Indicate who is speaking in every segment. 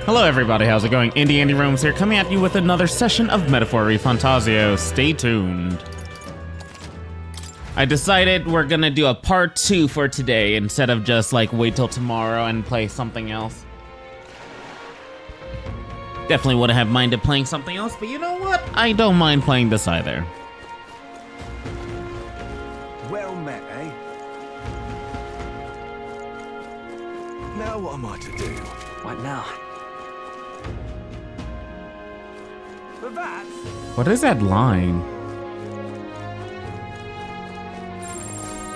Speaker 1: Hello everybody, how's it going? Andy Roams here, coming at you with another session of Metaphor ReFantazio. Stay tuned. I decided we're gonna do a part 2 for today instead of just like wait till tomorrow and play something else. Definitely wouldn't have minded playing something else, but you know what? I don't mind playing this either.
Speaker 2: Well met, eh? Now what am I to do?
Speaker 3: What now?
Speaker 2: But that...
Speaker 1: What is that line?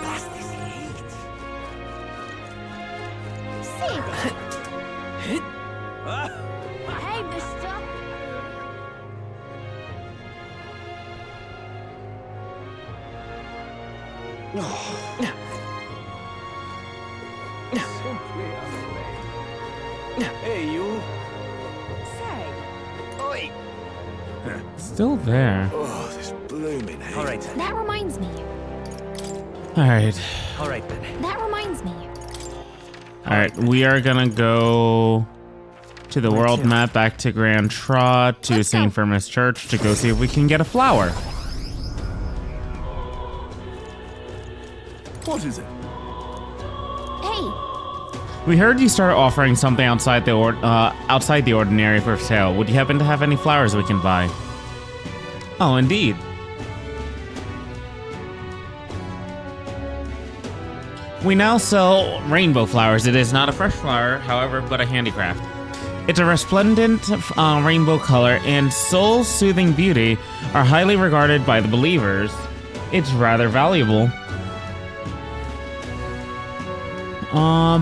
Speaker 2: That's this heat.
Speaker 4: See this? Hey, mister.
Speaker 2: Simply unbelievable. Hey, you.
Speaker 4: Say,
Speaker 2: Oi!
Speaker 1: Still there.
Speaker 2: Oh, this blooming heat.
Speaker 3: All right then.
Speaker 4: that reminds me.
Speaker 1: Alright.
Speaker 3: All right then.
Speaker 4: That reminds me.
Speaker 1: Alright, we are gonna go to the world map, back to Grand Trot, to
Speaker 4: Let's
Speaker 1: St.
Speaker 4: go.
Speaker 1: Firmus Church to go see if we can get a flower.
Speaker 2: What is it?
Speaker 4: Hey,
Speaker 1: We heard you started offering something outside the ordinary for sale. Would you happen to have any flowers we can buy? Oh, indeed. We now sell rainbow flowers. It is not a fresh flower, however, but a handicraft. Its resplendent rainbow color and soul-soothing beauty are highly regarded by the believers. It's rather valuable.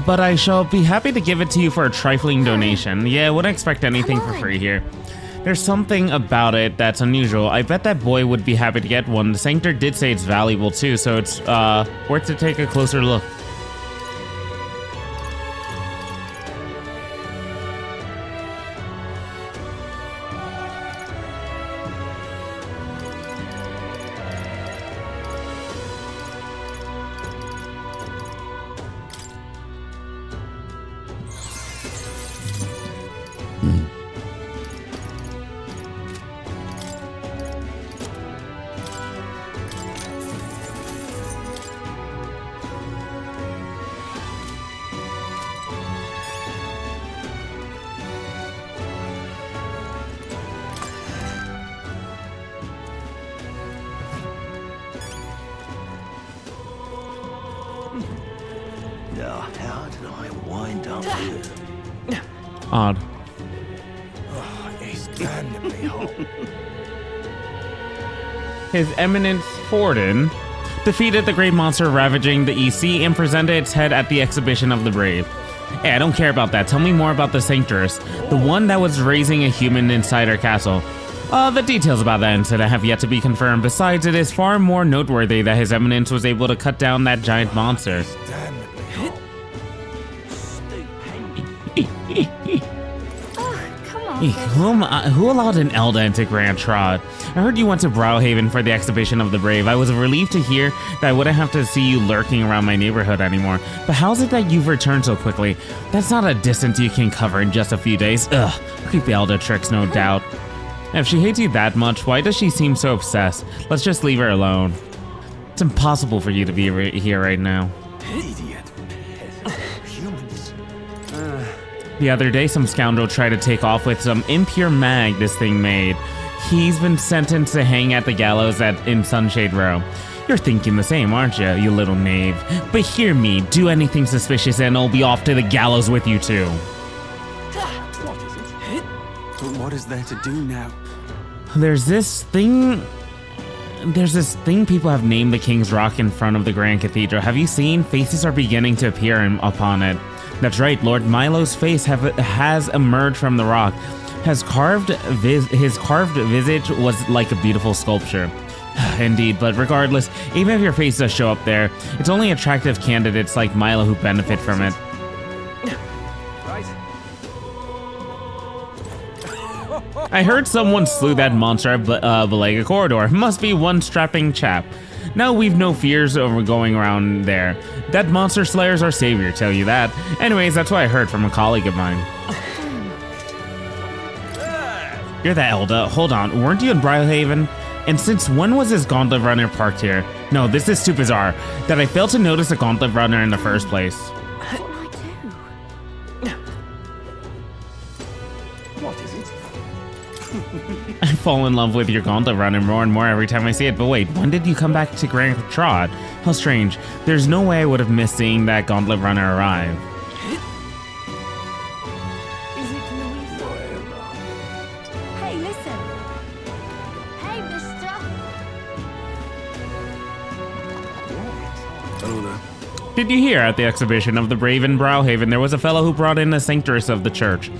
Speaker 1: But I shall be happy to give it to you for a trifling donation. Yeah, wouldn't expect anything for free here. There's something about it that's unusual. I bet that boy would be happy to get one. The Sanctor did say it's valuable too, so it's worth to take a closer look.
Speaker 2: Now, how did I wind up here?
Speaker 1: Odd.
Speaker 2: Oh, it's damnably hot.
Speaker 1: His Eminence Forden defeated the great monster ravaging the EC and presented its head at the exhibition of the brave. Hey, I don't care about that. Tell me more about the Sanctorus, the one that was raising a human inside our castle. The details about that incident have yet to be confirmed. Besides, it is far more noteworthy that His Eminence was able to cut down that giant monster.
Speaker 2: Damnably hot.
Speaker 4: oh, come on.
Speaker 1: Who allowed an Elda into Grand Trot? I heard you went to Browhaven for the exhibition of the brave. I was relieved to hear that I wouldn't have to see you lurking around my neighborhood anymore. But how's it that you've returned so quickly? That's not a distance you can cover in just a few days. Ugh, creepy Elda tricks, no doubt. If she hates you that much, why does she seem so obsessed? Let's just leave her alone. It's impossible for you to be here right now.
Speaker 2: Idiot. Humans.
Speaker 1: The other day, some scoundrel tried to take off with some impure mag this thing made. He's been sentenced to hang at the gallows in Sunshade Row. You're thinking the same, aren't you, you little knave? But hear me, do anything suspicious and I'll be off to the gallows with you too.
Speaker 2: What is it?
Speaker 3: But what is there to do now?
Speaker 1: There's this thing people have named the King's Rock in front of the Grand Cathedral. Have you seen? Faces are beginning to appear upon it. That's right, Lord Milo's face has emerged from the rock. His carved visage was like a beautiful sculpture. Indeed, but regardless, even if your face does show up there, it's only attractive candidates like Milo who benefit from it.
Speaker 2: Right.
Speaker 1: I heard someone slew that monster at Belega Corridor. Must be one strapping chap. Now we've no fears over going around there. That monster slayer's our savior, tell you that. Anyways, that's what I heard from a colleague of mine. You're the Elda. Hold on, weren't you in Brylehaven? And since when was this gauntlet runner parked here? No, this is too bizarre that I failed to notice a gauntlet runner in the first place.
Speaker 4: What will I do?
Speaker 3: What is it?
Speaker 1: I fall in love with your gauntlet runner more and more every time I see it. But wait, when did you come back to Grand Trot? How strange. There's no way I would have missed seeing that gauntlet runner arrive.
Speaker 4: Is it Louisa? Hey, listen. Hey, mister.
Speaker 2: Hello there.
Speaker 1: Did you hear at the exhibition of the Brave in Brylehaven, there was a fellow who brought in a sanctress of the church?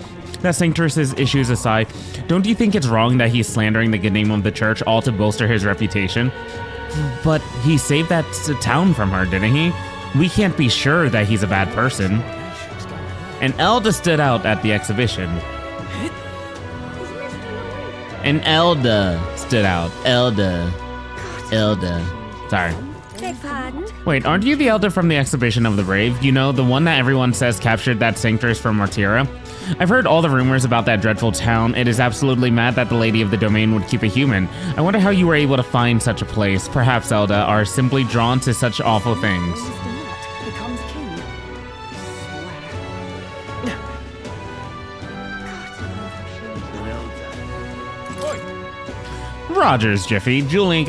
Speaker 1: That sanctress's issues aside, don't you think it's wrong that he's slandering the good name of the church all to bolster his reputation? But he saved that town from her, didn't he? We can't be sure that he's a bad person. And Elda stood out at the exhibition. And Elda stood out. Elda. Sorry.
Speaker 4: Beg pardon?
Speaker 1: Wait, aren't you the Elder from the exhibition of the Brave? You know, the one that everyone says captured that sanctress from Martira? I've heard all the rumors about that dreadful town. It is absolutely mad that the Lady of the Domain would keep a human. I wonder how you were able to find such a place. Perhaps Elda are simply drawn to such awful things.
Speaker 4: Mr. Knott becomes king.
Speaker 1: Roger's Jiffy. Julian's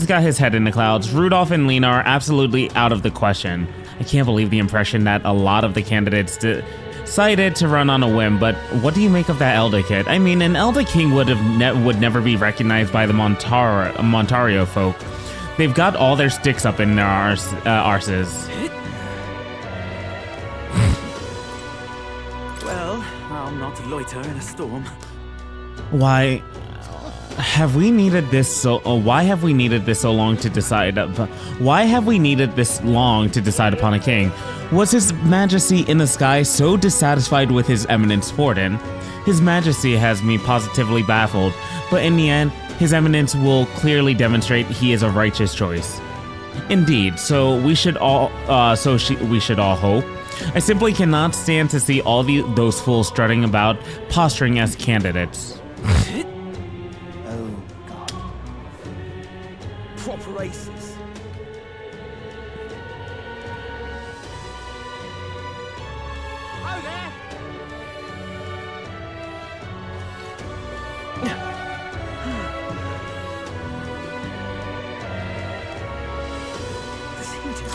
Speaker 1: got his head in the clouds. Rudolph and Lena are absolutely out of the question. I can't believe the impression that a lot of the candidates decided to run on a whim, but what do you make of that Elda kid? I mean, an Elda king would never be recognized by the Montario folk. They've got all their sticks up in their arses.
Speaker 3: Well, I'll not loiter in a storm.
Speaker 1: Why have we needed this so? Why have we needed this so long to decide? Why have we needed this long to decide upon a king? Was His Majesty in the sky so dissatisfied with His Eminence Forden? His Majesty has me positively baffled, but in the end, His Eminence will clearly demonstrate he is a righteous choice. Indeed, so we should all hope. I simply cannot stand to see all those fools strutting about, posturing as candidates.
Speaker 3: Oh, God. Proper races. Oh, there!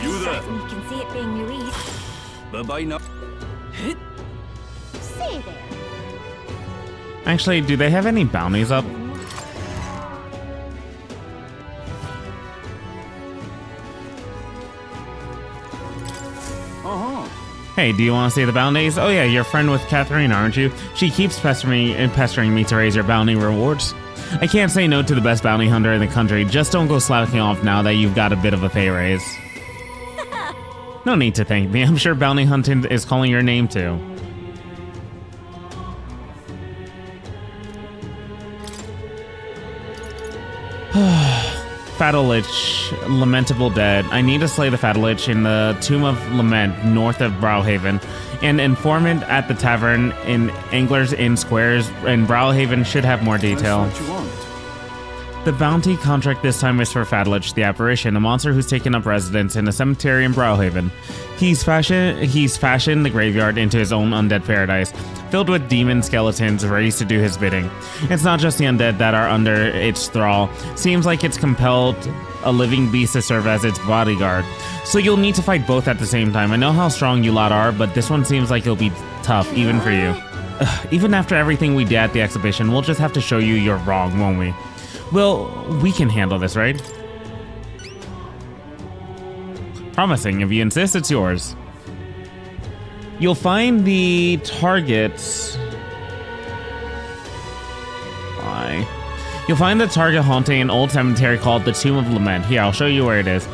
Speaker 2: You there?
Speaker 4: Certain you can see it being Louise.
Speaker 2: Bye-bye now.
Speaker 4: See there.
Speaker 1: Actually, do they have any bounties up? Hey, do you want to see the bounties? Oh yeah, you're a friend with Catherine, aren't you? She keeps pestering me to raise your bounty rewards. I can't say no to the best bounty hunter in the country. Just don't go slacking off now that you've got a bit of a pay raise. No need to thank me. I'm sure bounty hunting is calling your name too. Fatalich, lamentable dead. I need to slay the Fatalich in the Tomb of Lament, north of Brylehaven. An informant at the tavern in Angler's Inn Squares in Brylehaven should have more detail.
Speaker 3: That's what you want.
Speaker 1: The bounty contract this time is for Fatalich, the apparition, a monster who's taken up residence in a cemetery in Brylehaven. He's fashioned the graveyard into his own undead paradise, filled with demon skeletons ready to do his bidding. It's not just the undead that are under its thrall. Seems like it's compelled a living beast to serve as its bodyguard. So you'll need to fight both at the same time. I know how strong you lot are, but this one seems like it'll be tough, even for you. Even after everything we did at the exhibition, we'll just have to show you you're wrong, won't we? Well, we can handle this, right? Promising. If you insist, it's yours. You'll find the targets. You'll find the target haunting an old cemetery called the Tomb of Lament. Here, I'll show you where it is.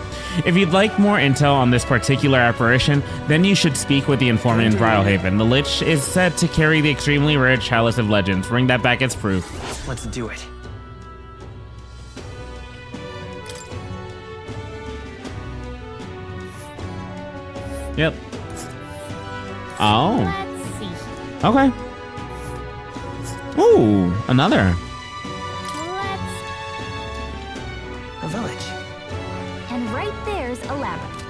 Speaker 1: If you'd like more intel on this particular apparition, then you should speak with the informant in Brylehaven. The Lich is said to carry the extremely rare Chalice of Legends. Bring that back as proof.
Speaker 3: Let's do it.
Speaker 1: Yep. Oh.
Speaker 4: Let's see.
Speaker 1: Okay. Ooh, another.
Speaker 4: Let's.
Speaker 3: A village.
Speaker 4: And right there's a labyrinth.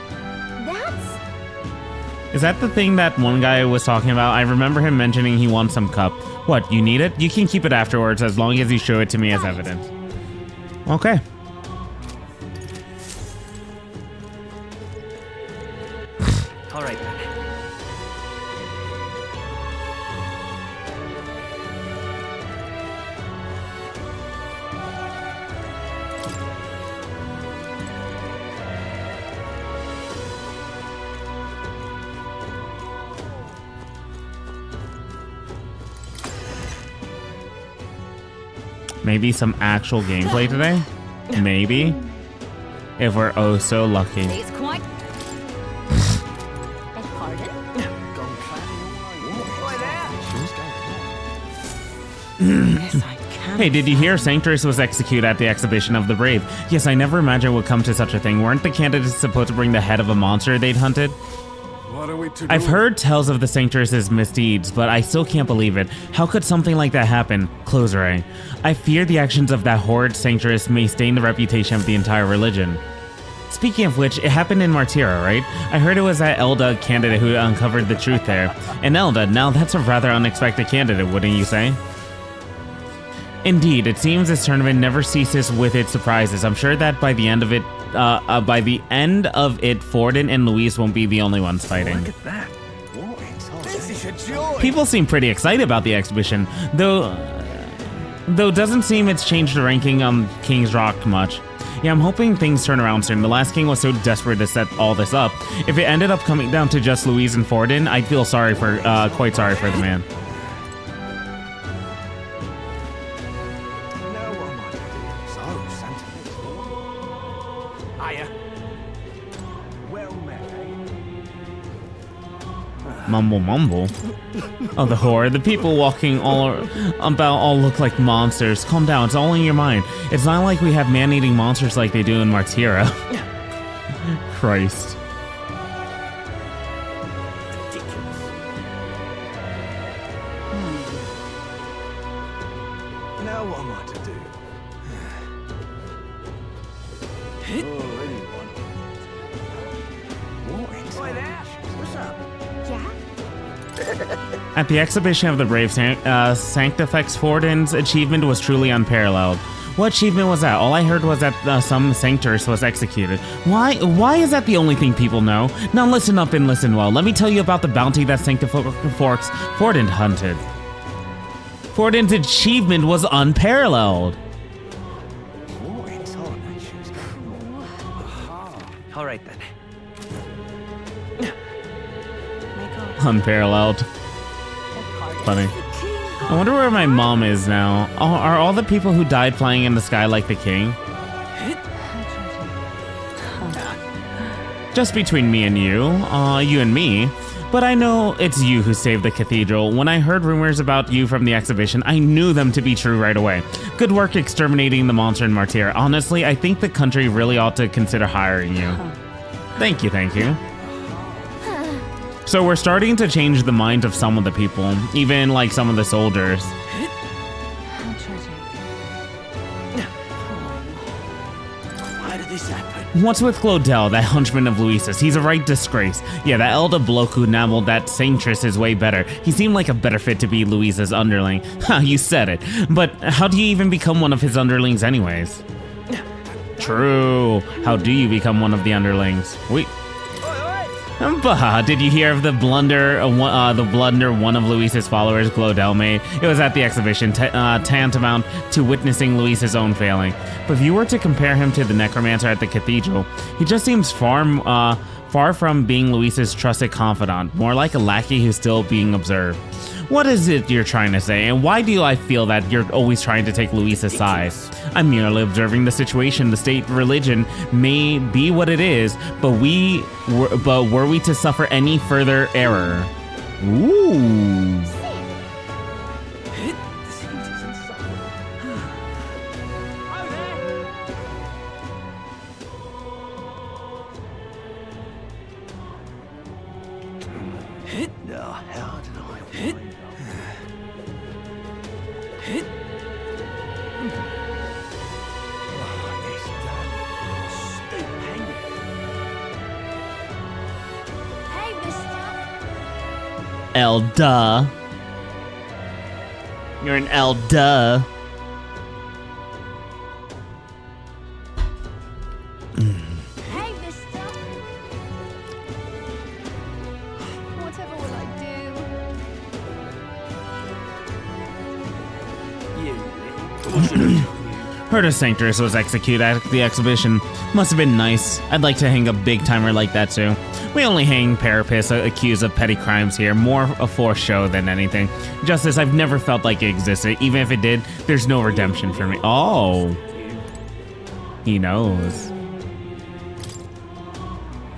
Speaker 4: That's.
Speaker 1: Is that the thing that one guy was talking about? I remember him mentioning he wants some cup. What, you need it? You can keep it afterwards as long as you show it to me as evidence. Okay.
Speaker 3: All right then.
Speaker 1: Maybe some actual gameplay today? Maybe. If we're oh so lucky.
Speaker 4: It's quite. Beg pardon?
Speaker 2: Gone clapping all over.
Speaker 3: Yes, I can.
Speaker 1: Hey, did you hear Sanctress was executed at the exhibition of the Brave? Yes, I never imagined it would come to such a thing. Weren't the candidates supposed to bring the head of a monster they'd hunted?
Speaker 2: What are we to
Speaker 1: I've heard tales of the Sanctress's misdeeds, but I still can't believe it. How could something like that happen? Close Ray. I fear the actions of that horrid Sanctress may stain the reputation of the entire religion. Speaking of which, it happened in Martira, right? I heard it was that Elda candidate who uncovered the truth there. And Elda, now that's a rather unexpected candidate, wouldn't you say? Indeed, it seems this tournament never ceases with its surprises. I'm sure that by the end of it, Forden and Louise won't be the only ones fighting.
Speaker 3: Look at that.
Speaker 2: What in
Speaker 3: This is a joy.
Speaker 1: People seem pretty excited about the exhibition, though doesn't seem it's changed the ranking King's Rock much. Yeah, I'm hoping things turn around soon. The last king was so desperate to set all this up. If it ended up coming down to just Louise and Forden, I'd feel sorry for quite sorry for the man.
Speaker 2: Now what am I to do? So, Santa
Speaker 3: Hiya.
Speaker 2: well met, eh?
Speaker 1: Mumble mumble. Oh, the horror. The people walking all look like monsters. Calm down, it's all in your mind. It's not like we have man-eating monsters like they do in Martira. Christ.
Speaker 3: Ridiculous.
Speaker 2: Now what am I to do? What in
Speaker 3: Boy there. What's up?
Speaker 4: Yeah?
Speaker 1: At the exhibition of the Brave, Sanctifex Forden's achievement was truly unparalleled. What achievement was that? All I heard was that some Sanctus was executed. Why is that the only thing people know? Now listen up and listen well. Let me tell you about the bounty that Sanctifex Forden hunted. Forden's achievement was unparalleled.
Speaker 2: What in tarnations?
Speaker 3: All right then.
Speaker 1: Unparalleled.
Speaker 4: Beg pardon?
Speaker 1: Funny.
Speaker 4: The king
Speaker 1: I wonder where my mom is now. Are all the people who died flying in the sky like the king? Just between me and you and me. But I know it's you who saved the cathedral. When I heard rumors about you from the exhibition, I knew them to be true right away. Good work exterminating the monster in Martyr. Honestly, I think the country really ought to consider hiring you. Thank you, thank you. So we're starting to change the minds of some of the people, even like some of the soldiers.
Speaker 4: How tragic.
Speaker 3: Why did this happen?
Speaker 1: What's with Claudel, that hunchman of Luisa's? He's a right disgrace. Yeah, that elder bloke who nabbled that Sanctress is way better. He seemed like a better fit to be Luisa's underling. Ha, you said it. But how do you even become one of his underlings anyways? True. How do you become one of the underlings? Wait. Bah, did you hear of the blunder one of Luis's followers, Claudel, made? It was at the exhibition, tantamount to witnessing Luis's own failing. But if you were to compare him to the necromancer at the cathedral, he just seems far from being Luis's trusted confidant, more like a lackey who's still being observed. What is it you're trying to say, and why do I feel that you're always trying to take Luisa's side? I'm merely observing the situation. The state religion may be what it is, but were we to suffer any further error? Ooh.
Speaker 2: Now, how did I find out?
Speaker 1: L, duh. You're an L, duh.
Speaker 4: Hey, mister. Whatever will I do?
Speaker 3: You little...
Speaker 1: Heard a Sanctress was executed at the exhibition. Must have been nice. I'd like to hang a big timer like that too. We only hang Carapace accused of petty crimes here, more for show than anything. Justice I've never felt like it existed. Even if it did, there's no redemption for me. Oh. He knows.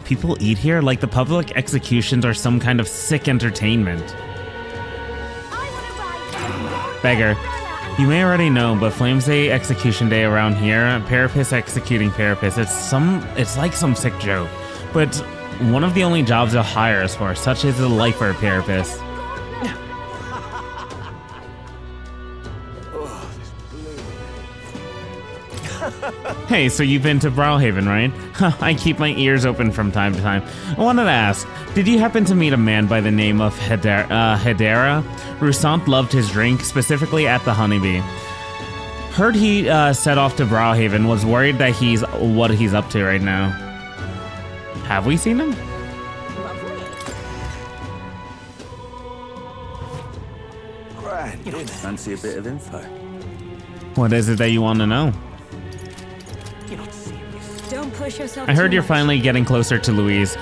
Speaker 1: People eat here like the public executions are some kind of sick entertainment. Beggar. You may already know, but Flames Day execution day around here, Parapis executing Parapis, it's like some sick joke. But one of the only jobs they'll hire us for, such is the life for a Parapis. Hey, so you've been to Browhaven, right? I keep my ears open from time to time. I wanted to ask, did you happen to meet a man by the name of Hedera? Rousant loved his drink, specifically at the Honeybee. Heard he set off to Browhaven, was worried that what he's up to right now. Have we seen him?
Speaker 2: Grand, didn't it? Fancy a bit of info.
Speaker 1: What is it that you want to know?
Speaker 3: You're not serious.
Speaker 4: Don't push yourself.
Speaker 1: I heard
Speaker 4: too
Speaker 1: you're
Speaker 4: much.
Speaker 1: finally getting closer to Louise.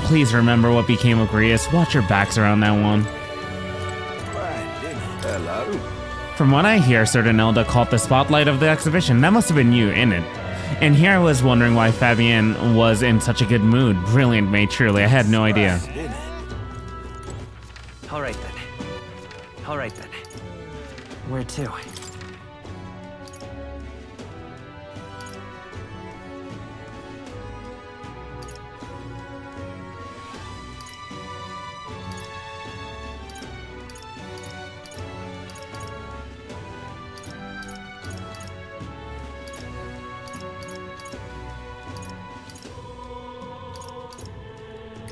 Speaker 1: Please remember what became of Grius. Watch your backs around that one.
Speaker 2: Grand, didn't it? Hello.
Speaker 1: From what I hear, certain Elda caught the spotlight of the exhibition. That must have been you, innit? And here I was wondering why Fabienne was in such a good mood. Brilliant, mate, truly. I had no idea.
Speaker 2: Grand, didn't it?
Speaker 3: All right then. All right then. Where to?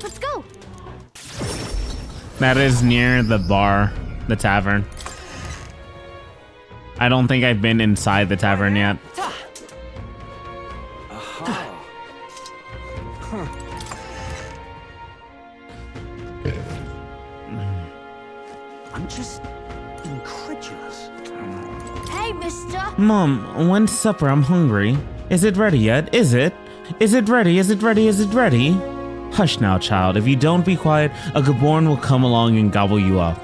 Speaker 4: Let's go.
Speaker 1: That is near the bar, the tavern. I don't think I've been inside the tavern yet.
Speaker 3: I'm just incredulous.
Speaker 4: Hey, mister.
Speaker 1: Mom, when's supper? I'm hungry. Is it ready yet? Is it? Is it ready? Is it ready? Is it ready? Hush now, child. If you don't be quiet, a Gaborn will come along and gobble you up.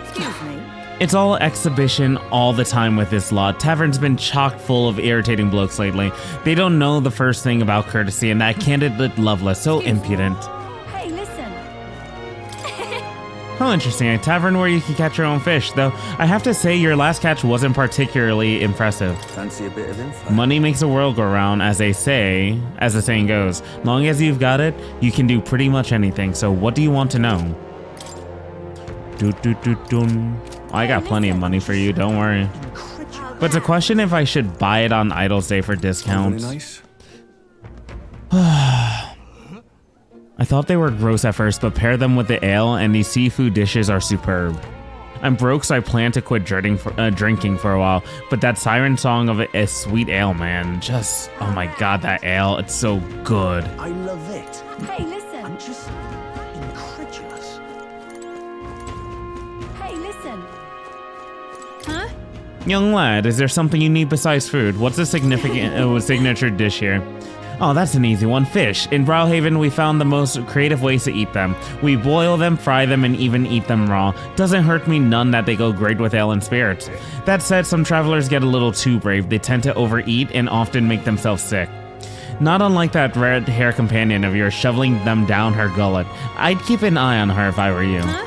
Speaker 4: Excuse me.
Speaker 1: It's all exhibition all the time with this lot. Tavern's been chock full of irritating blokes lately. They don't know the first thing about courtesy, and that candidate Loveless, so impudent.
Speaker 4: Hey, listen.
Speaker 1: How interesting, a tavern where you can catch your own fish, though I have to say your last catch wasn't particularly impressive.
Speaker 2: Fancy a bit of info.
Speaker 1: Money makes the world go round, as the saying goes. Long as you've got it, you can do pretty much anything, so what do you want to know? I got plenty of money for you, don't worry. But it's a question if I should buy it on Idol's Day for discounts.
Speaker 2: Really nice.
Speaker 1: I thought they were gross at first, but pair them with the ale and these seafood dishes are superb. I'm broke, so I plan to quit drinking for a while, but that siren song of a sweet ale, man, just, oh my god, that ale, it's so good.
Speaker 3: I love it.
Speaker 4: Hey, listen.
Speaker 3: I'm just incredulous.
Speaker 4: Hey, listen. Huh?
Speaker 1: Young lad, is there something you need besides food? What's the significant signature dish here? Oh, that's an easy one. Fish. In Browhaven, we found the most creative ways to eat them. We boil them, fry them, and even eat them raw. Doesn't hurt me none that they go great with ale and spirits. That said, some travelers get a little too brave. They tend to overeat and often make themselves sick. Not unlike that red hair companion of yours shoveling them down her gullet. I'd keep an eye on her if I were you.
Speaker 4: Huh?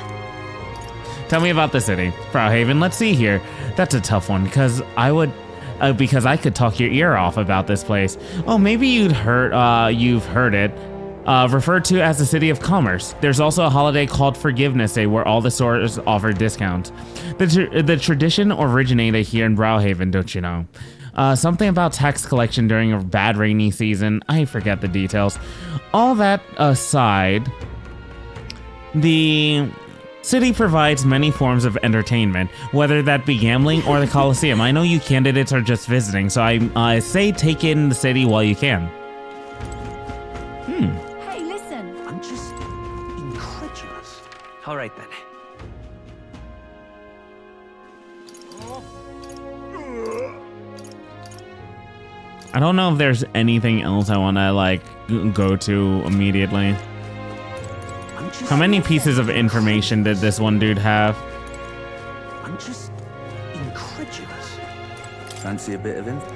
Speaker 1: Tell me about the city. Browhaven, let's see here. That's a tough one, because I could talk your ear off about this place. Oh, maybe you've heard it. Referred to as the City of Commerce. There's also a holiday called Forgiveness Day where all the stores offer discounts. The tradition originated here in Browhaven, don't you know? Something about tax collection during a bad rainy season. I forget the details. All that aside, The city provides many forms of entertainment, whether that be gambling or the Coliseum. I know you candidates are just visiting, so I say take in the city while you can.
Speaker 4: Hey, listen.
Speaker 3: I'm just incredulous. All right then.
Speaker 1: I don't know if there's anything else I want to like go to immediately.
Speaker 3: I'm just
Speaker 1: How many pieces of information did this one dude have?
Speaker 3: I'm just incredulous.
Speaker 2: Fancy a bit of info?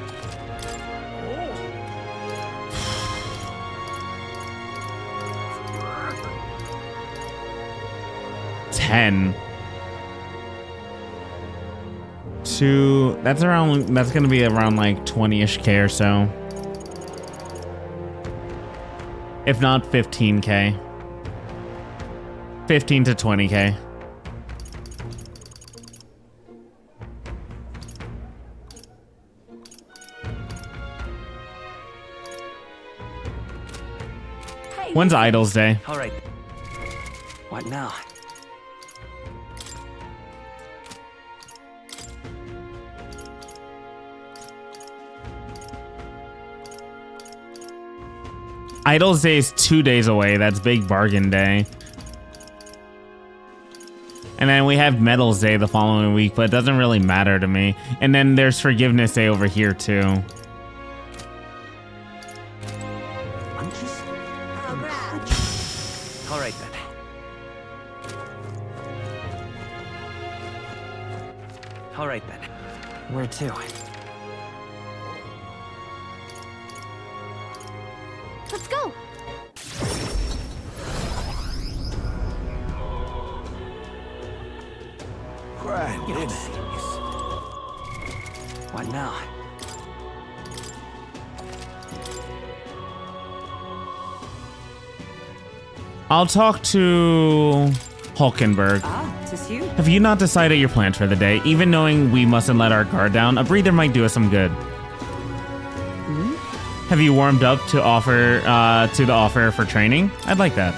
Speaker 1: 10. That's gonna be around like 20-ish K or so. If not 15K. 15 to 20K.
Speaker 4: Hey,
Speaker 1: When's Idol's Day?
Speaker 3: All right. What now?
Speaker 1: Idol's Day is 2 days away. That's Big Bargain Day. And then we have Medals Day the following week, but it doesn't really matter to me. And then there's Forgiveness Day over here too.
Speaker 3: I'm just incredulous. All right then. All right then. Where to?
Speaker 4: Let's go.
Speaker 2: Grand,
Speaker 3: You're
Speaker 2: innit?
Speaker 3: serious. What now?
Speaker 1: I'll talk to Hulkenberg.
Speaker 5: Ah, 'tis you.
Speaker 1: Have you not decided your plans for the day? Even knowing we mustn't let our guard down, a breather might do us some good. Have you warmed up to the offer for training? I'd like that.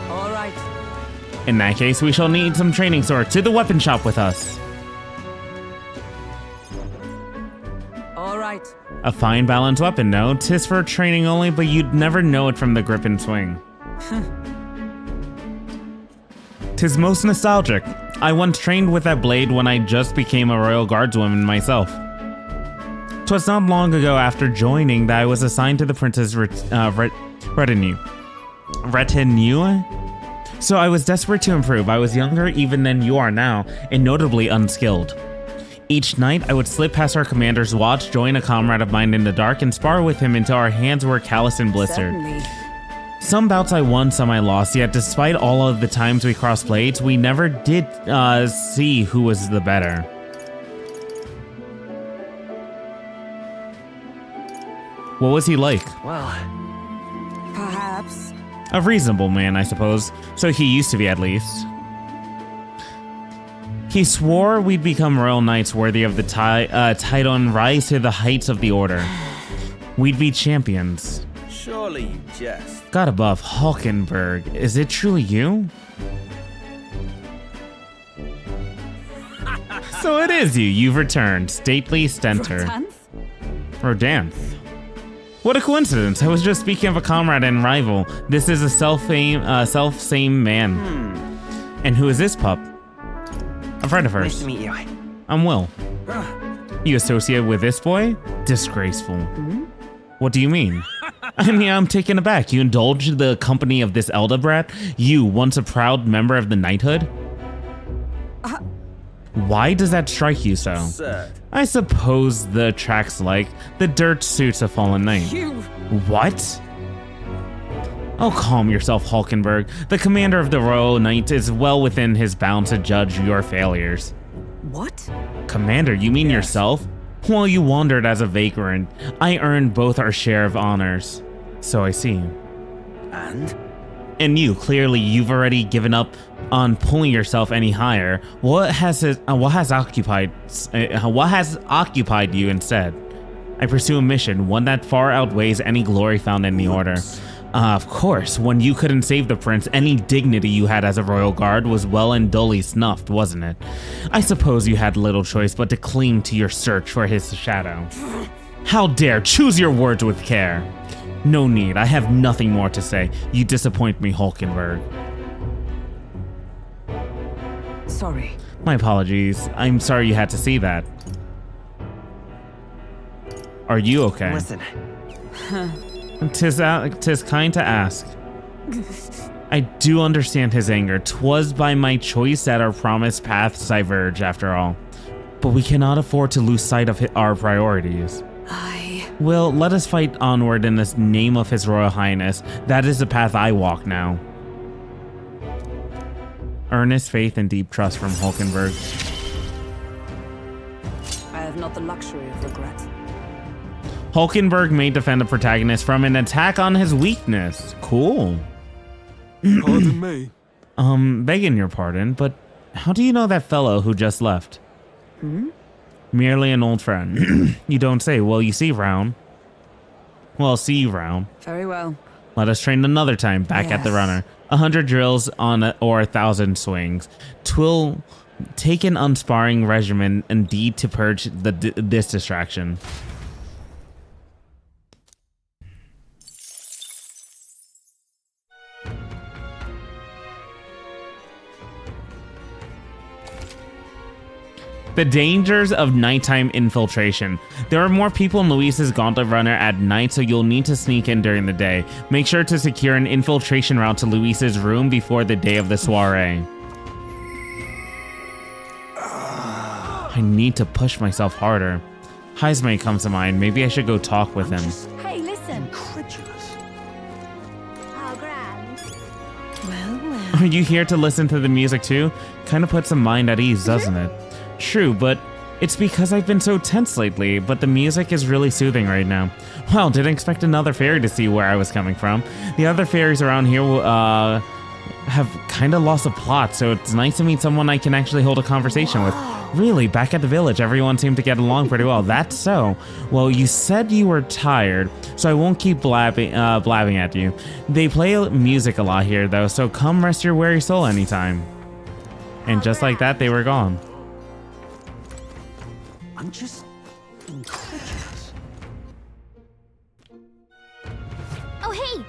Speaker 5: All right.
Speaker 1: In that case, we shall need some training swords. To the weapon shop with us.
Speaker 5: All right.
Speaker 1: A fine balanced weapon, no? 'Tis for training only, but you'd never know it from the grip and swing. 'Tis most nostalgic. I once trained with that blade when I just became a royal guardswoman myself. 'Twas not long ago after joining that I was assigned to the prince's retinue. Retinue? So I was desperate to improve. I was younger even than you are now, and notably unskilled. Each night, I would slip past our commander's watch, join a comrade of mine in the dark, and spar with him until our hands were calloused and blistered.
Speaker 5: Certainly.
Speaker 1: Some bouts I won, some I lost, yet despite all of the times we crossed blades, we never did see who was the better. What was he like?
Speaker 3: Well,
Speaker 5: Perhaps.
Speaker 1: A reasonable man, I suppose. So he used to be, at least. He swore we'd become royal knights worthy of the title and rise to the heights of the order. We'd be champions.
Speaker 2: Surely you jest.
Speaker 1: God above, Hulkenberg, is it truly you? So it is you. You've returned. Stately Stentor. Rodanth. What a coincidence. I was just speaking of a comrade and rival. This is a self-same man. And who is this pup? A friend of
Speaker 3: nice
Speaker 1: hers.
Speaker 3: to meet you.
Speaker 1: I'm Will. You associate with this boy? Disgraceful. What do you mean? I mean, I'm taken aback. You indulged the company of this elder brat? You, once a proud member of the knighthood? Why does that strike you so?
Speaker 2: Absurd.
Speaker 1: I suppose the tracks like the dirt suits a fallen knight.
Speaker 5: You.
Speaker 1: What? Oh, calm yourself, Hulkenberg. The commander of the Royal Knight is well within his bounds to judge your failures.
Speaker 5: What?
Speaker 1: Commander, you mean
Speaker 2: Yes.
Speaker 1: yourself? While you wandered as a vagrant, I earned both our share of honors. So I see.
Speaker 2: And?
Speaker 1: And you, clearly you've already given up on pulling yourself any higher. What has occupied you instead? I pursue a mission, one that far outweighs any glory found in the order. Of course, when you couldn't save the prince, any dignity you had as a royal guard was well and dully snuffed, wasn't it? I suppose you had little choice but to cling to your search for his shadow. How dare, choose your words with care. No need, I have nothing more to say. You disappoint me, Hulkenberg.
Speaker 5: Sorry.
Speaker 1: My apologies. I'm sorry you had to see that. Are you okay?
Speaker 3: Listen,
Speaker 1: Tis kind to ask. I do understand his anger. 'Twas by my choice that our promised paths diverge, after all. But we cannot afford to lose sight of our priorities. Well, let us fight onward in the name of His Royal Highness. That is the path I walk now. Earnest faith and deep trust from Hulkenberg.
Speaker 5: I have not the luxury of regret.
Speaker 1: Hulkenberg may defend the protagonist from an attack on his weakness. Cool.
Speaker 6: Pardon me.
Speaker 1: Begging your pardon, but how do you know that fellow who just left? Merely an old friend. You don't say. Well, you see, Round. Well, see you, Round.
Speaker 5: Very well.
Speaker 1: Let us train another time back at the
Speaker 5: Yes.
Speaker 1: runner. 100 drills or 1,000 swings. 'Twill take an unsparring regimen indeed to purge this distraction. The dangers of nighttime infiltration. There are more people in Luis's Gauntlet Runner at night, so you'll need to sneak in during the day. Make sure to secure an infiltration route to Luis's room before the day of the soiree. I need to push myself harder. Heismay comes to mind. Maybe I should go talk with him.
Speaker 4: Hey, listen.
Speaker 2: Incredulous.
Speaker 4: How grand.
Speaker 5: Well.
Speaker 1: Are you here to listen to the music too? Kind of puts the mind at ease, doesn't it? True, but it's because I've been so tense lately, but the music is really soothing right now. Well, didn't expect another fairy to see where I was coming from. The other fairies around here have kind of lost the plot, so it's nice to meet someone I can actually hold a conversation with. Really, back at the village, everyone seemed to get along pretty well. That's so. Well, you said you were tired, so I won't keep blabbing at you. They play music a lot here, though, so come rest your weary soul anytime. And just like that, they were gone.
Speaker 2: I'm just incredulous.
Speaker 4: Oh, hey.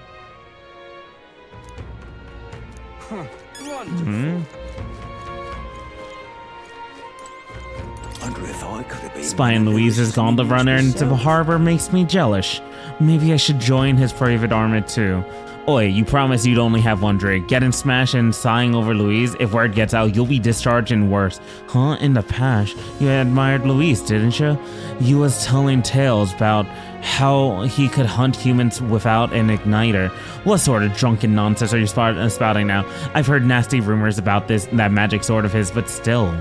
Speaker 2: Wonder if I could have been.
Speaker 1: Spying Luis's Gauntlet Runner into the harbor makes me jealous. Maybe I should join his private army too. Oi, you promised you'd only have one drink. Getting smashed and sighing over Luis. If word gets out, you'll be discharged and worse. Huh? In the past, you admired Luis, didn't you? You was telling tales about how he could hunt humans without an igniter. What sort of drunken nonsense are you spouting now? I've heard nasty rumors about that magic sword of his, but still.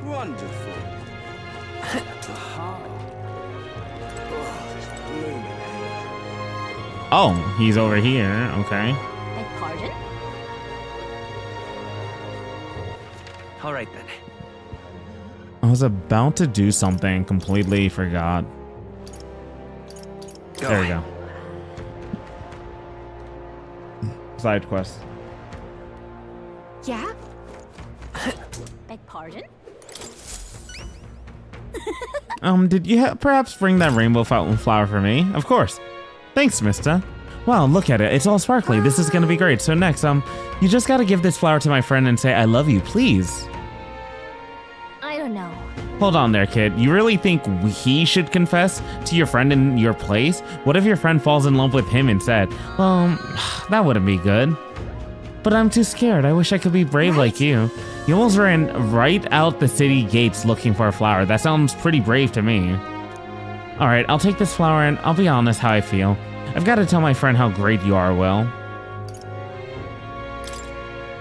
Speaker 6: Wonderful.
Speaker 1: Oh, he's over here. Okay.
Speaker 4: Beg pardon?
Speaker 3: all right then.
Speaker 1: I was about to do something, completely forgot. There we go. Side quest.
Speaker 4: Yeah? Beg pardon?
Speaker 1: Did you perhaps bring that rainbow fountain flower for me? Of course. Thanks, mister. Wow, look at it. It's all sparkly. This is gonna be great. So next, you just gotta give this flower to my friend and say, I love you, please.
Speaker 4: I don't know.
Speaker 1: Hold on there, kid. You really think he should confess to your friend in your place? What if your friend falls in love with him instead? Well, that wouldn't be good. But I'm too scared. I wish I could be brave like you. You almost ran right out the city gates looking for a flower. That sounds pretty brave to me. Alright, I'll take this flower and I'll be honest how I feel. I've got to tell my friend how great you are, Will.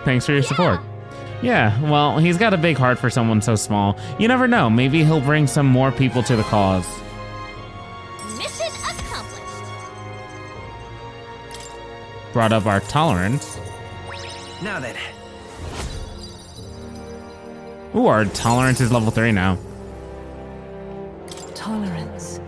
Speaker 1: Thanks for your support. Yeah, well, he's got a big heart for someone so small. You never know, maybe he'll bring some more people to the cause.
Speaker 4: Mission accomplished.
Speaker 1: Brought up our tolerance.
Speaker 3: Now then.
Speaker 1: Ooh, our tolerance is level 3 now.
Speaker 5: Tolerance.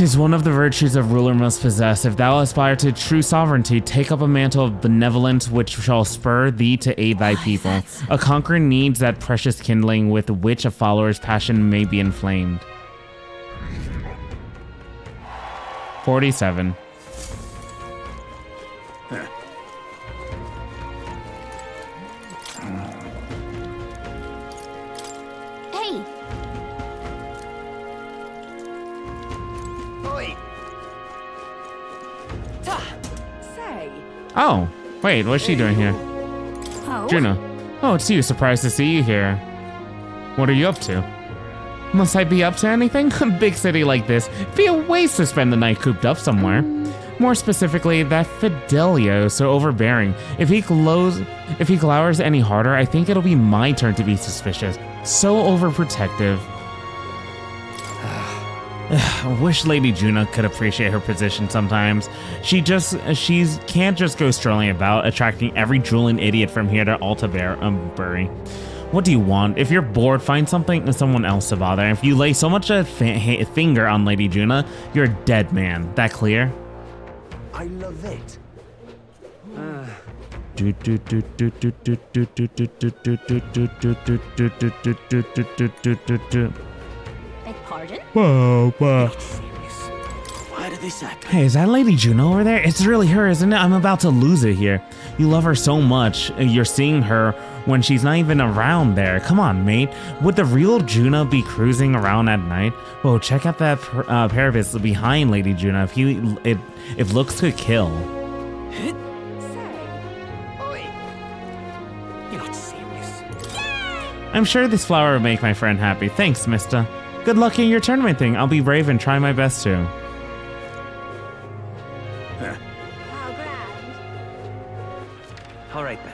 Speaker 1: 'Tis one of the virtues a ruler must possess. If thou aspire to true sovereignty, take up a mantle of benevolence which shall spur thee to aid thy people. A conqueror needs that precious kindling with which a follower's passion may be inflamed. 47.
Speaker 4: Hey,
Speaker 3: Oi!
Speaker 5: Say,
Speaker 1: Oh, wait, what's she doing here?
Speaker 4: oh,
Speaker 1: Juno. Oh, it's you. Surprised to see you here. What are you up to? Must I be up to anything? A big city like this, it'd be a waste to spend the night cooped up somewhere. More specifically, that Fidelio is so overbearing. If he glowers any harder, I think it'll be my turn to be suspicious. So overprotective. I wish Lady Juno could appreciate her position sometimes. She can't just go strolling about, attracting every drooling idiot from here to Altabury. What do you want? If you're bored, find someone else to bother. If you lay so much a finger on Lady Juno, you're a dead man. That clear?
Speaker 2: I love it.
Speaker 4: beg pardon?
Speaker 1: Whoa.
Speaker 2: Why do this happen?
Speaker 1: Hey, is that Lady Juno over there? It's really her, isn't it? I'm about to lose it here. You love her so much, you're seeing her when she's not even around there. Come on, mate. Would the real Juno be cruising around at night? Whoa, check out that parapet behind Lady Juno. If looks could kill.
Speaker 5: say,
Speaker 3: Oi! You're not serious.
Speaker 1: I'm sure this flower will make my friend happy. Thanks, mister. Good luck in your tournament thing. I'll be brave and try my best to.
Speaker 4: How grand.
Speaker 3: All right then.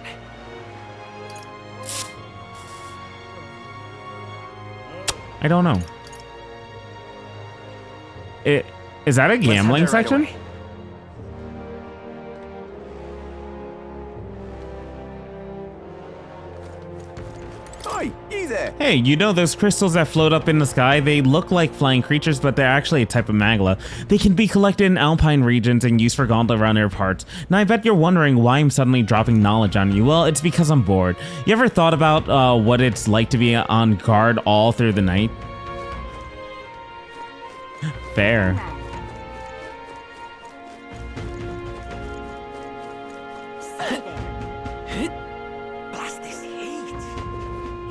Speaker 1: I don't know. Is that a
Speaker 3: Let's have
Speaker 1: gambling
Speaker 3: it right
Speaker 1: section?
Speaker 3: away.
Speaker 6: Oi, you there.
Speaker 1: Hey, you know those crystals that float up in the sky? They look like flying creatures, but they're actually a type of magla. They can be collected in alpine regions and used for gauntlet runner parts. Now, I bet you're wondering why I'm suddenly dropping knowledge on you. Well, it's because I'm bored. You ever thought about what it's like to be on guard all through the night? Fair.
Speaker 4: Say there.
Speaker 3: Blast this heat.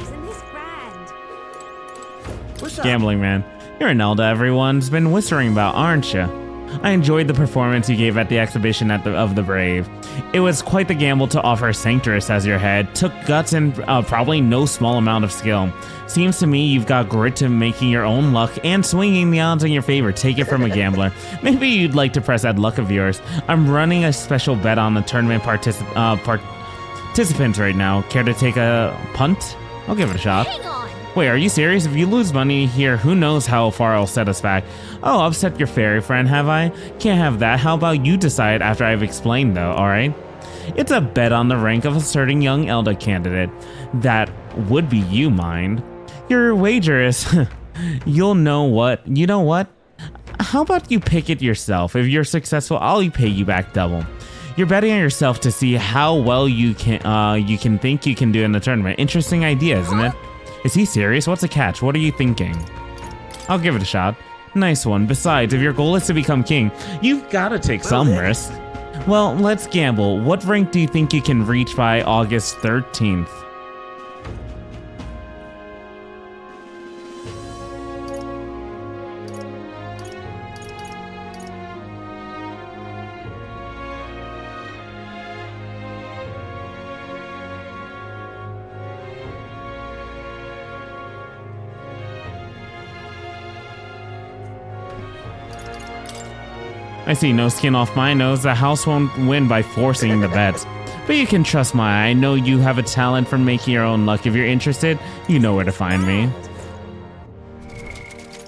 Speaker 4: Isn't this grand?
Speaker 6: What's up?
Speaker 1: Gambling man. You're an Elda everyone's been whispering about, aren't you? I enjoyed the performance you gave at the exhibition of the Brave. It was quite the gamble to offer Sanctress as your head. Took guts and probably no small amount of skill. Seems to me you've got grit to making your own luck and swinging the odds in your favor. Take it from a gambler. Maybe you'd like to press that luck of yours. I'm running a special bet on the tournament participants right now. Care to take a punt? I'll give it a shot.
Speaker 4: Hang on.
Speaker 1: Wait, are you serious? If you lose money here, who knows how far I'll set us back. Oh, upset your fairy friend, have I? Can't have that. How about you decide after I've explained, though, alright? It's a bet on the rank of a certain young Elder candidate. That would be you, mind. Your wager is... You know what? How about you pick it yourself? If you're successful, I'll pay you back double. You're betting on yourself to see how well you can think you can do in the tournament. Interesting idea, isn't it? Is he serious? What's the catch? What are you thinking? I'll give it a shot. Nice one. Besides, if your goal is to become king, you've got to take some risk. Well, let's gamble. What rank do you think you can reach by August 13th? I see no skin off my nose. The house won't win by forcing the bets. But you can trust my eye. I know you have a talent for making your own luck. If you're interested, you know where to find me.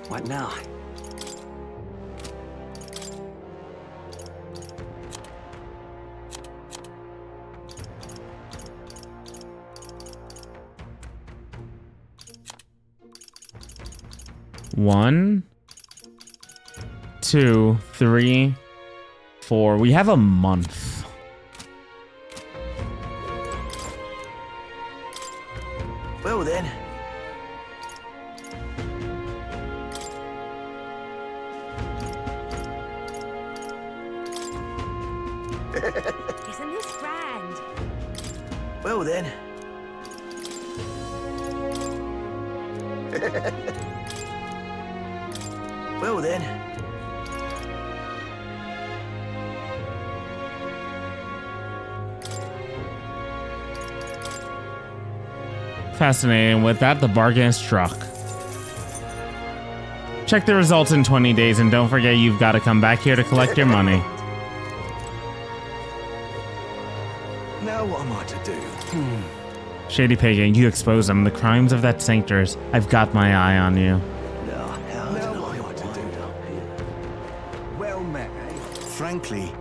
Speaker 3: What now?
Speaker 1: One, 2, 3, 4. We have a month.
Speaker 2: Well then.
Speaker 4: Isn't this grand?
Speaker 2: Well then. Well then.
Speaker 1: Fascinating. With that, the bargain is struck. Check the results in 20 days, and don't forget you've got to come back here to collect your money.
Speaker 2: Now what am I to do?
Speaker 1: Shady Pagan, you expose them. The crimes of that Sanctors. I've got my eye on you.
Speaker 2: Now what am I to do?
Speaker 6: Well met, eh?
Speaker 2: Frankly,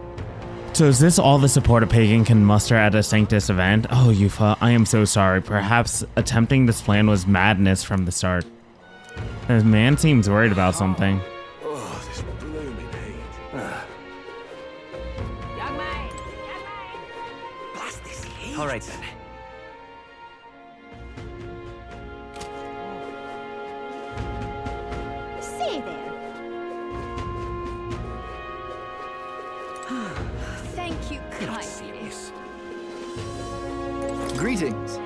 Speaker 1: So is this all the support a pagan can muster at a Sanctus event? Oh, Yufa, I am so sorry. Perhaps attempting this plan was madness from the start. This man seems worried about something.
Speaker 2: oh, this blooming heat.
Speaker 4: Young man!
Speaker 2: Blast this heat.
Speaker 3: All right then.
Speaker 4: Say there. Thank you kindly.
Speaker 2: Serious.
Speaker 6: Greetings.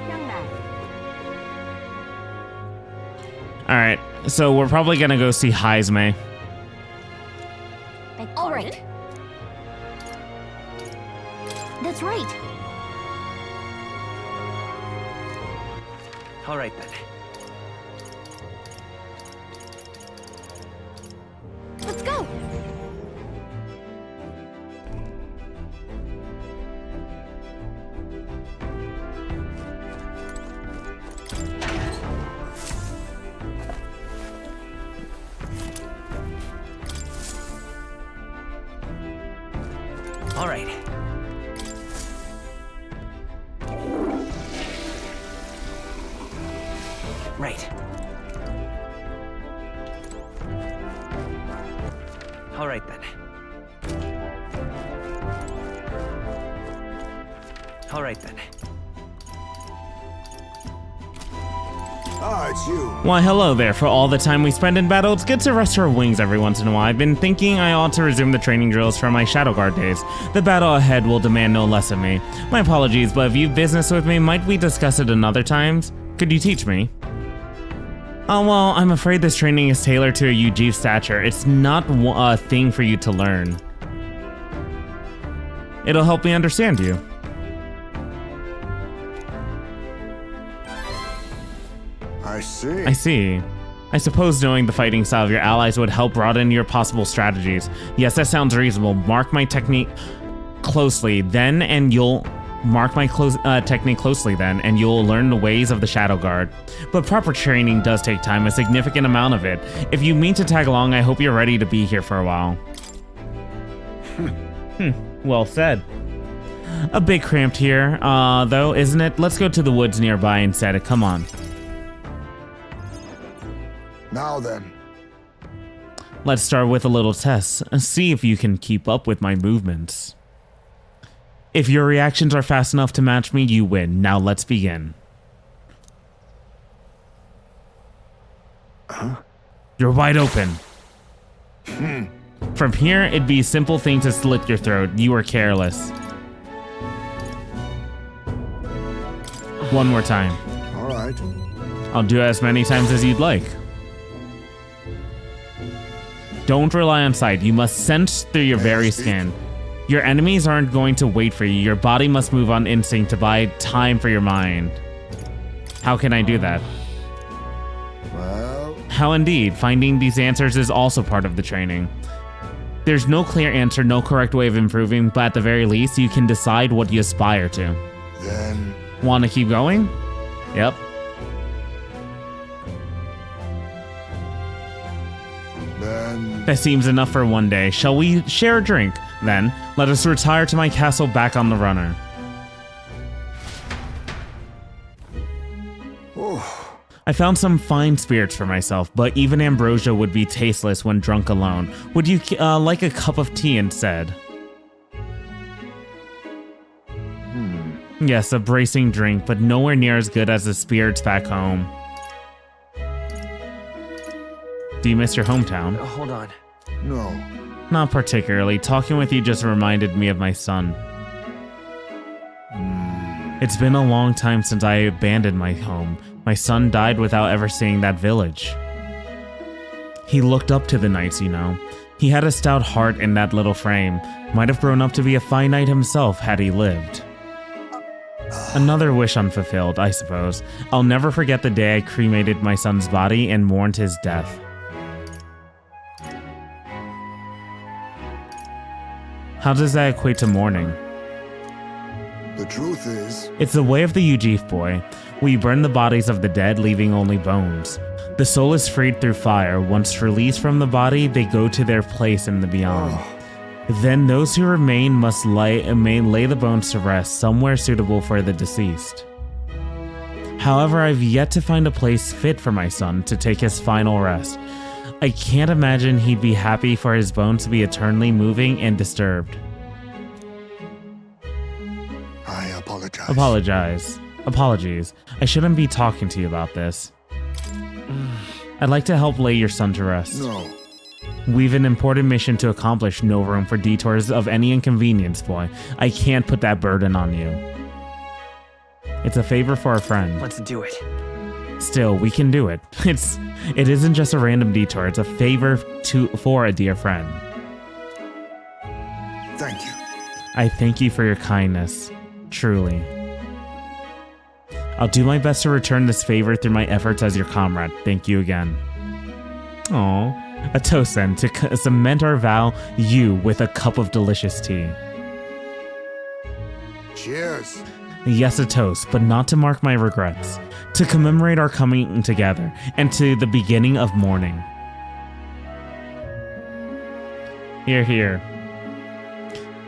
Speaker 4: Young man.
Speaker 1: All right, so we're probably gonna go see Heisme.
Speaker 4: All right. That's right.
Speaker 3: All right then.
Speaker 4: Let's go.
Speaker 3: All right. Right. All right then. All right then.
Speaker 6: Ah, it's you.
Speaker 1: Why, hello there. For all the time we spend in battle, it's good to rest our wings every once in a while. I've been thinking I ought to resume the training drills from my Shadow Guard days. The battle ahead will demand no less of me. My apologies, but if you've business with me, might we discuss it another times? Could you teach me? Oh, well, I'm afraid this training is tailored to a Uji's stature. It's not a thing for you to learn. It'll help me understand you.
Speaker 6: I see.
Speaker 1: I see. I suppose knowing the fighting style of your allies would help broaden your possible strategies. Yes, that sounds reasonable. Mark my technique closely, then, and you'll... Mark my technique closely then, and you'll learn the ways of the Shadow Guard. But proper training does take time, a significant amount of it. If you mean to tag along, I hope you're ready to be here for a while. Well said. A bit cramped here, though, isn't it? Let's go to the woods nearby instead. Come on.
Speaker 6: Now then.
Speaker 1: Let's start with a little test. See if you can keep up with my movements. If your reactions are fast enough to match me, you win. Now let's begin.
Speaker 6: Huh?
Speaker 1: You're wide open. From here, it'd be a simple thing to slit your throat. You are careless. One more time.
Speaker 6: All right.
Speaker 1: I'll do it as many times as you'd like. Don't rely on sight. You must sense through your very skin. Your enemies aren't going to wait for you. Your body must move on instinct to buy time for your mind. How can I do that?
Speaker 6: Well,
Speaker 1: How indeed. Finding these answers is also part of the training. There's no clear answer, no correct way of improving, but at the very least, you can decide what you aspire to.
Speaker 6: then
Speaker 1: Want to keep going? Yep. That seems enough for one day. Shall we share a drink? Then, let us retire to my castle back on the runner. I found some fine spirits for myself, but even ambrosia would be tasteless when drunk alone. Would you like a cup of tea instead? Yes, a bracing drink, but nowhere near as good as the spirits back home. Do you miss your hometown?
Speaker 3: Hold on.
Speaker 6: No.
Speaker 1: Not particularly. Talking with you just reminded me of my son. It's been a long time since I abandoned my home. My son died without ever seeing that village. He looked up to the knights, you know. He had a stout heart in that little frame. Might have grown up to be a fine knight himself had he lived. Another wish unfulfilled, I suppose. I'll never forget the day I cremated my son's body and mourned his death. How does that equate to mourning?
Speaker 6: The truth is,
Speaker 1: It's the way of the Ujif boy. We burn the bodies of the dead, leaving only bones. The soul is freed through fire. Once released from the body, they go to their place in the beyond. Then those who remain must lay the bones to rest somewhere suitable for the deceased. However, I've yet to find a place fit for my son to take his final rest. I can't imagine he'd be happy for his bones to be eternally moving and disturbed.
Speaker 6: I apologize.
Speaker 1: Apologies. I shouldn't be talking to you about this. I'd like to help lay your son to rest.
Speaker 6: No.
Speaker 1: We've an important mission to accomplish, no room for detours of any inconvenience, boy. I can't put that burden on you. It's a favor for a friend.
Speaker 3: Let's do it.
Speaker 1: Still, we can do it. It isn't just a random detour, it's a favor for a dear friend.
Speaker 6: Thank you.
Speaker 1: I thank you for your kindness. Truly. I'll do my best to return this favor through my efforts as your comrade. Thank you again. Aww. A toast then, to cement our vow, you with a cup of delicious tea.
Speaker 6: Cheers.
Speaker 1: Yes, a toast, but not to mark my regrets. To commemorate our coming together, and to the beginning of mourning. Hear, hear.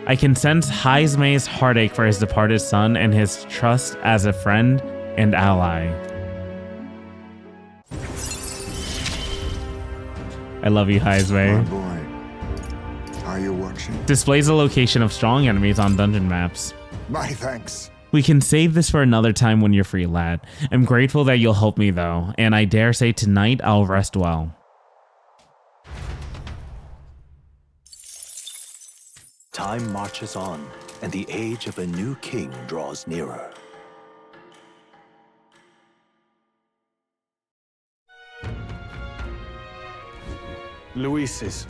Speaker 1: I can sense Haizme's heartache for his departed son and his trust as a friend and ally. I love you,
Speaker 6: My
Speaker 1: Haizme.
Speaker 6: boy. Are you watching?
Speaker 1: Displays the location of strong enemies on dungeon maps.
Speaker 6: My thanks.
Speaker 1: We can save this for another time when you're free, lad. I'm grateful that you'll help me though, and I dare say tonight I'll rest well.
Speaker 2: Time marches on, and the age of a new king draws nearer.
Speaker 3: Luis's.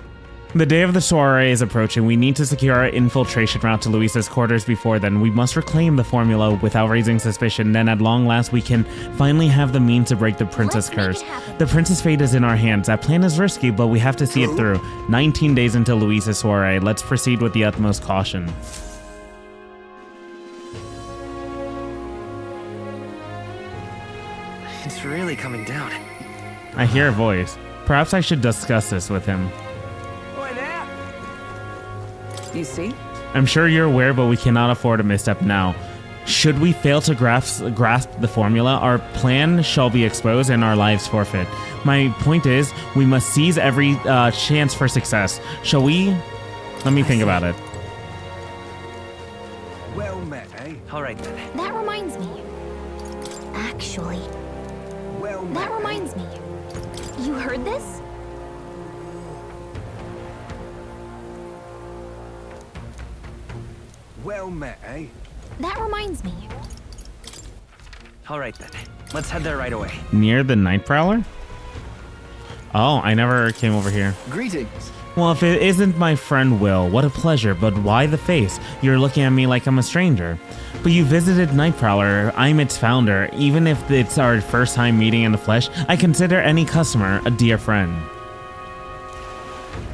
Speaker 1: The day of the soiree is approaching. We need to secure our infiltration route to Luisa's quarters before then. We must reclaim the formula without raising suspicion. Then at long last, we can finally have the means to break the princess
Speaker 4: Let's make
Speaker 1: curse.
Speaker 4: it happen.
Speaker 1: The princess fate is in our hands. That plan is risky, but we have to see it through. 19 days until Luisa's soiree. Let's proceed with the utmost caution.
Speaker 3: It's really coming down.
Speaker 1: I hear a voice. Perhaps I should discuss this with him.
Speaker 3: Boy, there!
Speaker 5: You see?
Speaker 1: I'm sure you're aware, but we cannot afford a misstep now. Should we fail to grasp the formula, our plan shall be exposed and our lives forfeit. My point is, we must seize every chance for success. Shall we? Let me think about it.
Speaker 3: Well met, eh? All right then.
Speaker 4: That reminds me. Actually,
Speaker 3: Well met.
Speaker 4: that reminds me. You heard this?
Speaker 3: Well met, eh?
Speaker 4: That reminds me.
Speaker 3: All right then. Let's head there right away.
Speaker 1: Near the Night Prowler? Oh, I never came over here.
Speaker 3: Greetings.
Speaker 1: Well, if it isn't my friend Will, what a pleasure, but why the face? You're looking at me like I'm a stranger. But you visited Night Prowler, I'm its founder. Even if it's our first time meeting in the flesh, I consider any customer a dear friend.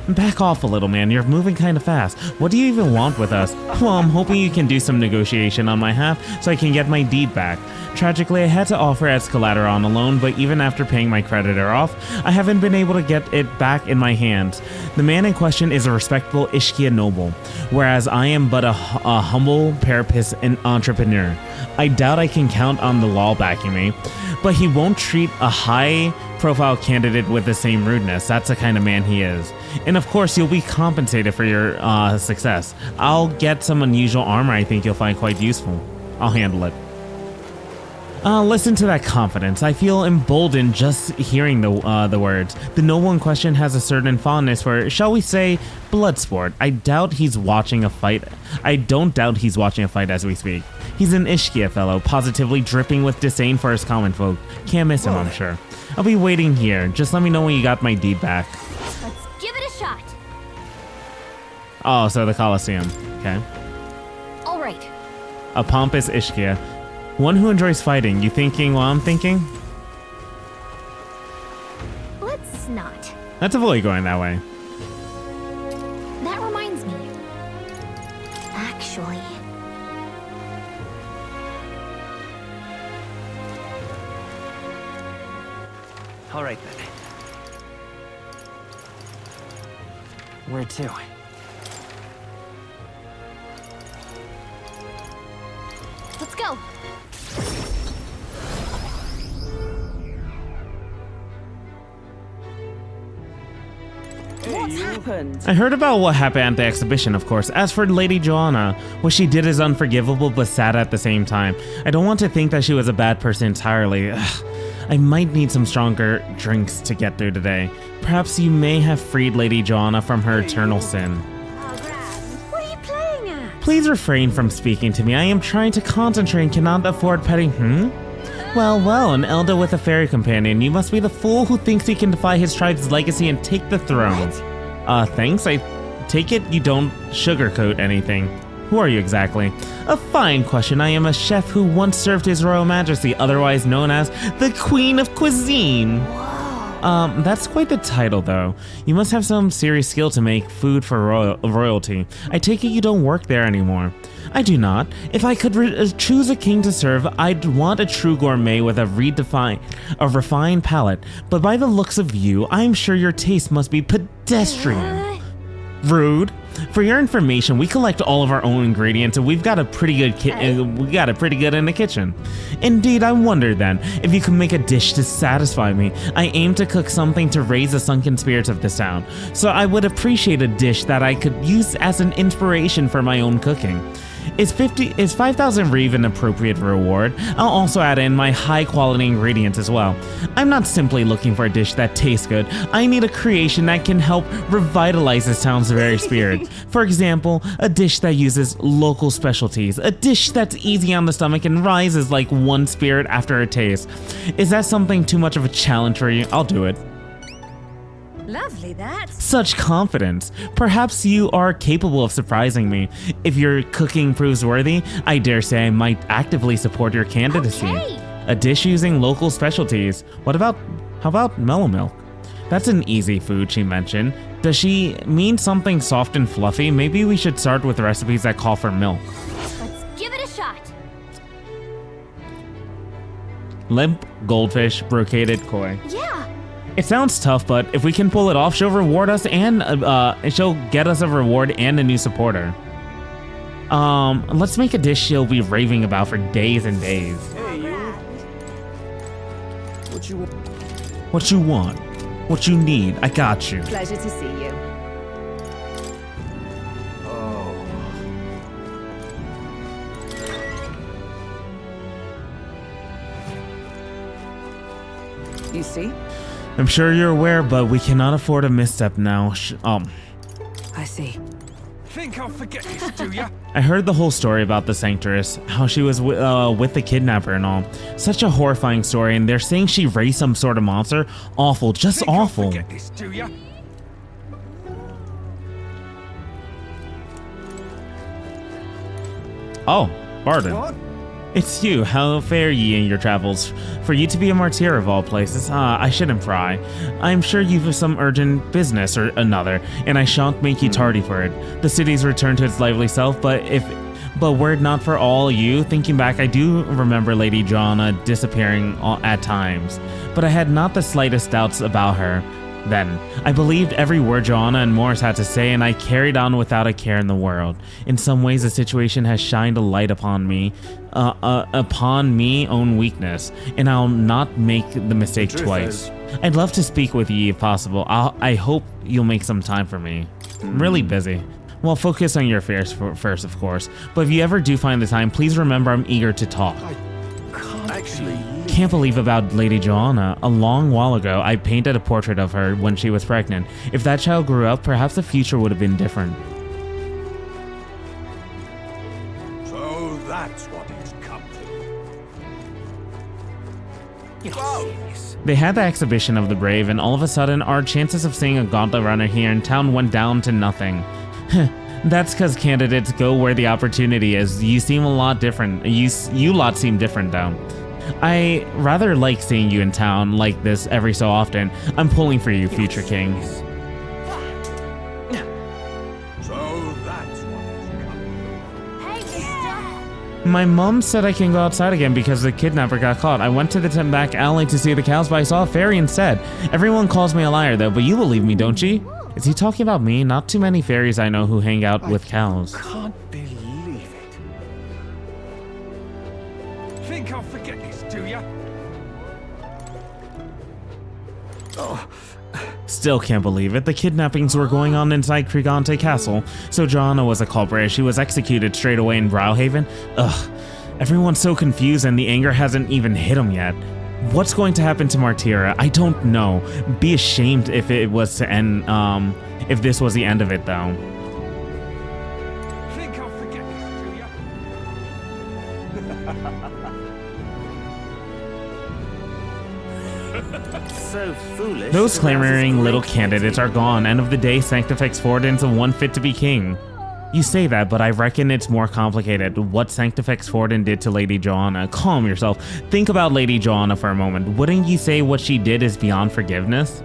Speaker 1: Back off a little, man. You're moving kind of fast. What do you even want with us? Well, I'm hoping you can do some negotiation on my half so I can get my deed back. Tragically, I had to offer as collateral on a loan, but even after paying my creditor off, I haven't been able to get it back in my hands. The man in question is a respectable Ishkia noble, whereas I am but a humble parapist and entrepreneur. I doubt I can count on the law backing me, but he won't treat a high-profile candidate with the same rudeness. That's the kind of man he is. And of course, you'll be compensated for your success. I'll get some unusual armor I think you'll find quite useful. I'll handle it. Listen to that confidence. I feel emboldened just hearing the words. The noble in question has a certain fondness for, shall we say, blood sport. I don't doubt he's watching a fight as we speak. He's an Ishkia fellow, positively dripping with disdain for his common folk. Can't miss him, I'm sure. I'll be waiting here. Just let me know when you got my deed back.
Speaker 4: Let's give it a shot.
Speaker 1: Oh, so the Colosseum. Okay.
Speaker 4: All right.
Speaker 1: A pompous Ishkia. One who enjoys fighting. You thinking while I'm thinking?
Speaker 4: Let's not.
Speaker 1: Let's avoid going that way.
Speaker 4: That reminds me. Actually.
Speaker 3: All right then. Where to?
Speaker 4: Let's go.
Speaker 5: What's happened?
Speaker 1: I heard about what happened at the exhibition, of course. As for Lady Joanna, what she did is unforgivable but sad at the same time. I don't want to think that she was a bad person entirely. Ugh. I might need some stronger drinks to get through today. Perhaps you may have freed Lady Joanna from her eternal sin.
Speaker 4: What are you playing at?
Speaker 1: Please refrain from speaking to me. I am trying to concentrate and cannot afford petting. Well, an elder with a fairy companion. You must be the fool who thinks he can defy his tribe's legacy and take the throne. Thanks. I take it you don't sugarcoat anything. Who are you exactly? A fine question. I am a chef who once served His Royal Majesty, otherwise known as the Queen of Cuisine. That's quite the title, though. You must have some serious skill to make food for royalty. I take it you don't work there anymore. I do not. If I could choose a king to serve, I'd want a true gourmet with a refined palate. But by the looks of you, I'm sure your taste must be pedestrian. Rude. For your information, we collect all of our own ingredients, and we've got a pretty good in the kitchen. Indeed, I wonder then if you could make a dish to satisfy me. I aim to cook something to raise the sunken spirits of this town, so I would appreciate a dish that I could use as an inspiration for my own cooking. Is 5,000 reeve an appropriate reward? I'll also add in my high quality ingredients as well. I'm not simply looking for a dish that tastes good. I need a creation that can help revitalize this town's very spirit. For example, a dish that uses local specialties. A dish that's easy on the stomach and rises like one spirit after a taste. Is that something too much of a challenge for you? I'll do it.
Speaker 5: Lovely, that.
Speaker 1: Such confidence. Perhaps you are capable of surprising me. If your cooking proves worthy, I dare say I might actively support your candidacy.
Speaker 4: Okay.
Speaker 1: A dish using local specialties. How about mellow milk? That's an easy food, she mentioned. Does she mean something soft and fluffy? Maybe we should start with recipes that call for milk.
Speaker 4: Let's give it a shot.
Speaker 1: Limp, goldfish, brocaded koi.
Speaker 4: Yeah.
Speaker 1: It sounds tough, but if we can pull it off, she'll reward us and she'll get us a reward and a new supporter. Let's make a dish she'll be raving about for days and days.
Speaker 3: Hey, you.
Speaker 1: What you want? What you need? I got you.
Speaker 5: Pleasure to see you. You see?
Speaker 1: I'm sure you're aware, but we cannot afford a misstep now.
Speaker 5: I see.
Speaker 3: Think I'll forget this, do ya?
Speaker 1: I heard the whole story about the Sanctress, how she was with the kidnapper and all. Such a horrifying story, and they're saying she raised some sort of monster. Awful, just
Speaker 3: Think
Speaker 1: awful.
Speaker 3: I'll forget this, do ya?
Speaker 1: Oh, pardon.
Speaker 6: What?
Speaker 1: It's you. How fare ye in your travels? For you to be a martyr of all places, I shouldn't pry. I'm sure you've some urgent business or another, and I shan't make you tardy for it. The city's returned to its lively self, but were it not for all you, thinking back, I do remember Lady Joanna disappearing at times, but I had not the slightest doubts about her. Then, I believed every word Joanna and Morris had to say, and I carried on without a care in the world. In some ways, the situation has shined a light upon me own weakness, and I'll not make the mistake twice. I'd love to speak with you if possible. I hope you'll make some time for me. I'm really busy. Well, focus on your affairs first, of course. But if you ever do find the time, please remember I'm eager to talk. Can't believe about Lady Joanna. A long while ago, I painted a portrait of her when she was pregnant. If that child grew up, perhaps the future would have been different.
Speaker 7: So that's what it's come to.
Speaker 3: Yes.
Speaker 1: They had the exhibition of the brave, and all of a sudden, our chances of seeing a gauntlet runner here in town went down to nothing. That's because candidates go where the opportunity is. You seem a lot different. You lot seem different, though. I rather like seeing you in town like this every so often. I'm pulling for you, future king.
Speaker 7: So that's what it's come to.
Speaker 4: Hey, stop!
Speaker 1: My mom said I can go outside again because the kidnapper got caught. I went to the back alley to see the cows, but I saw a fairy instead. Everyone calls me a liar, though, but you believe me, don't you? Is he talking about me? Not too many fairies I know who hang out with cows.
Speaker 7: Can't believe it. Think I'll forget this, do ya?
Speaker 1: Still can't believe it. The kidnappings were going on inside Krigante Castle, so Joanna was a culprit. She was executed straight away in Browhaven. Ugh. Everyone's so confused and the anger hasn't even hit them yet. What's going to happen to Martyra? I don't know. Be ashamed if it was to end, if this was the end of it, though.
Speaker 7: Think I'll forget this, do ya?
Speaker 3: So foolish.
Speaker 1: Those clamoring little candidates are gone. End of the day, Sanctifex Fordin's one fit to be king. You say that, but I reckon it's more complicated. What Sanctifex Fordin did to Lady Joanna. Calm yourself. Think about Lady Joanna for a moment. Wouldn't you say what she did is beyond forgiveness?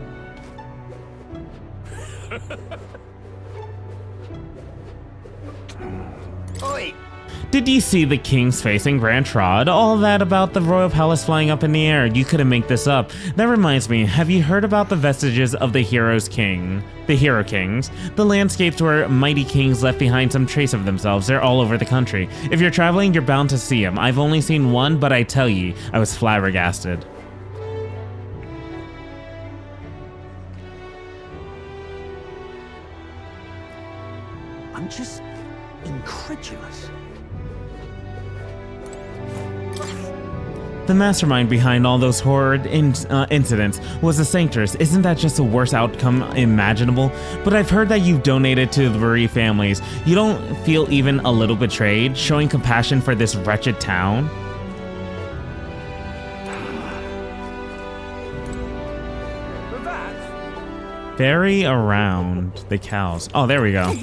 Speaker 3: Oi.
Speaker 1: Did you see the king's face in Grand Trod? All that about the royal palace flying up in the air. You couldn't make this up. That reminds me, have you heard about the vestiges of the Hero Kings? The landscapes where mighty kings left behind some trace of themselves. They're all over the country. If you're traveling, you're bound to see them. I've only seen one, but I tell ye, I was flabbergasted.
Speaker 3: I'm just incredulous.
Speaker 1: The mastermind behind all those horrid incidents was the Sanctress. Isn't that just the worst outcome imaginable? But I've heard that you've donated to the bereaved families. You don't feel even a little betrayed, showing compassion for this wretched town? Ferry around the cows. Oh, there we go.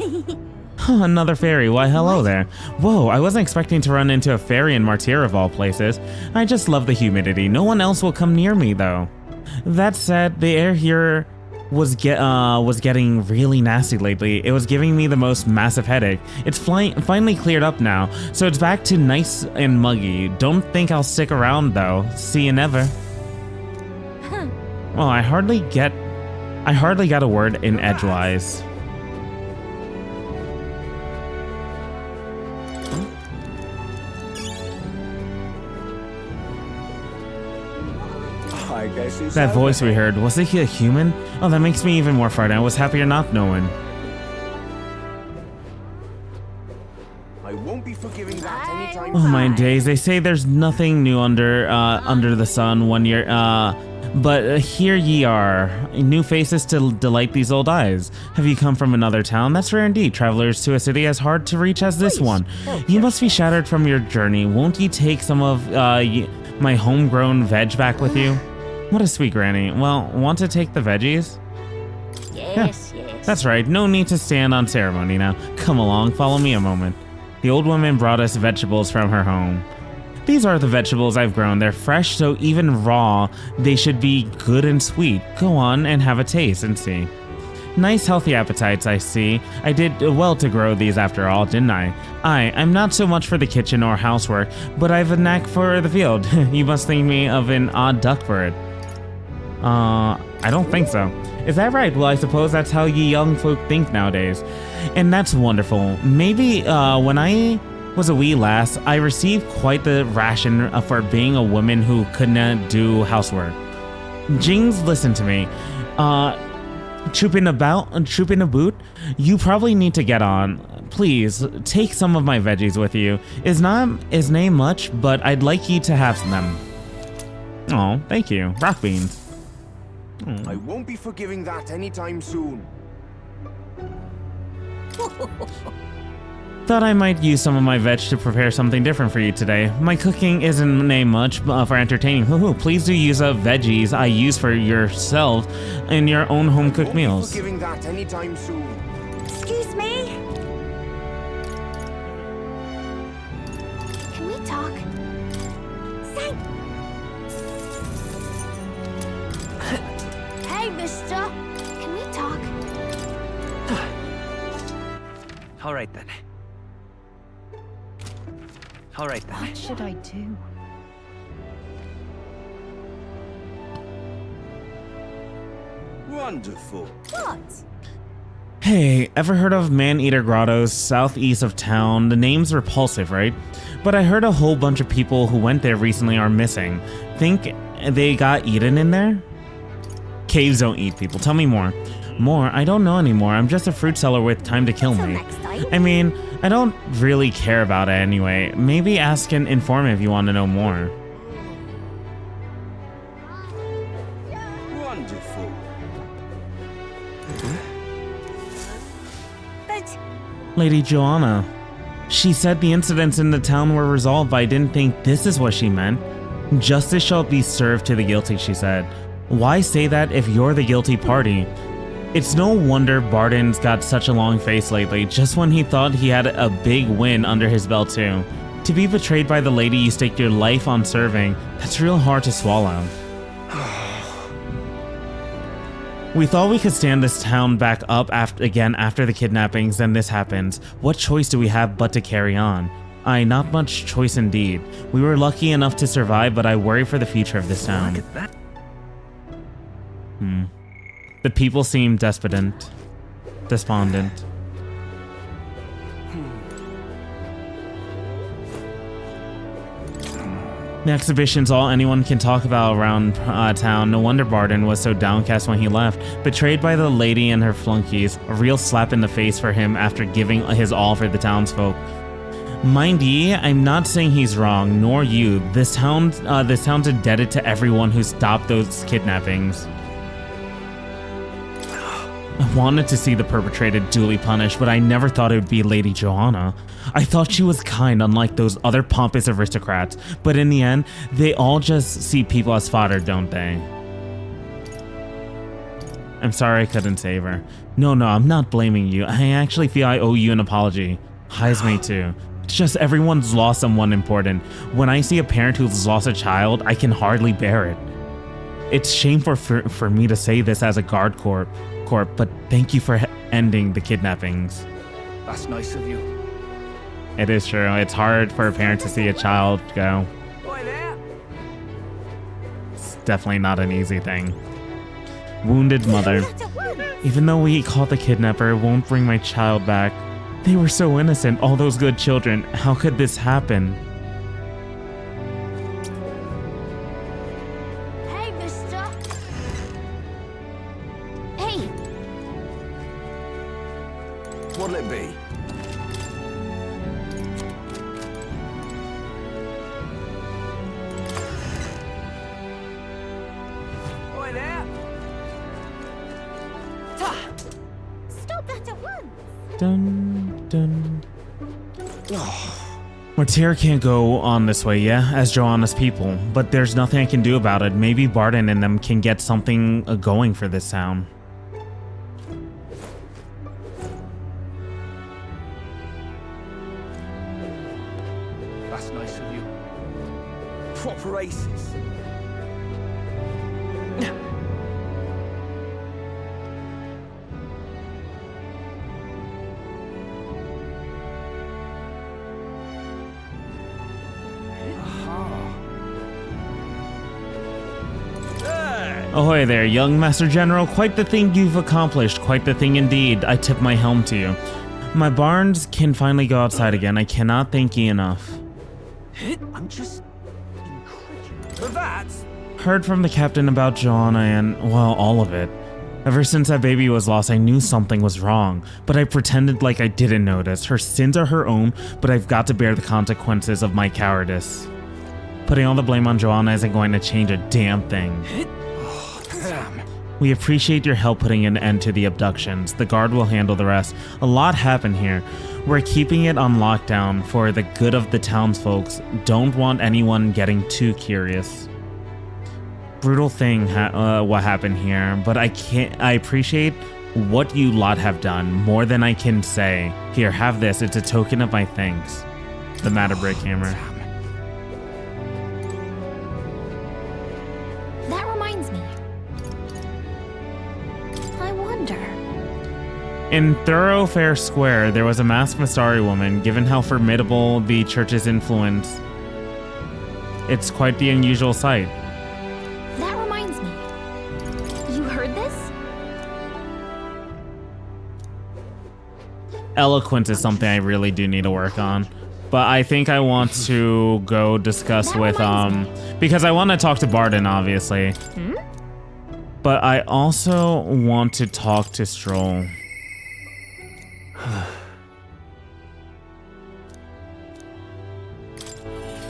Speaker 1: Another fairy. Why, hello there. Whoa, I wasn't expecting to run into a fairy in Martyr of all places. I just love the humidity. No one else will come near me, though. That said, the air here was getting really nasty lately. It was giving me the most massive headache. It's finally cleared up now, so it's back to nice and muggy. Don't think I'll stick around, though. See you never. Well, I hardly got a word in edgewise.
Speaker 7: I guess it's
Speaker 1: That voice we heard, was it a human? Oh, that makes me even more frightened. I was happier not knowing.
Speaker 7: I won't be forgiving that anytime
Speaker 1: Oh my days, they say there's nothing new under the sun when you're, but here ye are, new faces to delight these old eyes. Have you come from another town? That's rare indeed. Travelers to a city as hard to reach as this one. You must be shattered from your journey. Won't you take some of my homegrown veg back with you? What a sweet granny. Well, want to take the veggies?
Speaker 4: Yes.
Speaker 1: That's right, no need to stand on ceremony now. Come along, follow me a moment. The old woman brought us vegetables from her home. These are the vegetables I've grown. They're fresh, so even raw, they should be good and sweet. Go on and have a taste and see. Nice healthy appetites, I see. I did well to grow these after all, didn't I? I'm not so much for the kitchen or housework, but I've a knack for the field. You must think me of an odd duck bird. I don't think so. Is that right? Well, I suppose that's how ye young folk think nowadays. And that's wonderful. Maybe, when I was a wee lass, I received quite the ration for being a woman who couldn't do housework. Jings, listen to me. Trooping a boot, you probably need to get on. Please, take some of my veggies with you. Is name much, but I'd like you to have them. Oh, thank you. Rock beans.
Speaker 7: I won't be forgiving that anytime soon.
Speaker 1: Thought I might use some of my veg to prepare something different for you today. My cooking isn't name much for entertaining. Please do use veggies I use for yourself in your own home-cooked meals.
Speaker 7: I won't be forgiving that anytime soon.
Speaker 4: Excuse me? Can we talk? Hey, mister. Can we talk?
Speaker 3: All right then. All right then.
Speaker 5: What should I do?
Speaker 7: Wonderful.
Speaker 4: What?
Speaker 1: Hey, ever heard of Man-Eater Grottos southeast of town? The name's repulsive, right? But I heard a whole bunch of people who went there recently are missing. Think they got eaten in there? Caves don't eat people. Tell me more. More? I don't know anymore. I'm just a fruit seller with time to kill
Speaker 4: Till
Speaker 1: me.
Speaker 4: next time.
Speaker 1: I mean, I don't really care about it anyway. Maybe ask an informant if you want to know more.
Speaker 7: Wonderful.
Speaker 4: But
Speaker 1: Lady Joanna. She said the incidents in the town were resolved, but I didn't think this is what she meant. Justice shall be served to the guilty, she said. Why say that if you're the guilty party? It's no wonder Barden's got such a long face lately, just when he thought he had a big win under his belt too. To be betrayed by the lady you staked your life on serving, that's real hard to swallow. We thought we could stand this town back up after the kidnappings, then this happens. What choice do we have but to carry on? Not much choice indeed. We were lucky enough to survive, but I worry for the future of this town.
Speaker 3: Look at that.
Speaker 1: The people seem despondent. The exhibition's all anyone can talk about around town. No wonder Barden was so downcast when he left. Betrayed by the lady and her flunkies. A real slap in the face for him after giving his all for the townsfolk. Mind ye, I'm not saying he's wrong, nor you. This town's indebted to everyone who stopped those kidnappings. I wanted to see the perpetrator duly punished, but I never thought it would be Lady Joanna. I thought she was kind, unlike those other pompous aristocrats, but in the end, they all just see people as fodder, don't they? I'm sorry I couldn't save her. No, I'm not blaming you. I actually feel I owe you an apology. Highs me too. It's just everyone's lost someone important. When I see a parent who's lost a child, I can hardly bear it. It's shameful for me to say this as a guard corp, but thank you for ending the kidnappings.
Speaker 7: That's nice of you.
Speaker 1: It is true. It's hard for a parent to see a child go.
Speaker 7: Oi there.
Speaker 1: It's definitely not an easy thing. Wounded mother.
Speaker 4: not at once.
Speaker 1: Even though we caught the kidnapper, it won't bring my child back. They were so innocent, all those good children. How could this happen?
Speaker 4: Hey, mister. Hey,
Speaker 7: What'll it be? Oi there.
Speaker 4: stop that at once.
Speaker 1: Dun, dun. Mortier can't go on this way, yeah, as Joanna's people, but there's nothing I can do about it. Maybe Barden and them can get something going for this town.
Speaker 7: That's nice of you. proper aces.
Speaker 1: Ahoy there, young Master General. Quite the thing you've accomplished. Quite the thing indeed. I tip my helm to you. My barns can finally go outside again. I cannot thank you enough.
Speaker 3: I'm just incredulous.
Speaker 7: For that,
Speaker 1: Heard from the captain about Joanna and, well, all of it. Ever since that baby was lost, I knew something was wrong, but I pretended like I didn't notice. Her sins are her own, but I've got to bear the consequences of my cowardice. Putting all the blame on Joanna isn't going to change a damn thing. We appreciate your help putting an end to the abductions. The guard will handle the rest. A lot happened here. We're keeping it on lockdown for the good of the townsfolk. Don't want anyone getting too curious. Brutal thing what happened here, but I appreciate what you lot have done more than I can say. Here, have this. It's a token of my thanks. The Matterbrick Hammer.
Speaker 4: That reminds me. I wonder.
Speaker 1: In Thoroughfare Square, there was a masked Mastari woman. Given how formidable the church's influence, it's quite the unusual sight.
Speaker 4: That reminds me. You heard this?
Speaker 1: Eloquence is something I really do need to work on. But I think I want to go discuss with, because I want to talk to Barden, obviously. But I also want to talk to Stroll.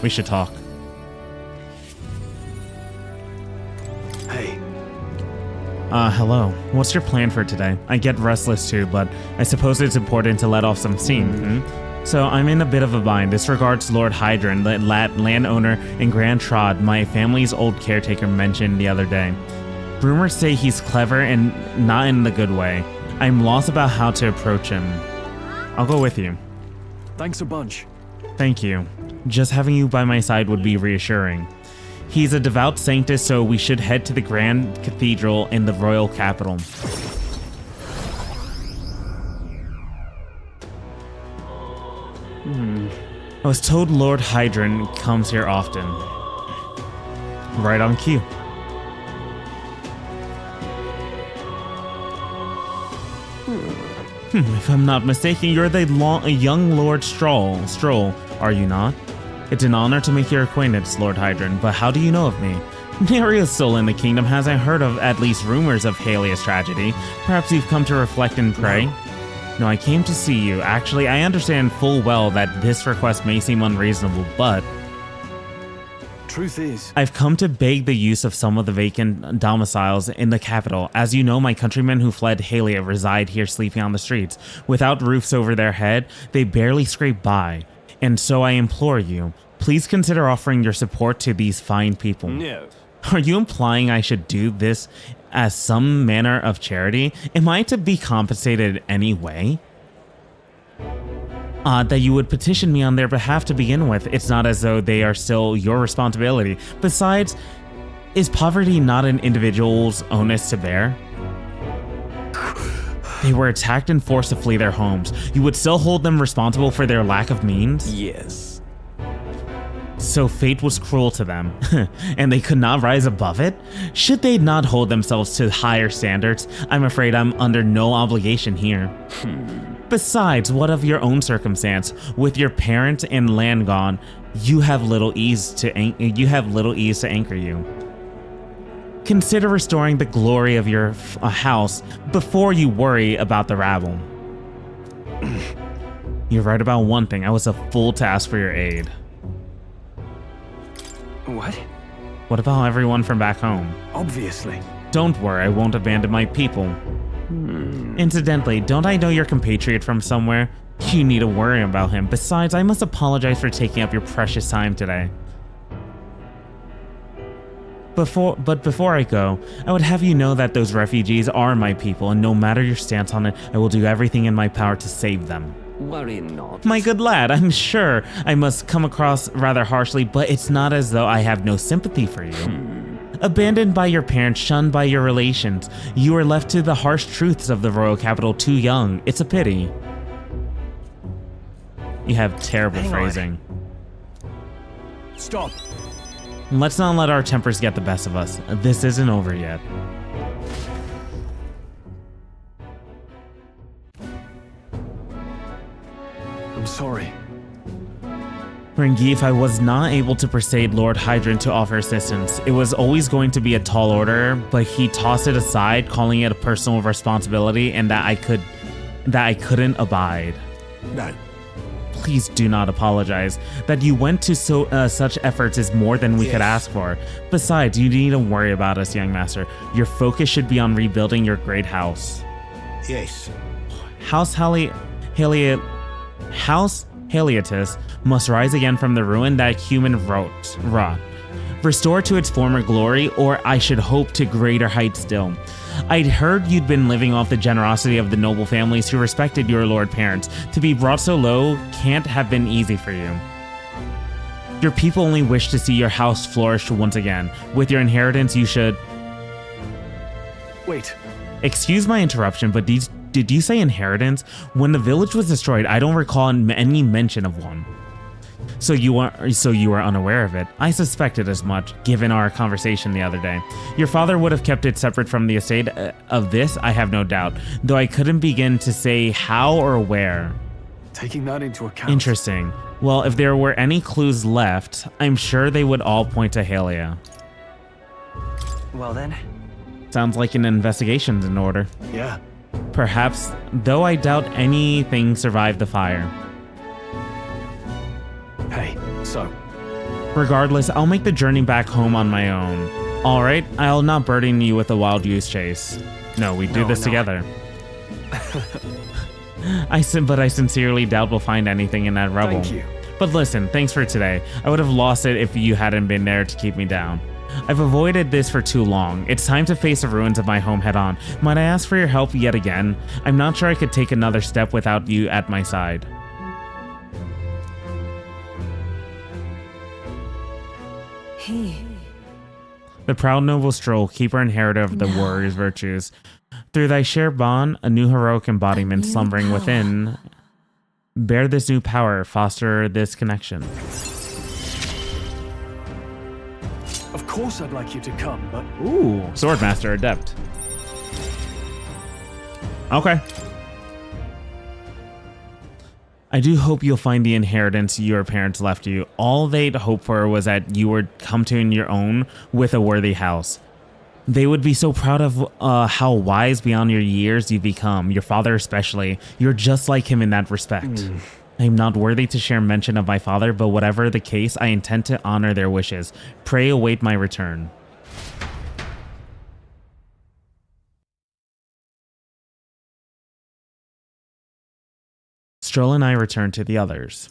Speaker 1: We should talk.
Speaker 2: Hey,
Speaker 1: Hello. What's your plan for today? I get restless too, but I suppose it's important to let off some steam. So I'm in a bit of a bind. This regards Lord Hydron, the landowner in Grand Trod my family's old caretaker mentioned the other day. Rumors say he's clever and not in the good way. I'm lost about how to approach him. I'll go with you.
Speaker 7: thanks a bunch.
Speaker 1: Thank you. Just having you by my side would be reassuring. He's a devout sanctus, so we should head to the Grand Cathedral in the royal capital. I was told Lord Hydron comes here often. Right on cue. If I'm not mistaken, you're the young Lord Stroll, are you not? It's an honor to make your acquaintance, Lord Hydron, but how do you know of me? Nary a soul in the kingdom hasn't heard of at least rumors of Halia's tragedy. Perhaps you've come to reflect and pray? No, I came to see you. Actually, I understand full well that this request may seem unreasonable, but
Speaker 7: Truth is,
Speaker 1: I've come to beg the use of some of the vacant domiciles in the capital. As you know, my countrymen who fled Halia reside here sleeping on the streets. Without roofs over their head, they barely scrape by. And so I implore you, please consider offering your support to these fine people.
Speaker 7: no.
Speaker 1: Are you implying I should do this as some manner of charity? Am I to be compensated anyway? Odd that you would petition me on their behalf to begin with. It's not as though they are still your responsibility. Besides, is poverty not an individual's onus to bear? They were attacked and forced to flee their homes. You would still hold them responsible for their lack of means?
Speaker 7: Yes.
Speaker 1: So fate was cruel to them, and they could not rise above it? Should they not hold themselves to higher standards? I'm afraid I'm under no obligation here. Besides, what of your own circumstance? With your parent and land gone, you have little ease to anchor you. Consider restoring the glory of your house before you worry about the rabble. You're right about one thing. I was a fool to ask for your aid.
Speaker 7: What?
Speaker 1: What about everyone from back home?
Speaker 7: Obviously.
Speaker 1: Don't worry, I won't abandon my people. Incidentally, don't I know your compatriot from somewhere? You need to worry about him. Besides, I must apologize for taking up your precious time today. Before I go, I would have you know that those refugees are my people, and no matter your stance on it, I will do everything in my power to save them.
Speaker 3: Worry not.
Speaker 1: My good lad, I'm sure I must come across rather harshly, but it's not as though I have no sympathy for you. Abandoned by your parents, shunned by your relations, you are left to the harsh truths of the royal capital too young. It's a pity. You have terrible phrasing.
Speaker 7: Stop.
Speaker 1: Let's not let our tempers get the best of us. This isn't over yet.
Speaker 7: I'm sorry.
Speaker 1: Rengief, I was not able to persuade Lord Hydrant to offer assistance. It was always going to be a tall order, but he tossed it aside, calling it a personal responsibility and that I couldn't abide.
Speaker 7: No.
Speaker 1: Please do not apologize. That you went to such efforts is more than we could ask for. Besides, you needn't worry about us, young master. Your focus should be on rebuilding your great house.
Speaker 7: Yes.
Speaker 1: House Haliotis must rise again from the ruin that human wrought. Restore to its former glory, or I should hope to greater heights still. I'd heard you'd been living off the generosity of the noble families who respected your lord parents. To be brought so low can't have been easy for you. Your people only wish to see your house flourish once again. With your inheritance, you should...
Speaker 7: Wait.
Speaker 1: Excuse my interruption, but did you say inheritance? When the village was destroyed, I don't recall any mention of one. So you are unaware of it. I suspected as much, given our conversation the other day. Your father would have kept it separate from the estate of this, I have no doubt, though I couldn't begin to say how or where.
Speaker 7: Taking that into account.
Speaker 1: Interesting. Well, if there were any clues left, I'm sure they would all point to Halia.
Speaker 3: Well then.
Speaker 1: Sounds like an investigation's in order.
Speaker 7: Yeah.
Speaker 1: Perhaps, though I doubt anything survived the fire.
Speaker 7: Hey, so.
Speaker 1: Regardless, I'll make the journey back home on my own. Alright, I'll not burden you with a wild goose chase. No, we do this together. But I sincerely doubt we'll find anything in that rubble.
Speaker 7: Thank you.
Speaker 1: But listen, thanks for today. I would have lost it if you hadn't been there to keep me down. I've avoided this for too long. It's time to face the ruins of my home head on. Might I ask for your help yet again? I'm not sure I could take another step without you at my side. The proud noble stroll, keeper inheritor of the warrior's virtues. Through thy shared bond, a new heroic embodiment slumbering within. Bear this new power, foster this connection.
Speaker 7: Of course I'd like you to come, but...
Speaker 1: Ooh, Swordmaster Adept. Okay. I do hope you'll find the inheritance your parents left you. All they'd hoped for was that you would come to your own with a worthy house. They would be so proud of how wise beyond your years you've become, your father especially. You're just like him in that respect. I am not worthy to share mention of my father, but whatever the case, I intend to honor their wishes. Pray await my return. Stroll and I return to the others.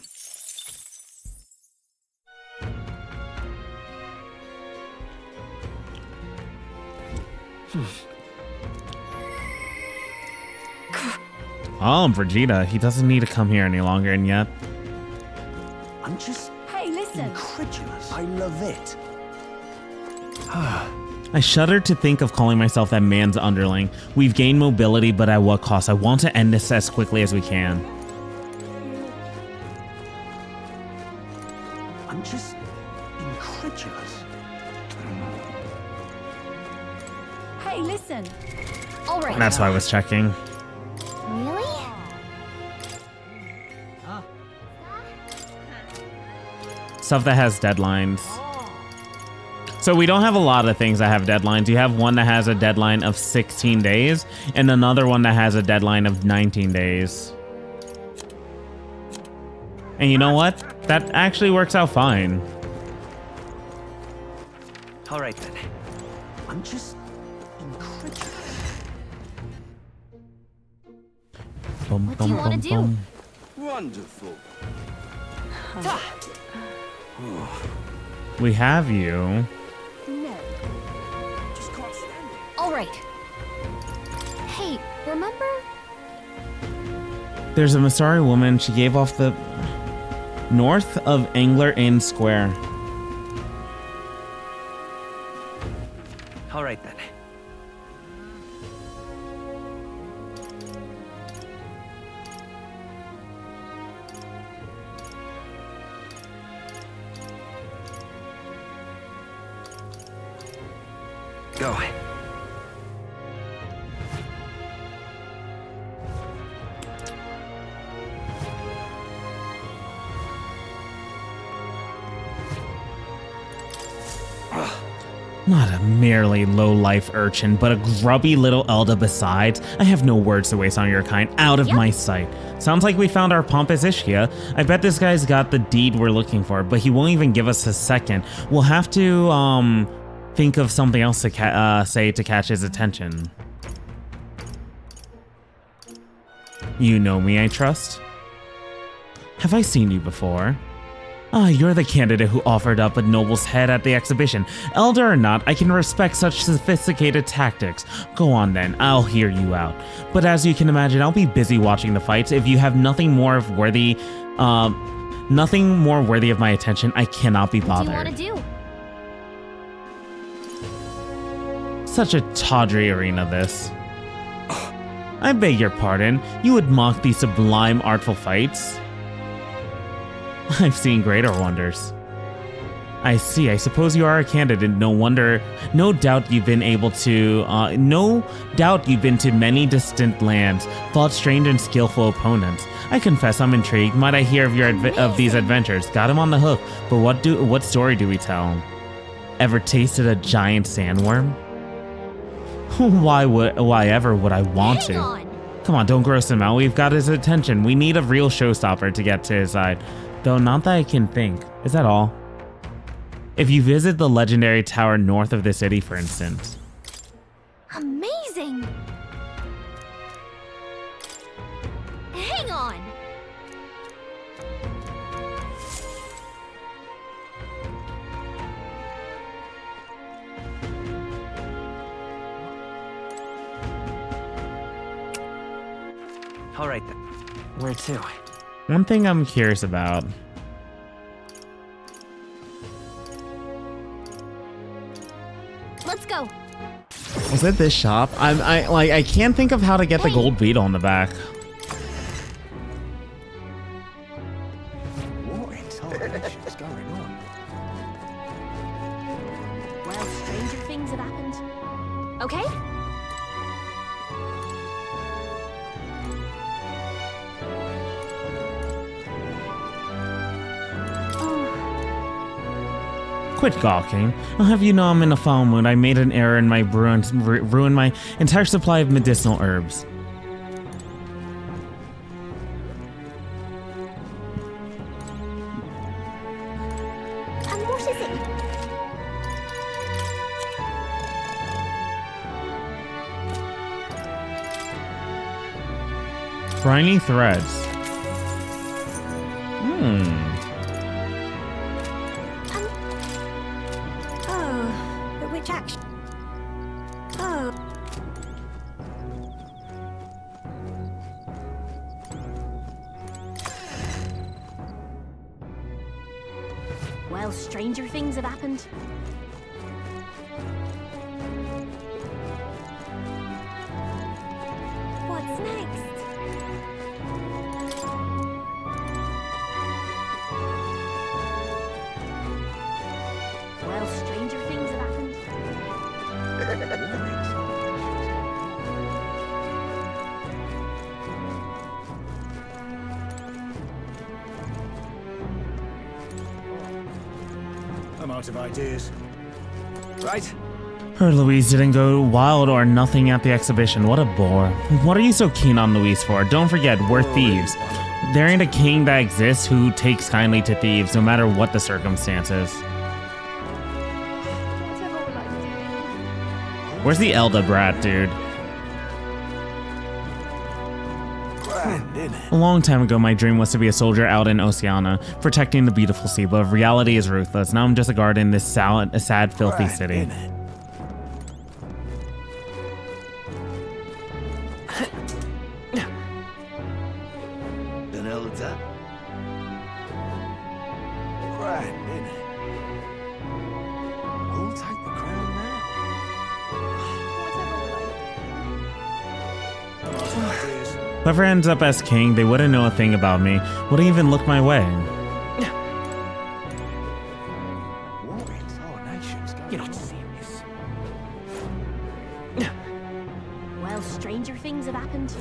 Speaker 1: Oh, Vegeta, he doesn't need to come here any longer, and yet...
Speaker 2: I'm just
Speaker 4: Hey, listen.
Speaker 2: incredulous. I love it.
Speaker 1: I shudder to think of calling myself that man's underling. We've gained mobility, but at what cost? I want to end this as quickly as we can.
Speaker 2: I'm just incredulous.
Speaker 4: Hey, listen. All right.
Speaker 1: That's why I was checking.
Speaker 4: Really?
Speaker 1: Stuff that has deadlines. So we don't have a lot of things that have deadlines. You have one that has a deadline of 16 days and another one that has a deadline of 19 days. And you know what? That actually works out fine.
Speaker 3: All right then.
Speaker 2: I'm just incredulous.
Speaker 1: What
Speaker 4: do you wanna do?
Speaker 7: Wonderful.
Speaker 1: We have you.
Speaker 4: No.
Speaker 7: Just can't stand it.
Speaker 4: All right. Hey, remember?
Speaker 1: There's a Masari woman. She gave off the north of Angler Inn Square.
Speaker 3: All right then. Go.
Speaker 1: Not a merely low-life urchin, but a grubby little Elda besides. I have no words to waste on your kind. Out of my sight. Sounds like we found our pompous Ishkia. I bet this guy's got the deed we're looking for, but he won't even give us a second. We'll have to, think of something else to say to catch his attention. You know me, I trust? Have I seen you before? Ah, you're the candidate who offered up a noble's head at the exhibition. Elder or not, I can respect such sophisticated tactics. Go on then, I'll hear you out. But as you can imagine, I'll be busy watching the fights. If you have nothing more worthy of my attention, I cannot be bothered.
Speaker 4: What do you want to do?
Speaker 1: Such a tawdry arena, this. I beg your pardon. You would mock these sublime, artful fights? I've seen greater wonders. I see. I suppose you are a candidate. No doubt you've been to many distant lands, fought strange and skillful opponents. I confess I'm intrigued. Might I hear of these adventures? Got him on the hook. But what story do we tell? Ever tasted a giant sandworm? Why ever would I want to? Come on, don't gross him out. We've got his attention. We need a real showstopper to get to his side. Though not that I can think. Is that all? If you visit the legendary tower north of the city, for instance.
Speaker 4: Amazing! Hang on!
Speaker 3: All right then. Where to?
Speaker 1: One thing I'm curious about.
Speaker 4: Let's go.
Speaker 1: Was it this shop? I can't think of how to get the gold beetle on the back.
Speaker 7: What in tarnation is going on?
Speaker 4: Well, stranger things have happened. Okay?
Speaker 1: Quit gawking. I'll have you know I'm in a foul mood. I made an error in my ruined my entire supply of medicinal herbs.
Speaker 4: And what is it?
Speaker 1: Briny threads.
Speaker 5: But which action? Oh.
Speaker 4: Well, stranger things have happened.
Speaker 5: What's next?
Speaker 4: Well, stranger things have happened.
Speaker 7: I'm out of ideas. Right.
Speaker 1: Her Louise didn't go wild or nothing at the exhibition. What a bore. What are you so keen on Louise for? Don't forget, we're thieves. There ain't a king that exists who takes kindly to thieves, no matter what the circumstances. Where's the Elda brat, dude? A long time ago, my dream was to be a soldier out in Oceania, protecting the beautiful sea, but reality is ruthless. Now I'm just a guard in this sad, filthy city.
Speaker 3: an elder. Grand, isn't it? Who'll take the crown now?
Speaker 1: Whoever ends up as king, they wouldn't know a thing about me. Wouldn't even look my way.
Speaker 3: What in tarnation's going on? You're not serious.
Speaker 4: Well, stranger things have happened.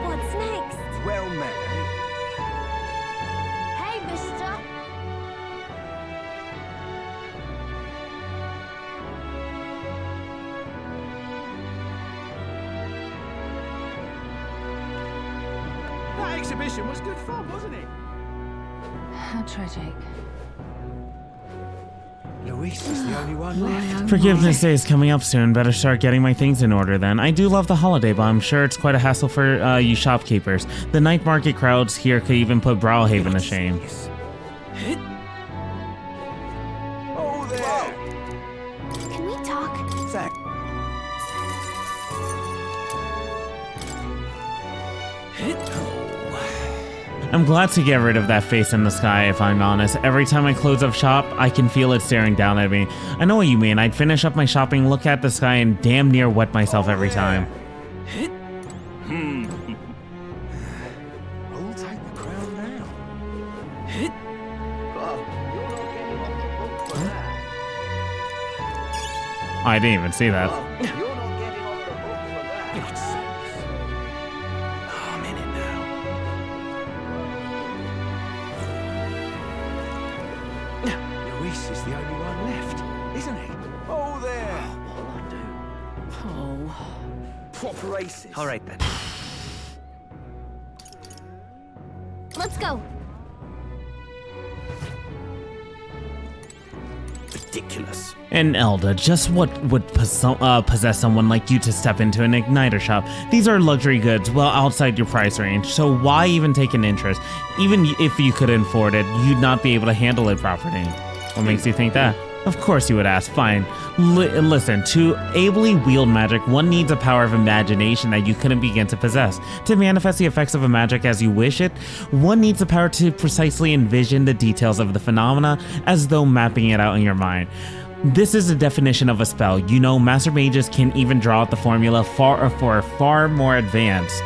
Speaker 5: What's next?
Speaker 3: Well met, eh?
Speaker 4: Hey, mister!
Speaker 3: That exhibition was good fun, wasn't it?
Speaker 8: How tragic.
Speaker 3: Luis is the only one left.
Speaker 1: Forgiveness Day is coming up soon. Better start getting my things in order then. I do love the holiday, but I'm sure it's quite a hassle for you shopkeepers. The night market crowds here could even put Browhaven to shame.
Speaker 3: Oh, there!
Speaker 4: Can we talk?
Speaker 3: Thank.
Speaker 1: I'm glad to get rid of that face in the sky, if I'm honest. Every time I close up shop, I can feel it staring down at me. I know what you mean. I'd finish up my shopping, look at the sky, and damn near wet myself every time.
Speaker 3: Who'll take the crown now? Oh, you're not getting off the hook for that.
Speaker 1: I didn't even see that.
Speaker 3: You're not getting off the hook for that. You're not serious. Oh, I'm in it now. Luis is the only one left, isn't he? Oh, there. What'll I do?
Speaker 8: Oh.
Speaker 3: Proper races. All right, then.
Speaker 4: Let's go.
Speaker 3: Ridiculous.
Speaker 1: And Elda, just what would possess someone like you to step into an igniter shop? These are luxury goods well outside your price range, so why even take an interest? Even if you could afford it, you'd not be able to handle it properly. What makes you think that? Of course you would ask. Fine. Listen, to ably wield magic, one needs a power of imagination that you couldn't begin to possess. To manifest the effects of a magic as you wish it, one needs the power to precisely envision the details of the phenomena as though mapping it out in your mind. This is the definition of a spell. You know, master mages can even draw out the formula for far more advanced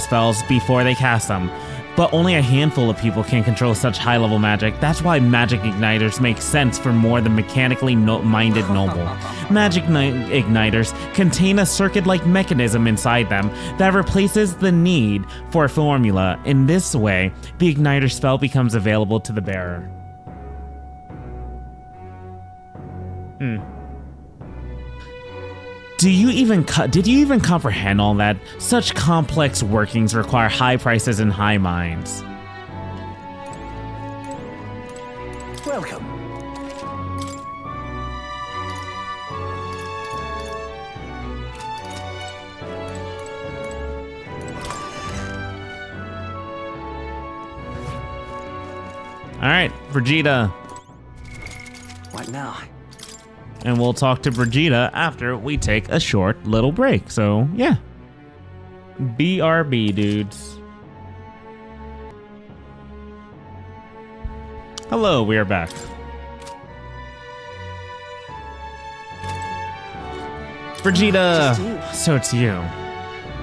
Speaker 1: spells before they cast them. But only a handful of people can control such high-level magic. That's why magic igniters make sense for more than mechanically minded noble. Magic igniters contain a circuit-like mechanism inside them that replaces the need for a formula. In this way, the igniter spell becomes available to the bearer. Did you even comprehend all that? Such complex workings require high prices and high minds.
Speaker 3: Welcome.
Speaker 1: All right, Brigida.
Speaker 3: What now?
Speaker 1: And we'll talk to Brigida after we take a short little break. So, yeah. BRB, dudes. Hello, we are back. Brigida! So it's you.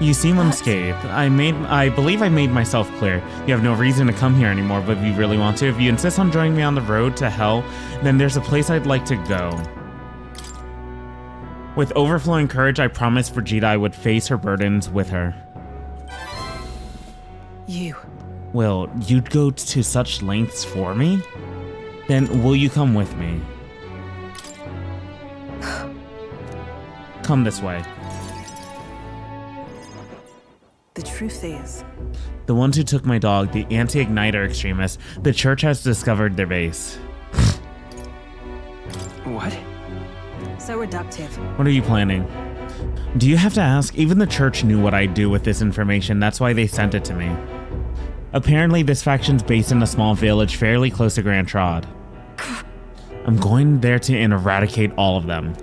Speaker 1: You seem unscathed. I believe I made myself clear. You have no reason to come here anymore, but if you really want to, if you insist on joining me on the road to hell, then there's a place I'd like to go. With overflowing courage, I promised Brigida I would face her burdens with her.
Speaker 8: You.
Speaker 1: Will, you'd go to such lengths for me? Then will you come with me? Come this way.
Speaker 8: The truth is,
Speaker 1: The ones who took my dog, the anti-igniter extremists, the church has discovered their base.
Speaker 3: What?
Speaker 8: so reductive.
Speaker 1: What are you planning? Do you have to ask? Even the church knew what I'd do with this information. That's why they sent it to me. Apparently, this faction's based in a small village fairly close to Grand Trod. I'm going there to eradicate all of them.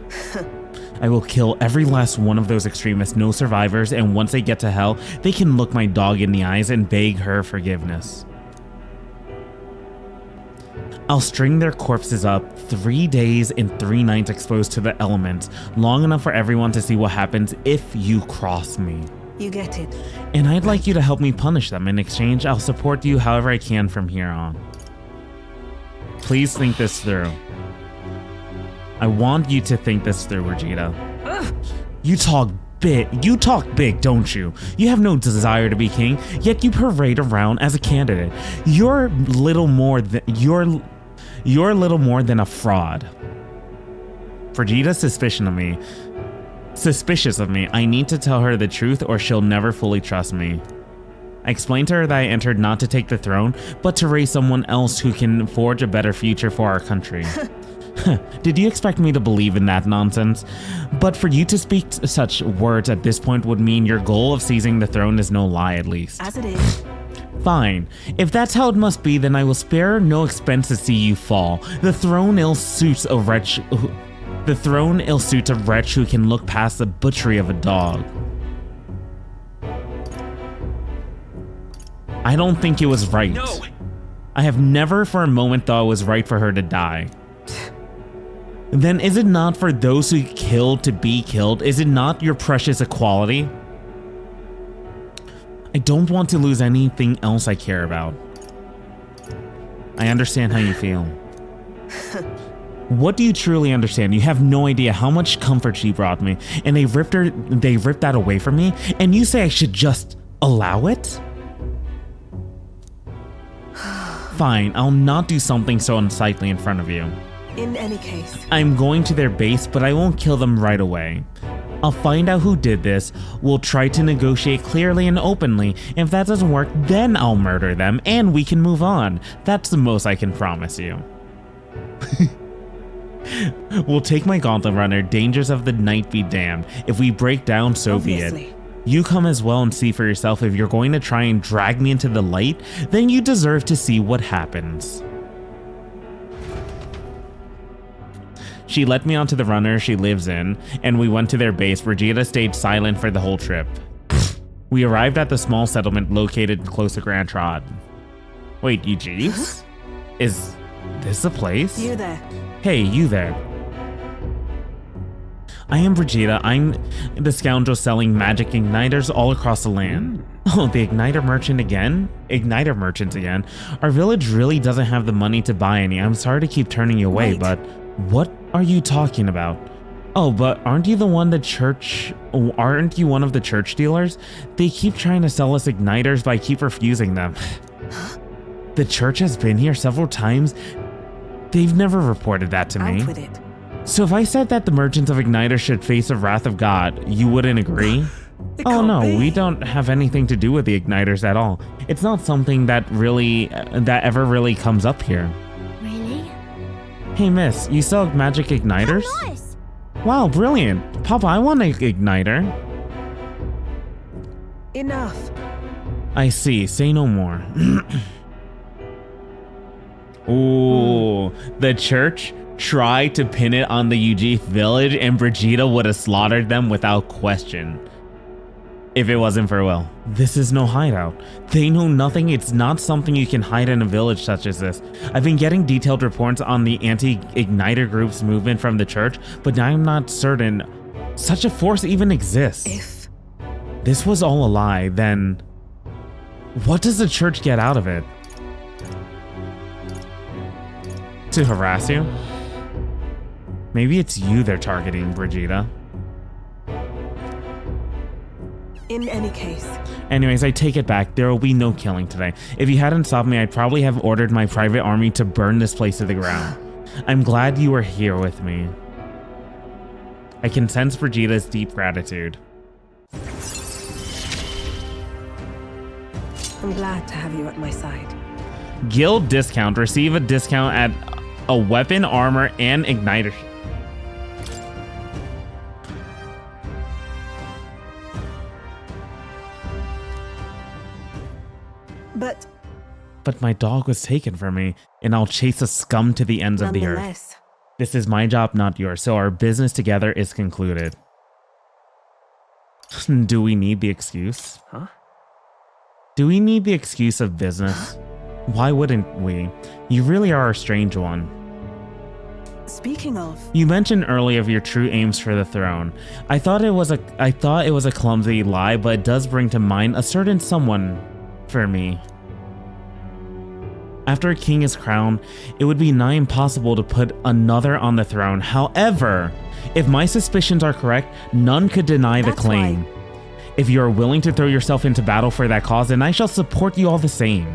Speaker 1: I will kill every last one of those extremists, no survivors, and once they get to hell, they can look my dog in the eyes and beg her forgiveness. I'll string their corpses up 3 days and 3 nights exposed to the elements, long enough for everyone to see what happens if you cross me.
Speaker 8: You get it.
Speaker 1: And I'd like you to help me punish them. In exchange, I'll support you however I can from here on. Please think this through. I want you to think this through, Vegeta. You talk big, don't you? You have no desire to be king, yet you parade around as a candidate. You're little more than a fraud. Vegeta's suspicious of me. I need to tell her the truth or she'll never fully trust me. I explained to her that I entered not to take the throne, but to raise someone else who can forge a better future for our country. Did you expect me to believe in that nonsense? But for you to speak such words at this point would mean your goal of seizing the throne is no lie, at least.
Speaker 8: As it is.
Speaker 1: Fine. If that's how it must be, then I will spare no expense to see you fall. The throne ill suits a wretch who can look past the butchery of a dog. I don't think it was right.
Speaker 3: No.
Speaker 1: I have never for a moment thought it was right for her to die. Then is it not for those who kill to be killed? Is it not your precious equality? I don't want to lose anything else I care about. I understand how you feel. What do you truly understand? You have no idea how much comfort she brought me, and they ripped that away from me, and you say I should just allow it? Fine, I'll not do something so unsightly in front of you.
Speaker 8: In any case.
Speaker 1: I'm going to their base, but I won't kill them right away. I'll find out who did this, we'll try to negotiate clearly and openly. If that doesn't work, then I'll murder them, and we can move on. That's the most I can promise you. We'll take my gauntlet runner, dangers of the night be damned. If we break down, so
Speaker 8: Obviously.
Speaker 1: be it. You come as well and see for yourself. If you're going to try and drag me into the light, then you deserve to see what happens. She let me onto the runner she lives in, and we went to their base. Vegeta stayed silent for the whole trip. We arrived at the small settlement located close to Grand Trot. Wait, you Jeeves? Is this the place?
Speaker 8: You there.
Speaker 1: Hey, you there. I am Vegeta. I'm the scoundrel selling magic igniters all across the land. Oh, the igniter merchant again? Igniter merchants again. Our village really doesn't have the money to buy any. I'm sorry to keep turning you away,
Speaker 8: Wait.
Speaker 1: but what are you talking about? Oh, but aren't you one of the church dealers? They keep trying to sell us igniters, but I keep refusing them. The church has been here several times. They've never reported that to me.
Speaker 8: Out with it.
Speaker 1: So if I said that the merchants of igniters should face the wrath of God, you wouldn't agree?
Speaker 8: It
Speaker 1: Oh
Speaker 8: can't
Speaker 1: no,
Speaker 8: be.
Speaker 1: we don't have anything to do with the igniters at all. It's not something that ever really comes up here.
Speaker 5: Really?
Speaker 1: Hey miss, you sell magic igniters?
Speaker 5: How nice.
Speaker 1: Wow, brilliant. Papa, I want an igniter.
Speaker 8: Enough.
Speaker 1: I see, say no more. Ooh, the church tried to pin it on the Ujif village and Vegeta would have slaughtered them without question. If it wasn't for Will. This is no hideout. They know nothing. It's not something you can hide in a village such as this. I've been getting detailed reports on the anti-igniter group's movement from the church, but I'm not certain such a force even exists.
Speaker 8: If
Speaker 1: This was all a lie, then what does the church get out of it? To harass you? Maybe it's you they're targeting, Vegeta.
Speaker 8: in any case.
Speaker 1: Anyways, I take it back. There will be no killing today. If you hadn't stopped me, I'd probably have ordered my private army to burn this place to the ground. I'm glad you were here with me. I can sense Vegeta's deep gratitude.
Speaker 8: I'm glad to have you at my side.
Speaker 1: Guild discount. Receive a discount at a weapon, armor, and igniter.
Speaker 8: But
Speaker 1: But my dog was taken from me, and I'll chase the scum to the ends of the earth.
Speaker 8: nonetheless,
Speaker 1: This is my job, not yours, so our business together is concluded. Do we need the excuse?
Speaker 3: Huh?
Speaker 1: Do we need the excuse of business? Why wouldn't we? You really are a strange one.
Speaker 8: Speaking of,
Speaker 1: You mentioned earlier of your true aims for the throne. I thought it was a clumsy lie, but it does bring to mind a certain someone for me. After a king is crowned, it would be nigh impossible to put another on the throne. However, if my suspicions are correct, none could deny the
Speaker 8: That's
Speaker 1: claim.
Speaker 8: why-
Speaker 1: If you are willing to throw yourself into battle for that cause, then I shall support you all the same.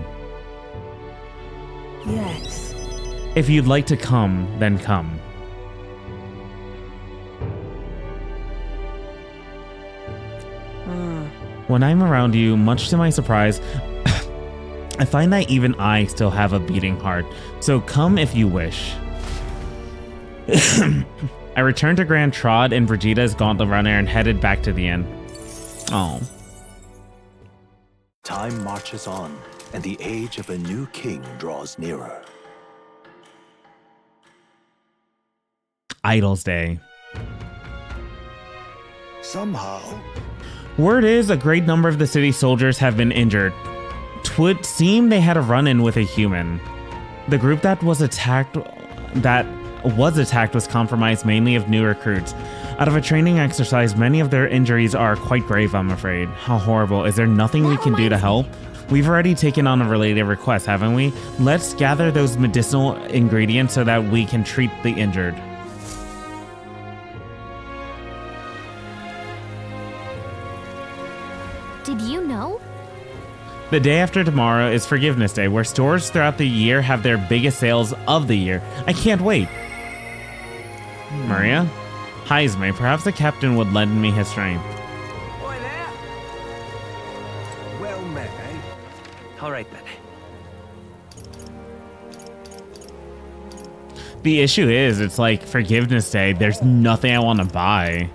Speaker 8: yes.
Speaker 1: If you'd like to come, then come. When I'm around you, much to my surprise, I find that even I still have a beating heart. So come if you wish. I returned to Grand Trod and Brigida's Gauntlet Runner and headed back to the inn. Oh.
Speaker 2: Time marches on, and the age of a new king draws nearer.
Speaker 1: Idols Day.
Speaker 6: Somehow,
Speaker 1: Word is a great number of the city's soldiers have been injured. Twould seem they had a run-in with a human. The group that was attacked was compromised mainly of new recruits. Out of a training exercise, many of their injuries are quite grave, I'm afraid. How horrible. Is there nothing we can do to help? We've already taken on a related request, haven't we? Let's gather those medicinal ingredients so that we can treat the injured.
Speaker 4: Did you know?
Speaker 1: The day after tomorrow is Forgiveness Day, where stores throughout the year have their biggest sales of the year. I can't wait. Maria? Hi, Ismay. Perhaps the captain would lend me his strength.
Speaker 3: Oi there! Well met, eh? All right then.
Speaker 1: The issue is, it's like Forgiveness Day. There's nothing I want to buy.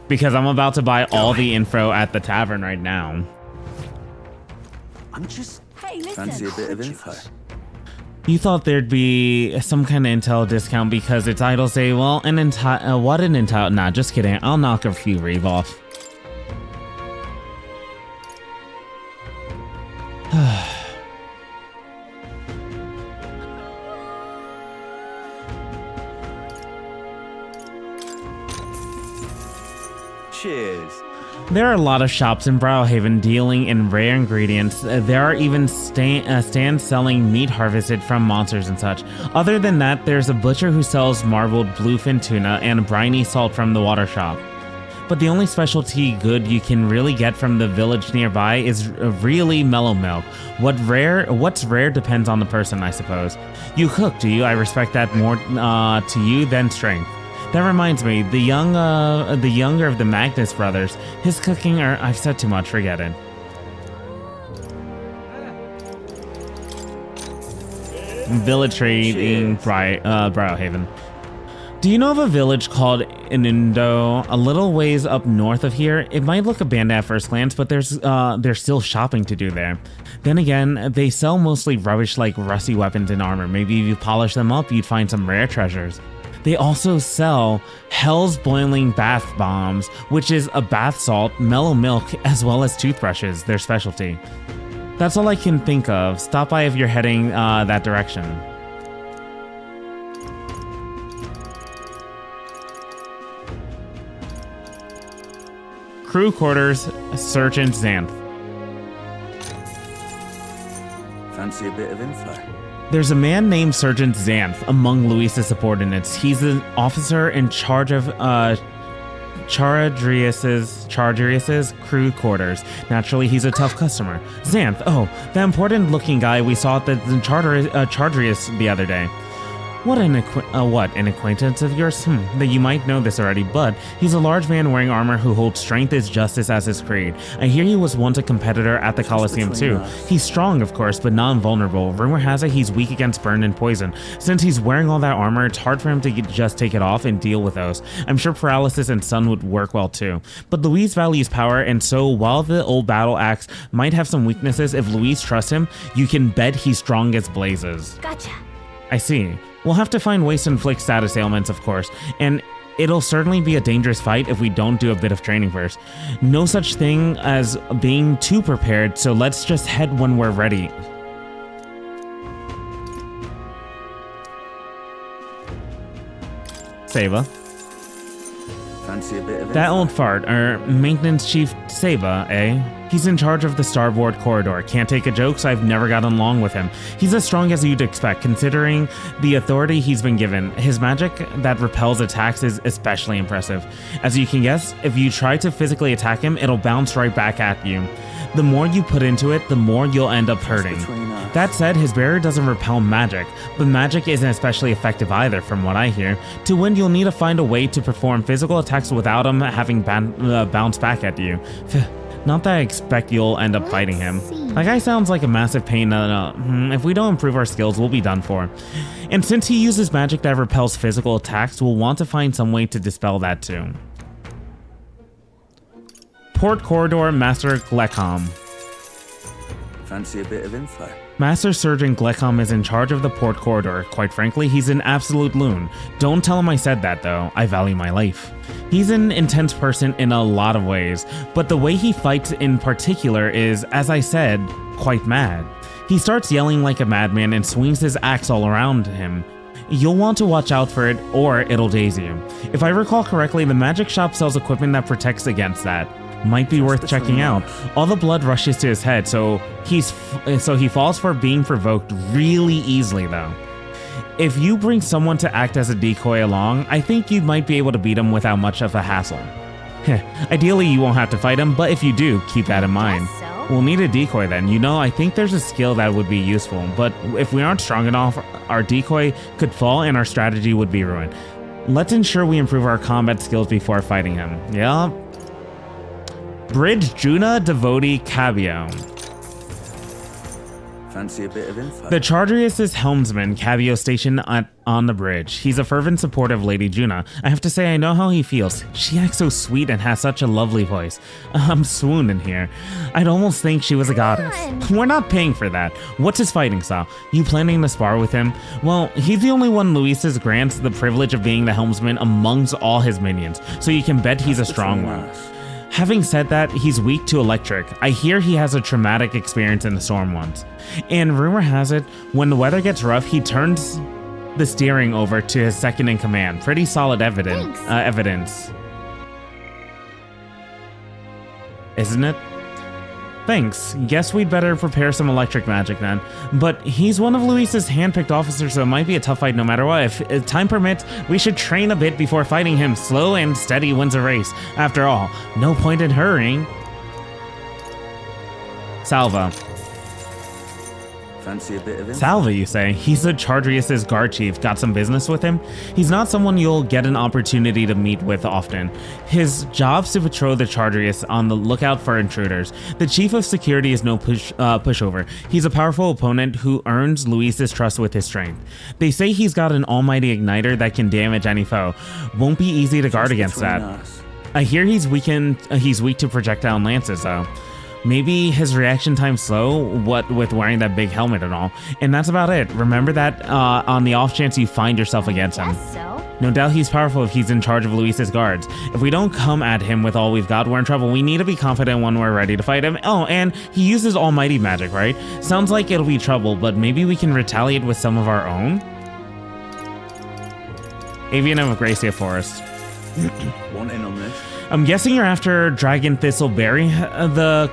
Speaker 1: Because I'm about to buy all the info at the tavern right now.
Speaker 3: I'm just
Speaker 4: Hey, listen.
Speaker 7: Fancy a bit of info?
Speaker 1: You thought there'd be some kind of intel discount because it's Idols Day? Well, what an intel? Nah, just kidding. I'll knock a few Reeve off.
Speaker 7: Cheers.
Speaker 1: There are a lot of shops in Browhaven dealing in rare ingredients. There are even stands selling meat harvested from monsters and such. Other than that, there's a butcher who sells marbled bluefin tuna and briny salt from the water shop. But the only specialty good you can really get from the village nearby is really mellow milk. What's rare depends on the person, I suppose. You cook, do you? I respect that more to you than strength. That reminds me, the younger of the Magnus brothers, his cooking, I've said too much, forget it. Village trading, Browhaven. Do you know of a village called Inundo, a little ways up north of here? It might look abandoned at first glance, but there's still shopping to do there. Then again, they sell mostly rubbish like rusty weapons and armor. Maybe if you polish them up, you'd find some rare treasures. They also sell Hell's Boiling Bath Bombs, which is a bath salt, mellow milk, as well as toothbrushes, their specialty. That's all I can think of. Stop by if you're heading that direction. Crew quarters, Sergeant Xanth.
Speaker 7: Fancy a bit of info?
Speaker 1: There's a man named Sergeant Xanth among Luis's subordinates. He's an officer in charge of Charadrius's crew quarters. Naturally, he's a tough customer. Xanth, oh, the important-looking guy we saw at the Chardrius the other day. What an acquaintance of yours? That you might know this already, but he's a large man wearing armor who holds strength is justice as his creed. I hear he was once a competitor at the Colosseum too. He's strong, of course, but non-vulnerable. Rumor has it he's weak against burn and poison. Since he's wearing all that armor, it's hard for him to just take it off and deal with those. I'm sure paralysis and sun would work well too. But Luis values power, and so while the old battle axe might have some weaknesses, if Luis trusts him, you can bet he's strong as blazes.
Speaker 4: Gotcha.
Speaker 1: I see. We'll have to find ways to inflict status ailments, of course, and it'll certainly be a dangerous fight if we don't do a bit of training first. No such thing as being too prepared, so let's just head when we're ready. Seba.
Speaker 7: Fancy a bit of
Speaker 1: That old fart, maintenance chief Seba, eh? He's in charge of the starboard corridor. Can't take a joke, so I've never gotten along with him. He's as strong as you'd expect, considering the authority he's been given. His magic that repels attacks is especially impressive. As you can guess, if you try to physically attack him, it'll bounce right back at you. The more you put into it, the more you'll end up hurting. That said, his barrier doesn't repel magic, but magic isn't especially effective either, from what I hear. To win, you'll need to find a way to perform physical attacks without him having bounce back at you. Not that I expect you'll end up fighting him. That guy sounds like a massive pain. If we don't improve our skills, we'll be done for. And since he uses magic that repels physical attacks, we'll want to find some way to dispel that too. Port Corridor Master Glecom.
Speaker 7: Fancy a bit of info?
Speaker 1: Master Surgeon Glecom is in charge of the port corridor. Quite frankly, he's an absolute loon. Don't tell him I said that though, I value my life. He's an intense person in a lot of ways, but the way he fights in particular is, as I said, quite mad. He starts yelling like a madman and swings his axe all around him. You'll want to watch out for it, or it'll daze you. If I recall correctly, the magic shop sells equipment that protects against that. Might be worth checking out. All the blood rushes to his head, so he falls for being provoked really easily though. If you bring someone to act as a decoy along, I think you might be able to beat him without much of a hassle. Ideally, you won't have to fight him, but if you do, keep that in mind. We'll need a decoy then. You know, I think there's a skill that would be useful, but if we aren't strong enough, our decoy could fall and our strategy would be ruined. Let's ensure we improve our combat skills before fighting him. Yeah. Bridge Juna Devotee Cabio.
Speaker 7: Fancy a bit of info?
Speaker 1: The Chargerius' helmsman, Cabio, stationed on the bridge. He's a fervent supporter of Lady Juna. I have to say, I know how he feels. She acts so sweet and has such a lovely voice. I'm swooning here. I'd almost think she was a goddess. We're not paying for that. What's his fighting style? You planning to spar with him? Well, he's the only one Luis grants the privilege of being the helmsman amongst all his minions, so you can bet he's a strong one. Having said that, he's weak to electric. I hear he has a traumatic experience in the storm once. And rumor has it, when the weather gets rough, he turns the steering over to his second in command. Pretty solid evidence. Isn't it? Thanks. Guess we'd better prepare some electric magic then. But he's one of Luis's handpicked officers, so it might be a tough fight no matter what. If time permits, we should train a bit before fighting him. Slow and steady wins a race. After all, no point in hurrying. Salva.
Speaker 7: Fancy a bit of info?
Speaker 1: Salva, you say? He's the Chargerius' guard chief. Got some business with him? He's not someone you'll get an opportunity to meet with often. His job's to patrol the Chargerius on the lookout for intruders. The chief of security is no pushover. He's a powerful opponent who earns Luis's trust with his strength. They say he's got an almighty igniter that can damage any foe. Won't be easy to guard against that. I hear he's weak to projectile lances though. Maybe his reaction time's slow, what with wearing that big helmet and all. And that's about it. Remember that on the off chance you find yourself against him. No doubt he's powerful if he's in charge of Luis's guards. If we don't come at him with all we've got, we're in trouble. We need to be confident when we're ready to fight him. Oh, and he uses almighty magic, right? Sounds like it'll be trouble, but maybe we can retaliate with some of our own? Avian of Gracia Forest.
Speaker 7: Want in on this?
Speaker 1: I'm guessing you're after Dragon Thistleberry. The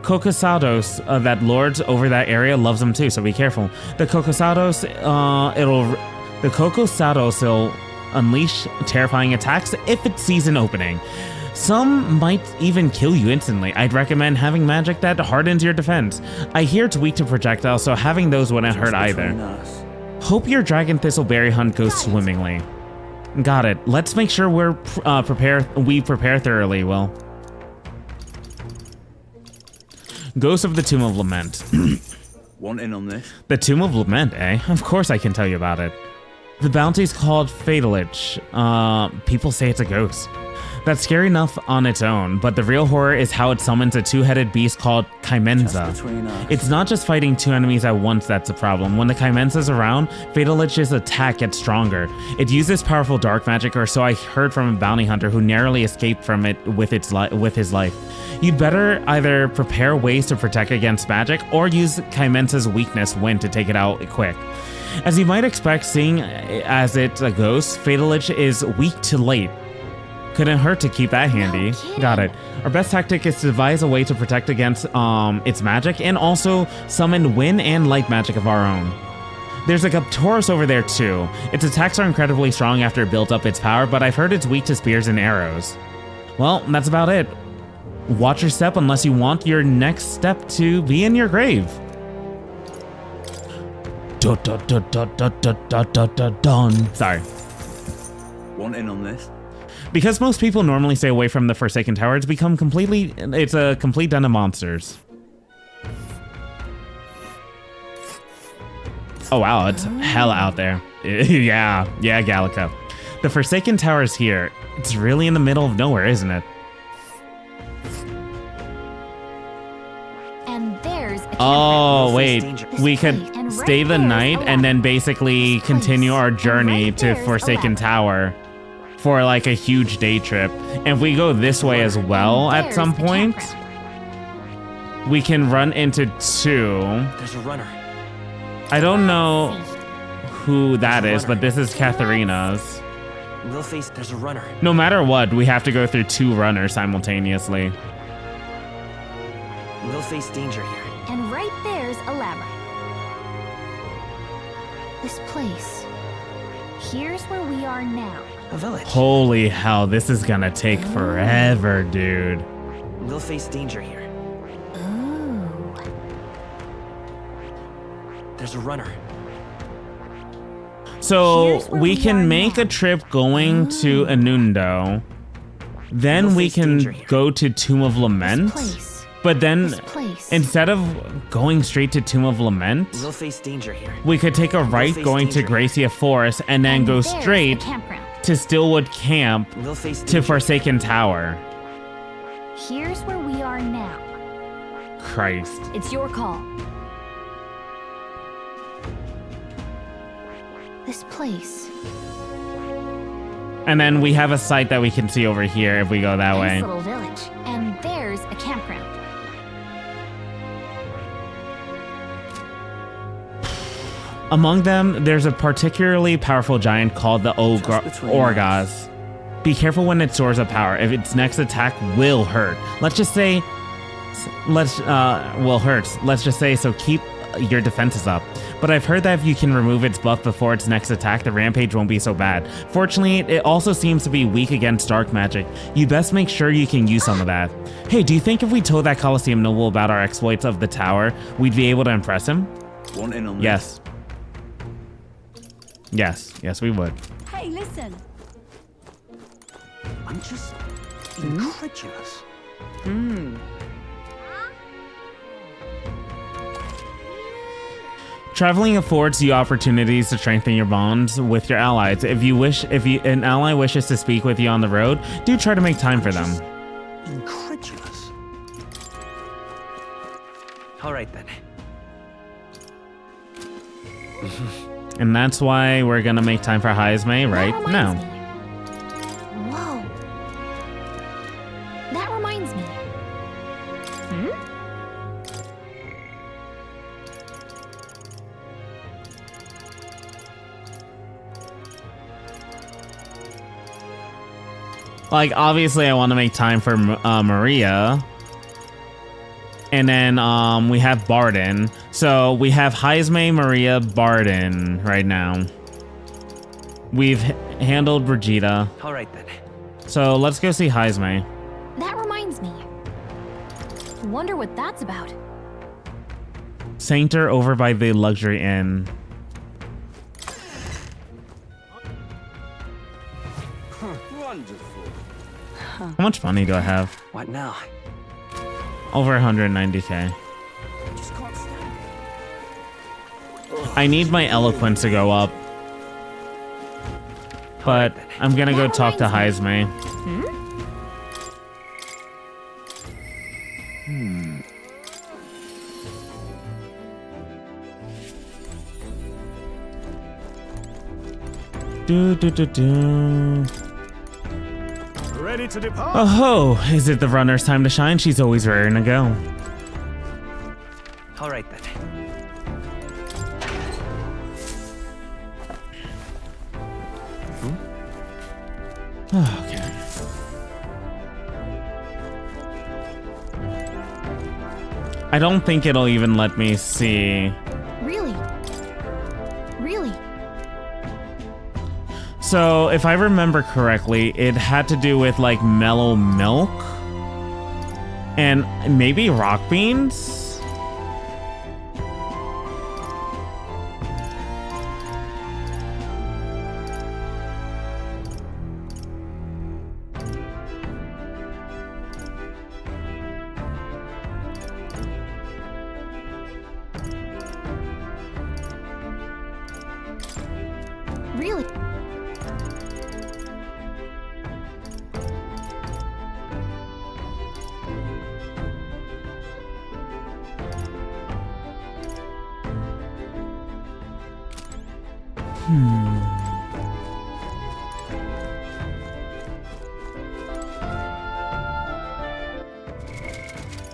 Speaker 1: Cocosados that lords over that area loves them too, so be careful. The Cocosados will unleash terrifying attacks if it sees an opening. Some might even kill you instantly. I'd recommend having magic that hardens your defense. I hear it's weak to projectiles, so having those wouldn't hurt either. Hope your Dragon Thistleberry hunt goes swimmingly. Got it. Let's make sure we prepare thoroughly, Will. Ghost of the Tomb of Lament.
Speaker 7: Want in on this?
Speaker 1: The Tomb of Lament, eh? Of course I can tell you about it. The bounty's called Fatalich. People say it's a ghost. That's scary enough on its own, but the real horror is how it summons a two-headed beast called Kaimenza. It's not just fighting two enemies at once that's the problem. When the Kaimenza's around, Fatal Lich's attack gets stronger. It uses powerful dark magic, or so I heard from a bounty hunter who narrowly escaped from it with his life. You'd better either prepare ways to protect against magic, or use Kaimenza's weakness, Wind, to take it out quick. As you might expect, seeing as it's a ghost, Fatal Lich is weak to light. Couldn't hurt to keep that handy. Got it. Our best tactic is to devise a way to protect against its magic, and also summon wind and light magic of our own. There's a Taurus over there too. Its attacks are incredibly strong after it built up its power, but I've heard it's weak to spears and arrows. Well, that's about it. Watch your step unless you want your next step to be in your grave. Sorry.
Speaker 7: Want in on this?
Speaker 1: Because most people normally stay away from the Forsaken Tower, it's a complete den of monsters. Oh wow, it's hella out there. yeah, Gallica. The Forsaken Tower is here. It's really in the middle of nowhere, isn't it?
Speaker 4: And there's a
Speaker 1: Oh wait, we could stay the night and then basically continue our journey to Forsaken Tower for like a huge day trip. And if we go this way as well at some point, we can run into two.
Speaker 3: There's a runner.
Speaker 1: I don't know who that is, but this is Katharina's.
Speaker 3: Lilface, there's a runner.
Speaker 1: No matter what, we have to go through two runners simultaneously.
Speaker 3: Lilface danger here.
Speaker 4: And right there's a labyrinth. This place. Here's where we are now.
Speaker 3: A village.
Speaker 1: Holy hell, this is gonna take forever, dude.
Speaker 3: Lilface danger here.
Speaker 4: Ooh.
Speaker 3: There's a runner.
Speaker 1: So we can make a trip going to Anundo. Then we can go to Tomb of Lament. But then instead of going straight to Tomb of Lament,
Speaker 3: Lilface danger here.
Speaker 1: we could take a right going to Gracia Forest and then go straight to Stillwood Camp to Forsaken Tower.
Speaker 4: Here's where we are now.
Speaker 1: Christ.
Speaker 4: It's your call. This place.
Speaker 1: And then we have a site that we can see over here if we go that way.
Speaker 4: Nice little village. And there's a campground.
Speaker 1: Among them, there's a particularly powerful giant called the Orgaz. Be careful when it stores up power. If its next attack will hurt. Let's just say, so keep your defenses up. But I've heard that if you can remove its buff before its next attack, the rampage won't be so bad. Fortunately, it also seems to be weak against dark magic. You best make sure you can use some of that. Hey, do you think if we told that Colosseum noble about our exploits of the tower, we'd be able to impress him?
Speaker 7: Want in on this?
Speaker 1: Yes. Yes, we would.
Speaker 5: Hey, listen.
Speaker 7: I'm just incredulous.
Speaker 1: Traveling affords you opportunities to strengthen your bonds with your allies. If an ally wishes to speak with you on the road, do try to make time for them.
Speaker 7: Incredulous.
Speaker 3: All right then.
Speaker 1: And that's why we're gonna make time for Haizme right now.
Speaker 4: Whoa. That reminds me.
Speaker 1: Like, obviously I want to make time for Maria. And then we have Barden. So we have Haizme, Maria, Barden right now. We've handled Brigida.
Speaker 3: All right then.
Speaker 1: So let's go see Haizme.
Speaker 4: That reminds me. Wonder what that's about.
Speaker 1: Sanctor over by the luxury inn.
Speaker 7: Wonderful.
Speaker 1: How much money do I have?
Speaker 3: What now?
Speaker 1: Over 190k.
Speaker 3: Just can't stand it.
Speaker 1: I need my eloquence to go up. But I'm gonna go talk to Haizme. Do.
Speaker 3: Ready to depart?
Speaker 1: Oh ho! Is it the runner's time to shine? She's always raring to go.
Speaker 3: All right then.
Speaker 1: Okay. I don't think it'll even let me see.
Speaker 4: Really? Really?
Speaker 1: So, if I remember correctly, it had to do with like mellow milk and maybe rock beans.
Speaker 4: Really?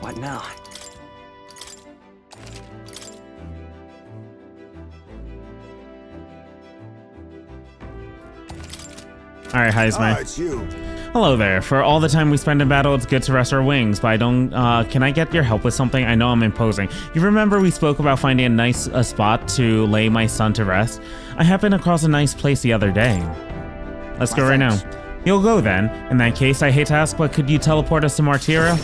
Speaker 3: What now?
Speaker 1: All right, Heisman.
Speaker 6: It's you.
Speaker 1: Hello there. For all the time we spend in battle, it's good to rest our wings, but I don't, can I get your help with something? I know I'm imposing. You remember we spoke about finding a nice spot to lay my son to rest? I happened across a nice place the other day. Let's go right now. You'll go then. In that case, I hate to ask, but could you teleport us to Martira?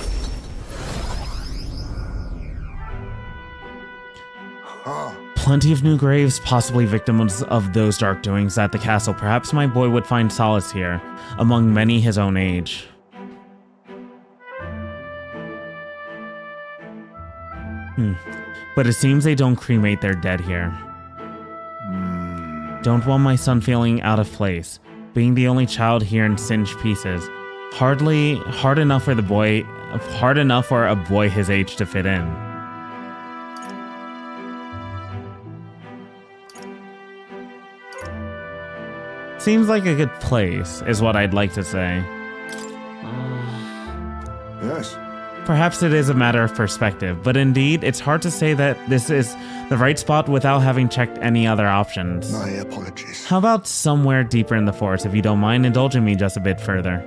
Speaker 1: Plenty of new graves, possibly victims of those dark doings at the castle. Perhaps my boy would find solace here, among many his own age. But it seems they don't cremate their dead here. Don't want my son feeling out of place, being the only child here in singed pieces. Hard enough for a boy his age to fit in. Seems like a good place, is what I'd like to say.
Speaker 6: Yes.
Speaker 1: Perhaps it is a matter of perspective, but indeed, it's hard to say that this is the right spot without having checked any other options.
Speaker 6: My apologies.
Speaker 1: How about somewhere deeper in the forest, if you don't mind indulging me just a bit further?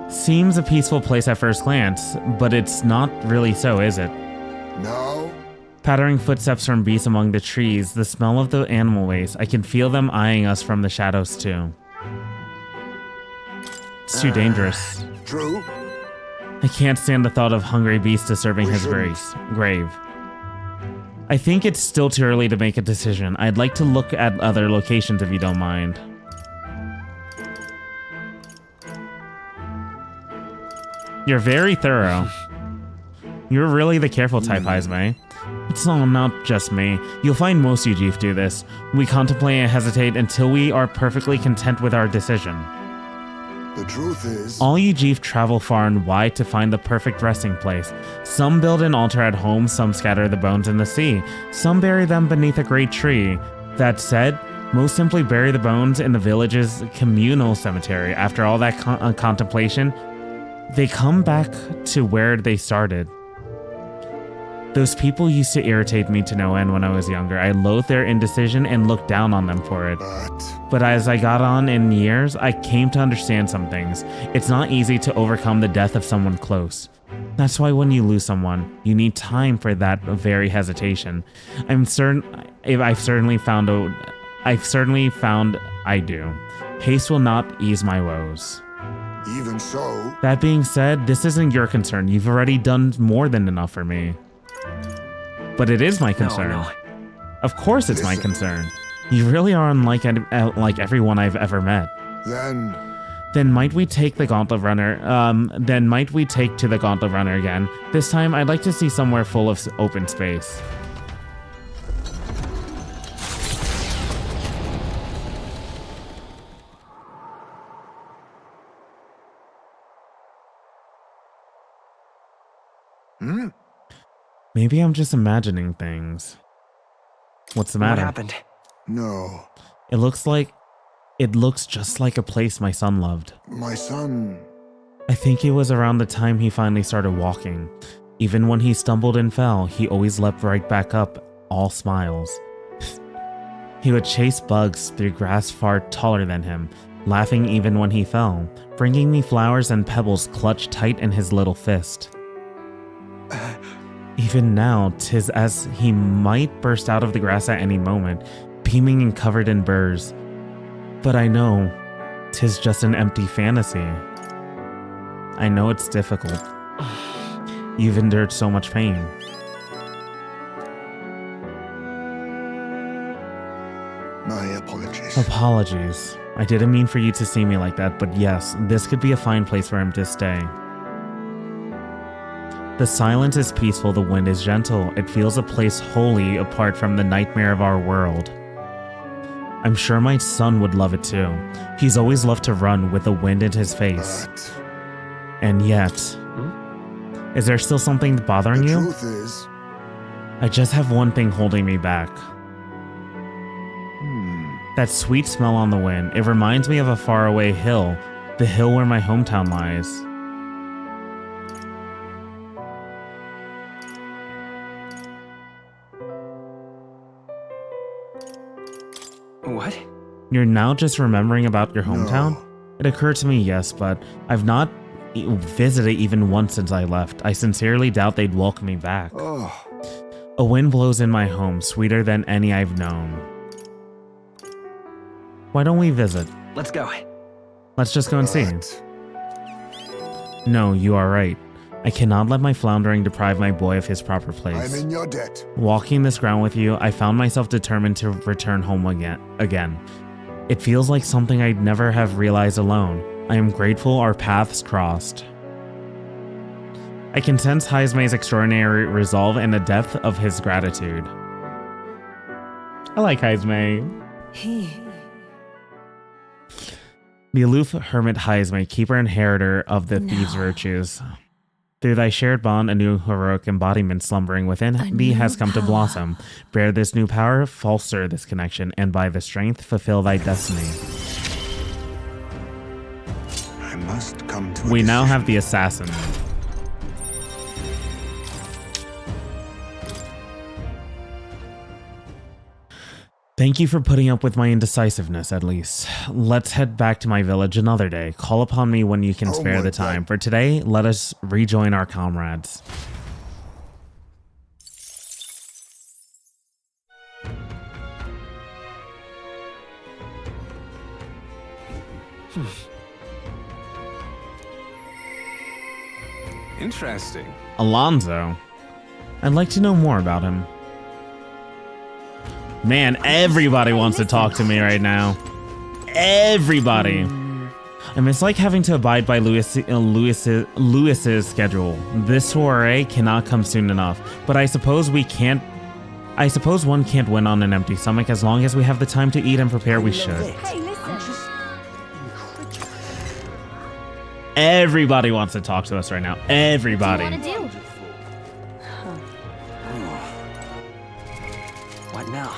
Speaker 1: Seems a peaceful place at first glance, but it's not really so, is it?
Speaker 6: No.
Speaker 1: Pattering footsteps from beasts among the trees, the smell of the animal waste. I can feel them eyeing us from the shadows too. It's too dangerous.
Speaker 6: True.
Speaker 1: I can't stand the thought of hungry beasts disturbing his grave. I think it's still too early to make a decision. I'd like to look at other locations if you don't mind. You're very thorough. You're really the careful type, Heisme. It's not just me. You'll find most Ujif do this. We contemplate and hesitate until we are perfectly content with our decision.
Speaker 6: The truth is,
Speaker 1: All Ujif travel far and wide to find the perfect resting place. Some build an altar at home, some scatter the bones in the sea, some bury them beneath a great tree. That said, most simply bury the bones in the village's communal cemetery. After all that contemplation, they come back to where they started. Those people used to irritate me to no end when I was younger. I loathed their indecision and looked down on them for it. But as I got on in years, I came to understand some things. It's not easy to overcome the death of someone close. That's why when you lose someone, you need time for that very hesitation. I've certainly found I do. Haste will not ease my woes.
Speaker 6: even so,
Speaker 1: That being said, this isn't your concern. You've already done more than enough for me. But it is my concern.
Speaker 3: No.
Speaker 1: Of course it's my concern. You really are unlike like everyone I've ever met. Then might we take the Gauntlet Runner? Then might we take to the Gauntlet Runner again? This time, I'd like to see somewhere full of open space. Maybe I'm just imagining things. What's the matter?
Speaker 3: What happened?
Speaker 6: No.
Speaker 1: It looks just like a place my son loved.
Speaker 6: My son.
Speaker 1: I think it was around the time he finally started walking. Even when he stumbled and fell, he always leapt right back up, all smiles. He would chase bugs through grass far taller than him, laughing even when he fell, bringing me flowers and pebbles clutched tight in his little fist. Even now, 'tis as he might burst out of the grass at any moment, beaming and covered in burrs. But I know 'tis just an empty fantasy. I know it's difficult. You've endured so much pain.
Speaker 6: My apologies.
Speaker 1: Apologies. I didn't mean for you to see me like that, but yes, this could be a fine place for him to stay. The silence is peaceful, the wind is gentle. It feels a place wholly apart from the nightmare of our world. I'm sure my son would love it too. He's always loved to run with the wind in his face.
Speaker 6: But
Speaker 1: And yet... Is there still something bothering
Speaker 6: the
Speaker 1: you?
Speaker 6: truth is,
Speaker 1: I just have one thing holding me back. That sweet smell on the wind. It reminds me of a faraway hill. The hill where my hometown lies.
Speaker 3: What?
Speaker 1: You're now just remembering about your hometown?
Speaker 6: No.
Speaker 1: It occurred to me, yes, but I've not visited even once since I left. I sincerely doubt they'd welcome me back.
Speaker 6: oh,
Speaker 1: A wind blows in my home, sweeter than any I've known. Why don't we visit?
Speaker 3: Let's go.
Speaker 1: Let's just go and see.
Speaker 6: but
Speaker 1: No, you are right. I cannot let my floundering deprive my boy of his proper
Speaker 6: I'm
Speaker 1: place.
Speaker 6: in your debt.
Speaker 1: Walking this ground with you, I found myself determined to return home again. It feels like something I'd never have realized alone. I am grateful our paths crossed. I can sense Haizme's extraordinary resolve and the depth of his gratitude. I like Haizme.
Speaker 8: He.
Speaker 1: The aloof hermit Haizme, keeper and inheritor of the thieves' virtues. Through thy shared bond, a new heroic embodiment slumbering within thee has come to blossom. Bear this new power, foster this connection, and by the strength fulfill thy destiny.
Speaker 6: I must come to a
Speaker 1: We now
Speaker 6: decision.
Speaker 1: have the assassin. Thank you for putting up with my indecisiveness, at least. Let's head back to my village another day. Call upon me when you can
Speaker 6: Oh
Speaker 1: spare
Speaker 6: my
Speaker 1: the time.
Speaker 6: God.
Speaker 1: For today, let us rejoin our comrades.
Speaker 7: Interesting.
Speaker 1: Alonzo. I'd like to know more about him. Man, everybody wants to talk to me right now. Everybody. And it's like having to abide by Lewis's schedule. This soiree cannot come soon enough. But I suppose one can't win on an empty stomach. As long as we have the time to eat and prepare, we should.
Speaker 5: Hey, listen.
Speaker 1: Everybody wants to talk to us right now. Everybody.
Speaker 4: What do you want to do?
Speaker 3: What now?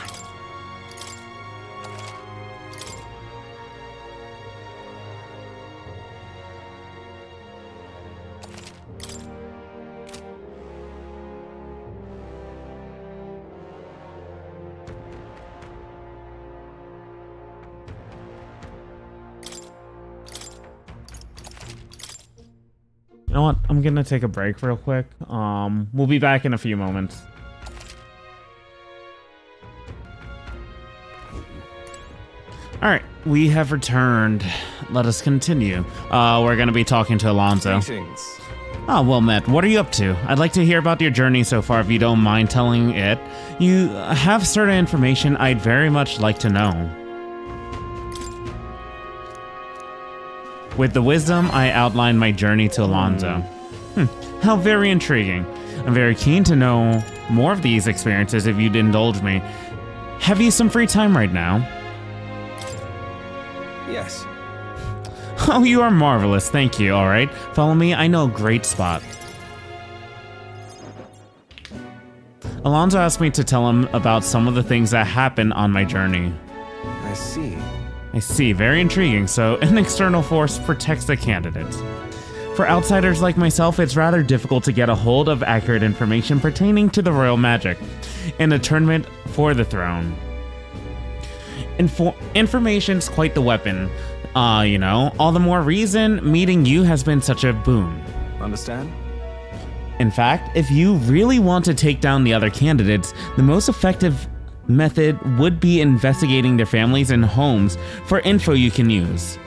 Speaker 1: You know what? I'm gonna take a break real quick. We'll be back in a few moments. All right, we have returned. Let us continue. We're gonna be talking to Alonzo.
Speaker 7: Greetings.
Speaker 1: Oh, well met. What are you up to? I'd like to hear about your journey so far, if you don't mind telling it. You have certain information I'd very much like to know. With the wisdom, I outlined my journey to Alonzo. How very intriguing. I'm very keen to know more of these experiences if you'd indulge me. Have you some free time right now?
Speaker 7: Yes.
Speaker 1: Oh, you are marvelous. Thank you. All right. Follow me. I know a great spot. Alonso asked me to tell him about some of the things that happened on my journey.
Speaker 3: I see.
Speaker 1: I see, very intriguing. So, an external force protects the candidates. For outsiders like myself, it's rather difficult to get a hold of accurate information pertaining to the royal magic and a tournament for the throne. Information's quite the weapon. All the more reason meeting you has been such a boon.
Speaker 3: Understand?
Speaker 1: In fact, if you really want to take down the other candidates, the most effective method would be investigating their families and homes for info you can use.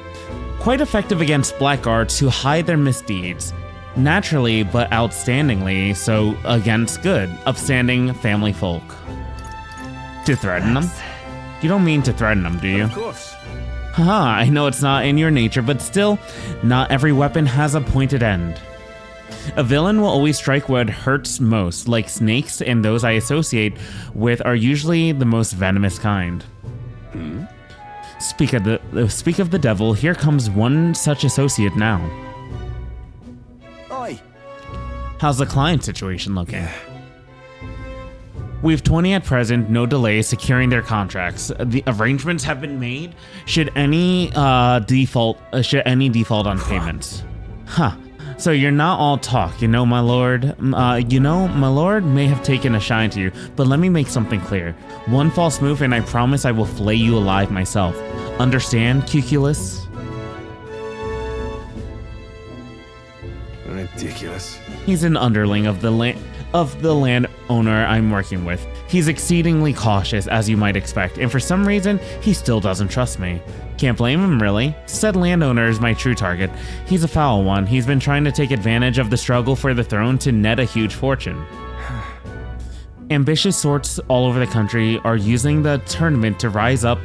Speaker 1: Quite effective against blackguards who hide their misdeeds. Naturally, but outstandingly so against good, upstanding family folk. To threaten them? You don't mean to threaten them, do you?
Speaker 3: Of course.
Speaker 1: Haha, I know it's not in your nature, but still, not every weapon has a pointed end. A villain will always strike what hurts most, like snakes, and those I associate with are usually the most venomous kind. Speak of the devil, here comes one such associate now.
Speaker 3: Oi.
Speaker 1: How's the client situation looking? We have 20 at present, no delay securing their contracts. The arrangements have been made should any default on payments. Huh. So you're not all talk, my lord. My lord may have taken a shine to you, but let me make something clear. One false move and I promise I will flay you alive myself. Understand, Cuculus?
Speaker 3: Ridiculous.
Speaker 1: He's an underling of the landowner I'm working with. He's exceedingly cautious, as you might expect, and for some reason, he still doesn't trust me. Can't blame him, really. Said landowner is my true target. He's a foul one. He's been trying to take advantage of the struggle for the throne to net a huge fortune. Ambitious sorts all over the country are using the tournament to rise up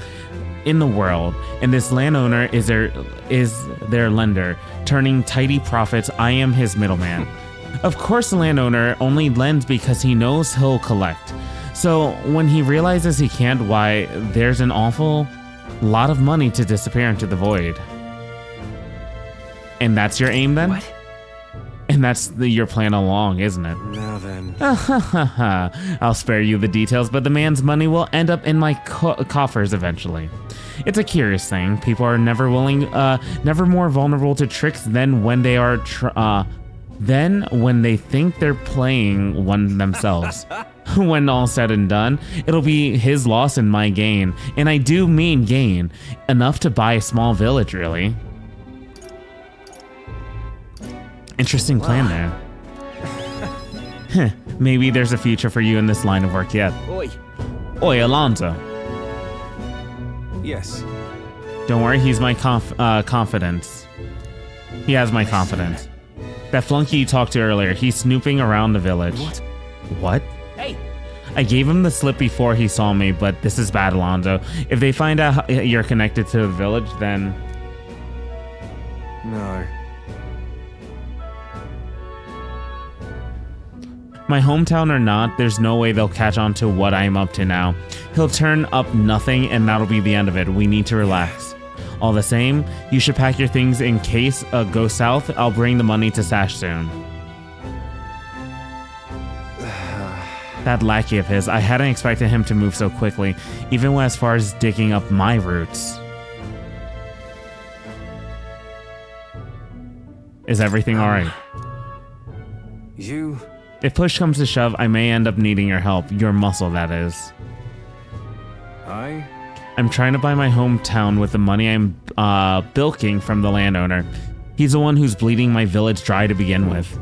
Speaker 1: in the world, and this landowner is their lender, turning tidy profits. I am his middleman. Of course, the landowner only lends because he knows he'll collect. So when he realizes he can't, why, there's an awful lot of money to disappear into the void. And that's your aim then?
Speaker 3: What?
Speaker 1: And that's your plan along, isn't it?
Speaker 3: Now then.
Speaker 1: I'll spare you the details, but the man's money will end up in my coffers eventually. It's a curious thing. People are never more vulnerable to tricks than when they are when they think they're playing one themselves. When all said and done, it'll be his loss and my gain. And I do mean gain. Enough to buy a small village, really. Interesting plan there. Maybe there's a future for you in this line of work yet.
Speaker 3: Oi.
Speaker 1: Oi, Alonso.
Speaker 3: Yes.
Speaker 1: Don't worry, he's my confidence. He has my confidence. That flunky you talked to earlier, he's snooping around the village. What?
Speaker 3: Hey.
Speaker 1: I gave him the slip before he saw me, but this is bad, Alonso. If they find out you're connected to the village, then...
Speaker 3: No.
Speaker 1: My hometown or not, there's no way they'll catch on to what I'm up to now. He'll turn up nothing and that'll be the end of it. We need to relax. All the same, you should pack your things in case goes south. I'll bring the money to Sash soon. That lackey of his, I hadn't expected him to move so quickly, even as far as digging up my roots. Is everything alright?
Speaker 3: You...
Speaker 1: If push comes to shove, I may end up needing your help. Your muscle, that is. I'm trying to buy my hometown with the money I'm bilking from the landowner. He's the one who's bleeding my village dry to begin with.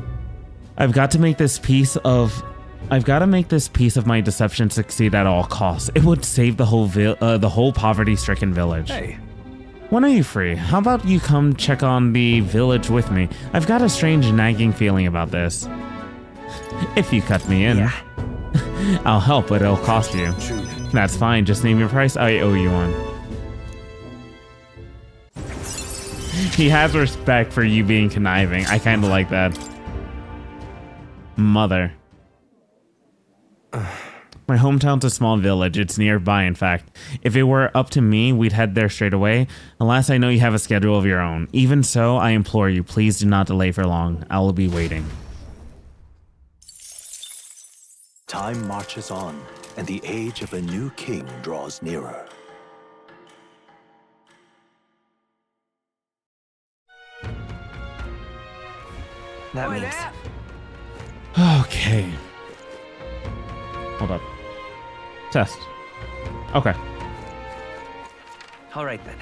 Speaker 1: I've got to make this piece of my deception succeed at all costs. It would save the whole poverty-stricken village.
Speaker 3: Hey.
Speaker 1: When are you free? How about you come check on the village with me? I've got a strange nagging feeling about this. If you cut me in.
Speaker 3: Yeah.
Speaker 1: I'll help, but it'll cost you.
Speaker 3: Truly.
Speaker 1: That's fine, just name your price. I owe you one. He has respect for you being conniving. I kind of like that. Mother. My hometown's a small village. It's nearby, in fact. If it were up to me, we'd head there straight away. Alas, I know you have a schedule of your own. Even so, I implore you, please do not delay for long. I will be waiting.
Speaker 2: Time marches on, and the age of a new king draws nearer.
Speaker 9: That
Speaker 3: Oi
Speaker 9: means
Speaker 3: there.
Speaker 1: Okay. Hold up. Test. Okay.
Speaker 9: all right then.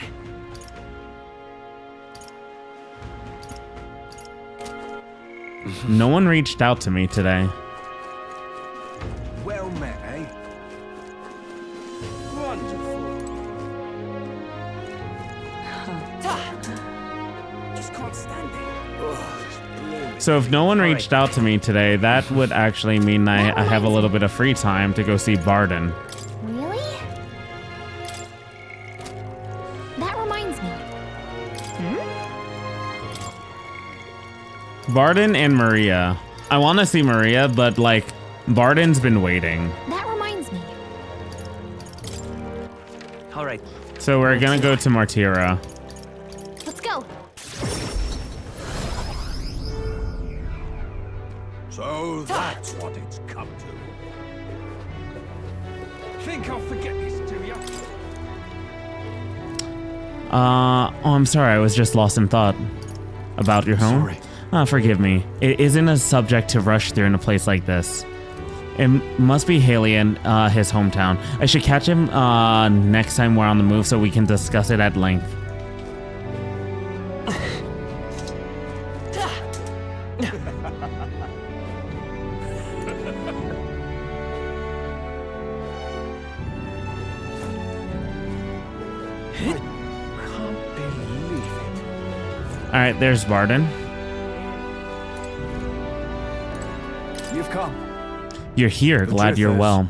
Speaker 1: No one reached out to me today.
Speaker 3: Well met, eh? Wonderful. Just can't stand it. Oh, this blue.
Speaker 1: So if no one reached out to me today, that would actually mean I have a little bit of free time to go see Barden.
Speaker 4: Really? That reminds me.
Speaker 1: Barden and Maria. I want to see Maria, but like Barden's been waiting.
Speaker 4: That reminds me.
Speaker 9: All right.
Speaker 1: So we're gonna go to Martira.
Speaker 4: Let's go.
Speaker 7: So that's what it's come to.
Speaker 3: Think I'll forget this to you?
Speaker 1: Oh, I'm sorry. I was just lost in thought. About your home?
Speaker 2: Sorry.
Speaker 1: Forgive me. It isn't a subject to rush through in a place like this. It must be Haley and his hometown. I should catch him next time we're on the move so we can discuss it at length.
Speaker 3: Can't believe it.
Speaker 1: All right, there's Barden.
Speaker 3: You've come.
Speaker 1: You're here. Glad
Speaker 3: truth
Speaker 1: you're
Speaker 3: is-
Speaker 1: well.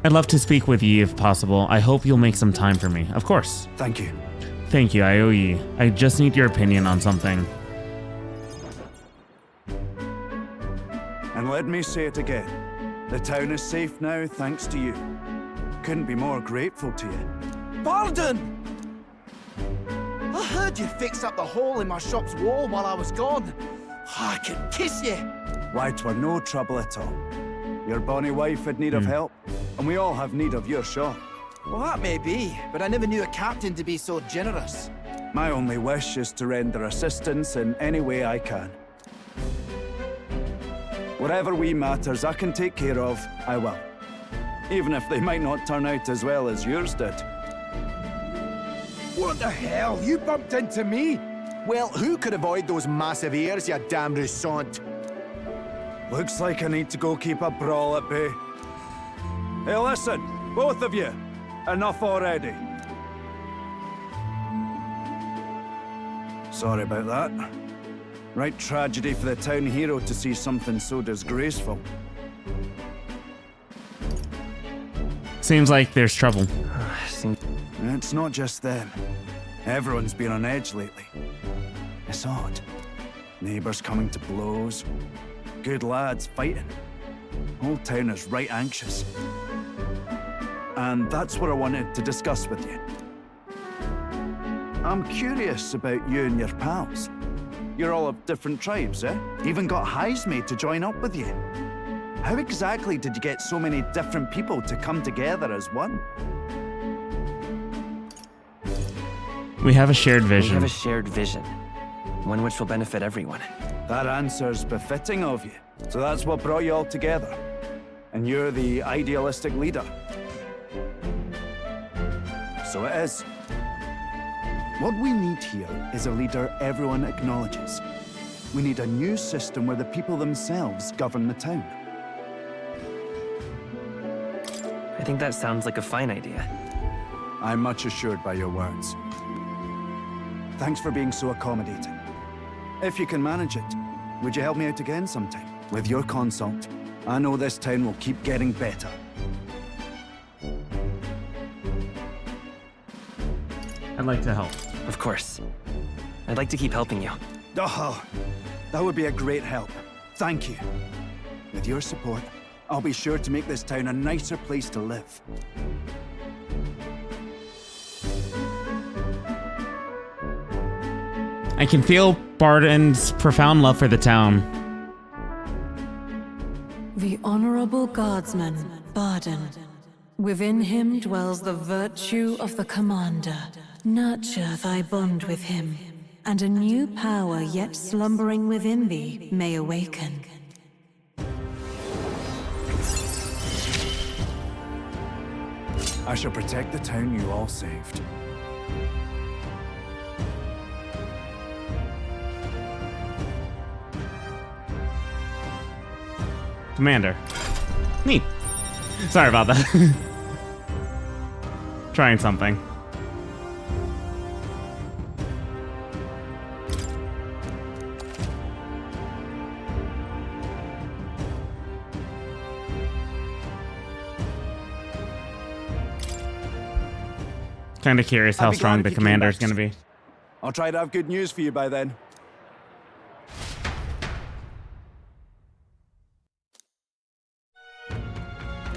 Speaker 1: I'd love to speak with you if possible. I hope you'll make some time for me. Of course.
Speaker 3: Thank you.
Speaker 1: Thank you. I owe you. I just need your opinion on something.
Speaker 10: And let me say it again. The town is safe now thanks to you. Couldn't be more grateful to you.
Speaker 11: Barden! I heard you fixed up the hole in my shop's wall while I was gone. I could kiss you.
Speaker 10: Why, 'twere no trouble at all. Your bonny wife had need of help, and we all have need of your shop.
Speaker 11: Well, that may be, but I never knew a captain to be so generous.
Speaker 10: My only wish is to render assistance in any way I can. Whatever wee matters I can take care of, I will. Even if they might not turn out as well as yours did.
Speaker 3: What the hell? You bumped into me?
Speaker 11: Well, who could avoid those massive ears, you damn russant?
Speaker 10: Looks like I need to go keep a brawl at bay. Hey, listen, both of you. Enough already. Sorry about that. Right tragedy for the town hero to see something so disgraceful.
Speaker 1: Seems like there's trouble.
Speaker 10: It's not just them. Everyone's been on edge lately. It's odd. Neighbours coming to blows. Good lads fighting. Whole town is right anxious. And that's what I wanted to discuss with you. I'm curious about you and your pals. You're all of different tribes, eh? Even got highs made to join up with you. How exactly did you get so many different people to come together as one?
Speaker 1: We have a shared
Speaker 9: We
Speaker 1: vision.
Speaker 9: have a shared vision, one which will benefit everyone.
Speaker 10: That answer's befitting of you. So that's what brought you all together. And you're the idealistic leader. So it is. What we need here is a leader everyone acknowledges. We need a new system where the people themselves govern the town.
Speaker 9: I think that sounds like a fine idea.
Speaker 10: I'm much assured by your words. Thanks for being so accommodating. If you can manage it, would you help me out again sometime? With your consult, I know this town will keep getting better.
Speaker 1: I'd like to help.
Speaker 9: Of course. I'd like to keep helping you.
Speaker 10: Oh, that would be a great help. Thank you. With your support, I'll be sure to make this town a nicer place to live.
Speaker 1: I can feel Barden's profound love for the town.
Speaker 8: The The Honorable Guardsman, Barden. Within him dwells the virtue of the Commander. Nurture thy bond with him, and a new power yet slumbering within thee may awaken.
Speaker 10: I shall protect the town you all saved.
Speaker 1: Commander. Neat. Sorry about that. Trying something. Kind of curious how strong the commander is going to be.
Speaker 10: I'll try to have good news for you by then.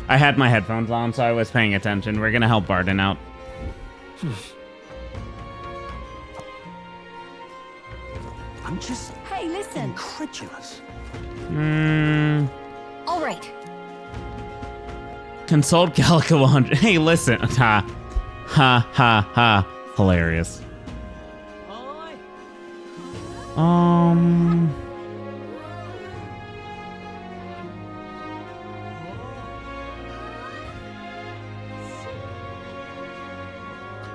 Speaker 1: I had my headphones on, so I was paying attention. We're going to help Barden out.
Speaker 3: I'm just
Speaker 4: Hey, listen.
Speaker 3: incredulous.
Speaker 4: All right.
Speaker 1: Consult Gallica 100. Hey, listen. Ha. Ha, ha, ha. Hilarious.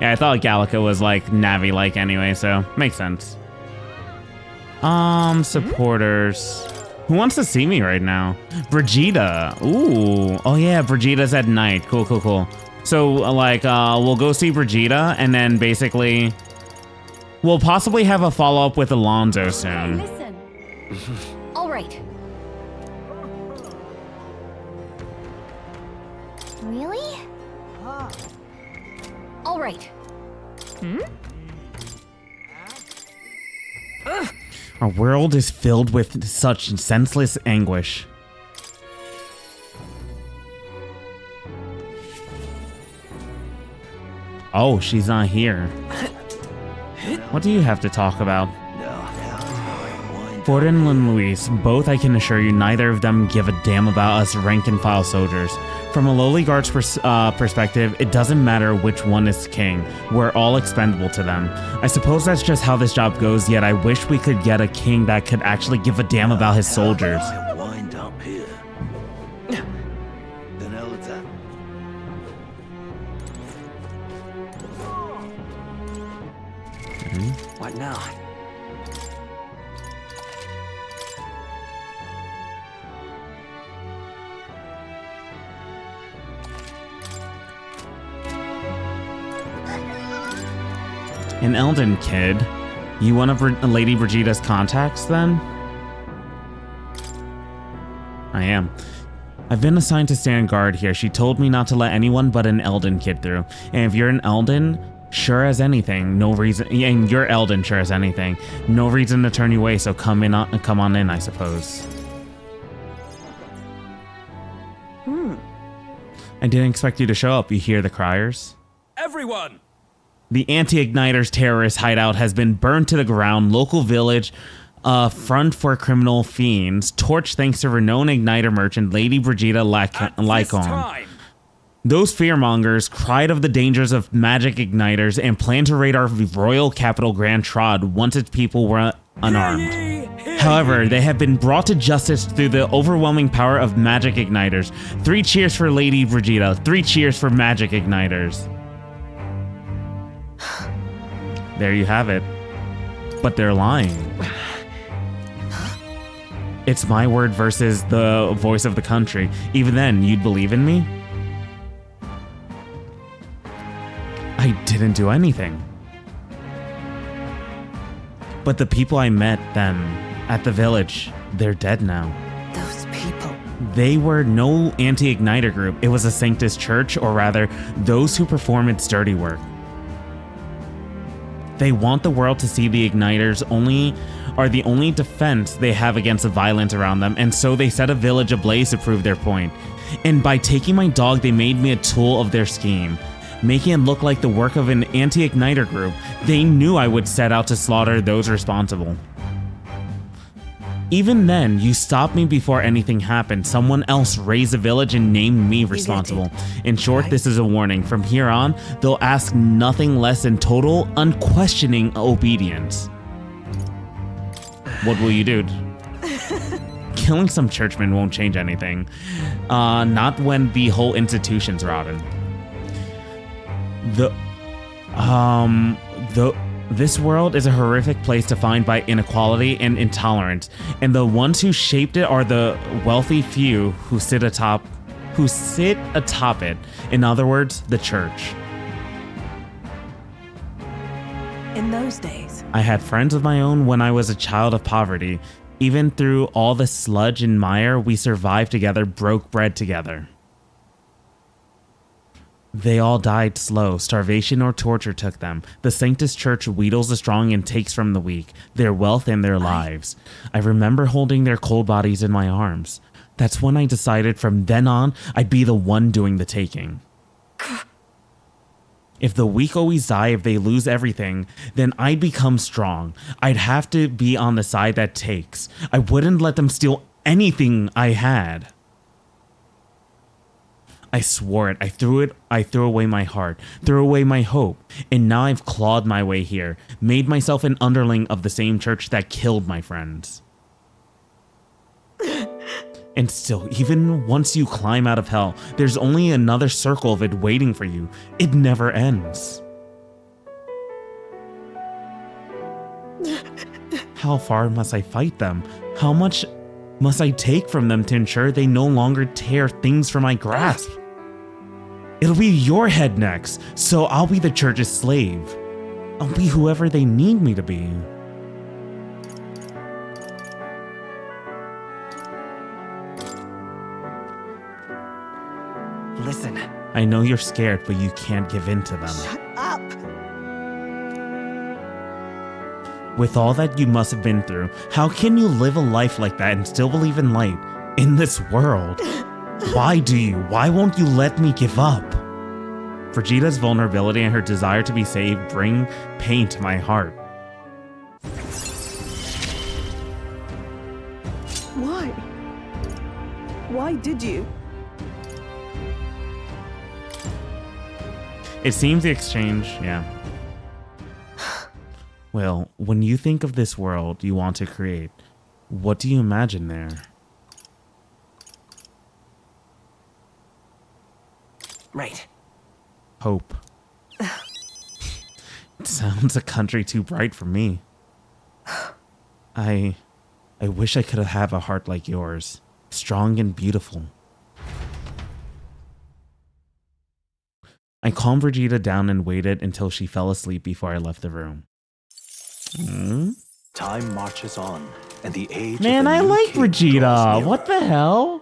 Speaker 1: Yeah, I thought Gallica was like Navi-like anyway, so makes sense. Supporters. Who wants to see me right now? Brigida. Ooh. Oh yeah, Brigida's at night. Cool, cool, cool. So like, we'll go see Brigida, and then basically, we'll possibly have a follow-up with Alonso soon.
Speaker 4: Hey, listen. All right. Really? All right.
Speaker 1: Our world is filled with such senseless anguish. Oh, she's not here. What do you have to talk about? Gordon and Luis, both I can assure you, neither of them give a damn about us rank and file soldiers. From a lowly guard's perspective, it doesn't matter which one is king. We're all expendable to them. I suppose that's just how this job goes, yet I wish we could get a king that could actually give a damn about his soldiers.
Speaker 2: I wind up here. The hell is that?
Speaker 9: What now?
Speaker 1: An Elden kid? You one of Lady Brigida's contacts, then? I am. I've been assigned to stand guard here. She told me not to let anyone but an Elden kid through. And if you're an Elden, sure as anything, no reason. And you're Elden, sure as anything, no reason to turn you away. So come on in, I suppose. I didn't expect you to show up. You hear the criers?
Speaker 7: Everyone!
Speaker 1: The anti-Igniters terrorist hideout has been burned to the ground. Local village, front for criminal fiends. Torch thanks to renowned Igniter merchant Lady Brigida Lycon. Those fearmongers cried of the dangers of magic igniters and planned to raid our royal capital Grand Trod once its people were unarmed. However, they have been brought to justice through the overwhelming power of magic igniters. 3 cheers for Lady Brigida. 3 cheers for magic igniters. There you have it. But they're lying. It's my word versus the voice of the country. Even then, you'd believe in me? I didn't do anything. But the people I met them at the village, they're dead now.
Speaker 8: Those people.
Speaker 1: They were no anti-Igniter group. It was a Sanctus church, or rather, those who perform its dirty work. They want the world to see the Igniters are the only defense they have against the violence around them, and so they set a village ablaze to prove their point. And by taking my dog, they made me a tool of their scheme, making it look like the work of an anti-Igniter group. They knew I would set out to slaughter those responsible. Even then, you stopped me before anything happened. Someone else raised a village and named me responsible. In short, this is a warning. From here on, they'll ask nothing less than total, unquestioning obedience. What will you do? Killing some churchmen won't change anything. Not when the whole institution's rotten. This world is a horrific place defined by inequality and intolerance, and the ones who shaped it are the wealthy few who sit atop it. In other words, the church.
Speaker 8: In those days,
Speaker 1: I had friends of my own when I was a child of poverty. Even through all the sludge and mire, we survived together, broke bread together. They all died slow. Starvation or torture took them. The Sanctus Church wheedles the strong and takes from the weak, their wealth and their lives. I remember holding their cold bodies in my arms. That's when I decided from then on, I'd be the one doing the taking. If the weak always die, if they lose everything, then I'd become strong. I'd have to be on the side that takes. I wouldn't let them steal anything I had. I swore it. I threw away my heart, threw away my hope, and now I've clawed my way here, made myself an underling of the same church that killed my friends. And still, even once you climb out of hell, there's only another circle of it waiting for you. It never ends. How far must I fight them? How much must I take from them to ensure they no longer tear things from my grasp? It'll be your head next, so I'll be the church's slave. I'll be whoever they need me to be.
Speaker 9: Listen.
Speaker 1: I know you're scared, but you can't give in to them.
Speaker 8: shut up.
Speaker 1: With all that you must have been through, how can you live a life like that and still believe in light in this world? Why do you? Why won't you let me give up? Vegeta's vulnerability and her desire to be saved bring pain to my heart.
Speaker 8: Why? Why did you?
Speaker 1: It seems the exchange, yeah. Well, when you think of this world you want to create, what do you imagine there?
Speaker 9: Right.
Speaker 1: Hope. It sounds a country too bright for me. I wish I could have a heart like yours, strong and beautiful. I calmed Vegeta down and waited until she fell asleep before I left the room.
Speaker 2: Time marches on, and the age
Speaker 1: Man,
Speaker 2: of the
Speaker 1: I
Speaker 2: new
Speaker 1: like
Speaker 2: king draws
Speaker 1: Vegeta.
Speaker 2: nearer.
Speaker 1: What the hell?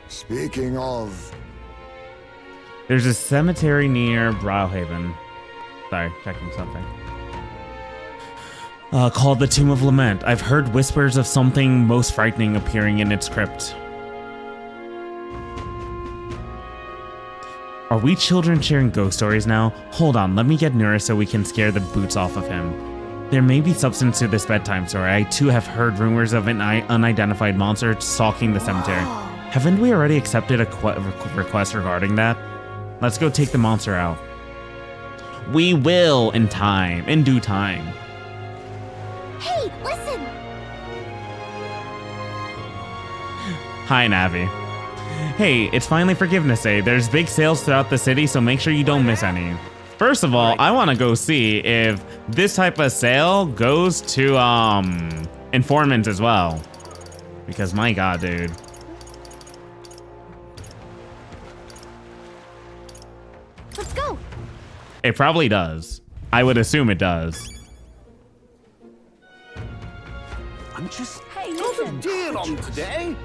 Speaker 6: Speaking of,
Speaker 1: There's a cemetery near Browhaven. Sorry, checking something. Called the Tomb of Lament. I've heard whispers of something most frightening appearing in its crypt. Are we children sharing ghost stories now? Hold on, let me get Nura so we can scare the boots off of him. There may be substance to this bedtime story. I too have heard rumors of an unidentified monster stalking the cemetery. Haven't we already accepted a request regarding that? Let's go take the monster out. We will in time, in due time.
Speaker 5: Hey, listen!
Speaker 1: Hi, Navi. Hey, it's finally Forgiveness Day. There's big sales throughout the city, so make sure you don't miss any. First of all, I want to go see if this type of sale goes to informants as well. Because my god, dude.
Speaker 5: Let's go!
Speaker 1: It probably does. I would assume it does.
Speaker 3: I'm just
Speaker 5: Hey,
Speaker 3: got a
Speaker 5: listen!
Speaker 3: deal on today.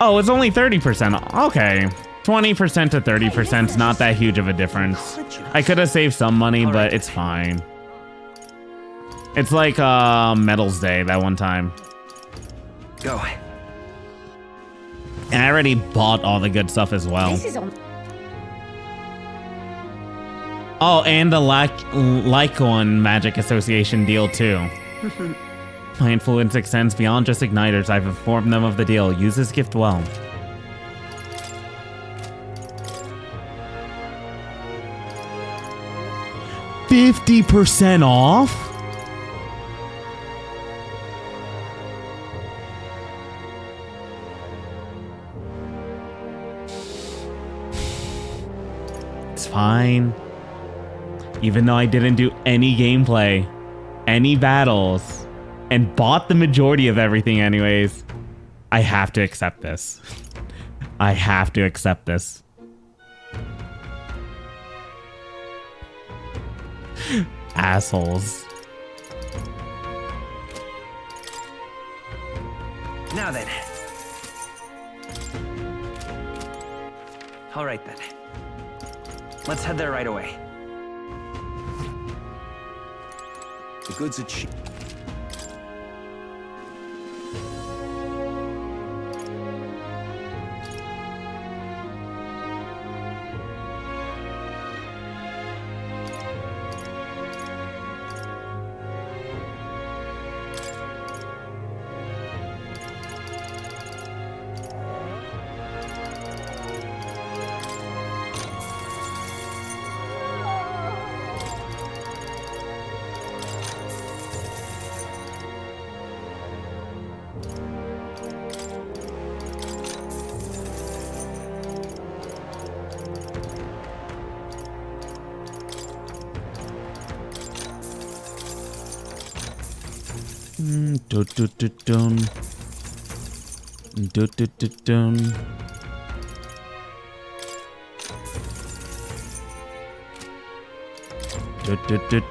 Speaker 1: Oh, it's only 30%. Okay. 20% to 30% is not that huge of a difference. I could have saved some money, but it's fine. It's like Metals Day that one time.
Speaker 9: Go.
Speaker 1: And I already bought all the good stuff as well.
Speaker 5: This is on.
Speaker 1: Oh, and the Lycon Magic Association deal too. My influence extends beyond just igniters. I've informed them of the deal. Use this gift well. $50% off? It's fine. Even though I didn't do any gameplay, any battles, and bought the majority of everything anyways, I have to accept this. I have to accept this. Assholes.
Speaker 9: Now then. All right then. Let's head there right away.
Speaker 7: The goods are cheap.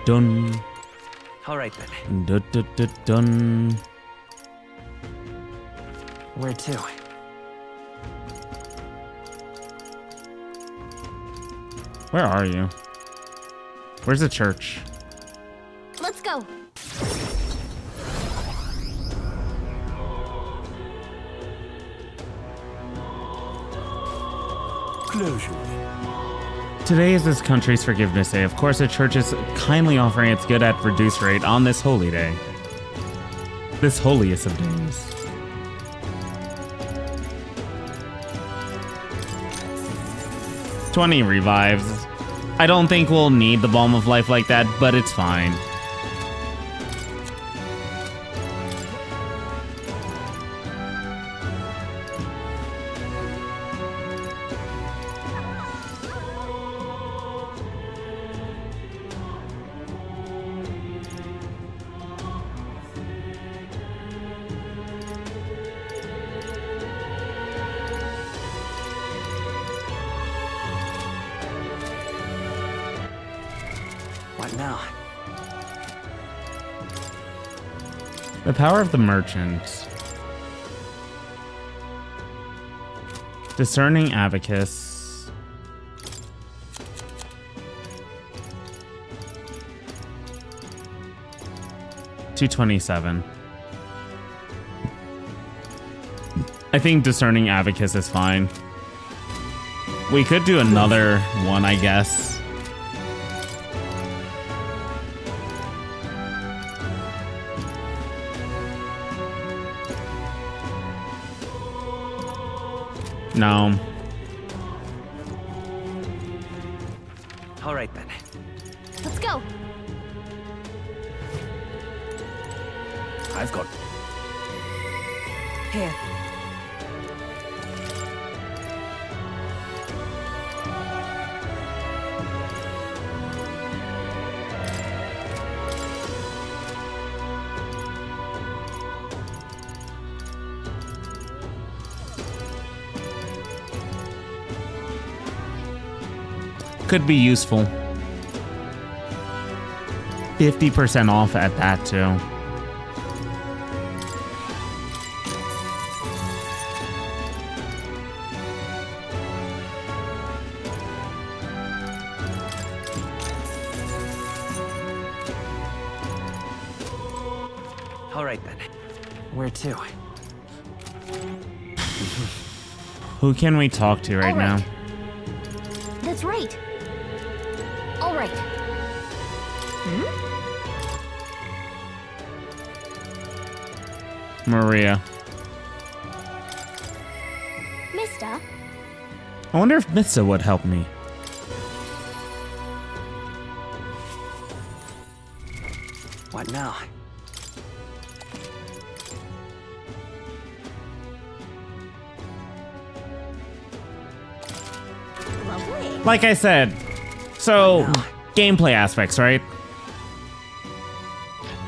Speaker 1: Dun.
Speaker 9: All right then.
Speaker 1: Dun.
Speaker 9: Where to?
Speaker 1: Where are you? Where's the church?
Speaker 5: Let's go.
Speaker 3: Closure.
Speaker 1: Today is this country's Forgiveness Day. Of course, the church is kindly offering its good at reduced rate on this holy day. This holiest of days. $20 revives. I don't think we'll need the Balm of Life like that, but it's fine.
Speaker 9: What now?
Speaker 1: The power of the merchant. Discerning Abacus. $227. I think Discerning Abacus is fine. We could do another one, I guess. No.
Speaker 9: All right then.
Speaker 5: Let's go.
Speaker 7: I've got...
Speaker 8: Here.
Speaker 1: Could be useful. 50% off at that too.
Speaker 9: All right then. Where to?
Speaker 1: Who can we talk to right now?
Speaker 5: That's right. All right.
Speaker 1: Maria.
Speaker 5: Mister?
Speaker 1: I wonder if Mista would help me.
Speaker 9: What now?
Speaker 5: Lovely.
Speaker 1: Like I said, so gameplay aspects, right?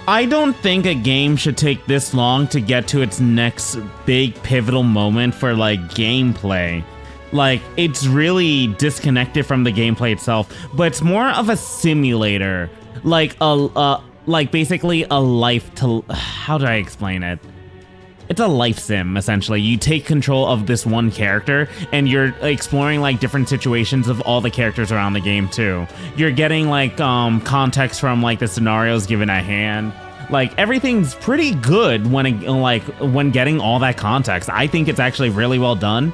Speaker 1: I don't think a game should take this long to get to its next big pivotal moment for like gameplay. Like, it's really disconnected from the gameplay itself, but it's more of a simulator. Like basically a life to, how do I explain it? It's a life sim, essentially. You take control of this one character, and you're exploring like different situations of all the characters around the game too. You're getting like context from like the scenarios given at hand. Like, everything's pretty good when getting all that context. I think it's actually really well done.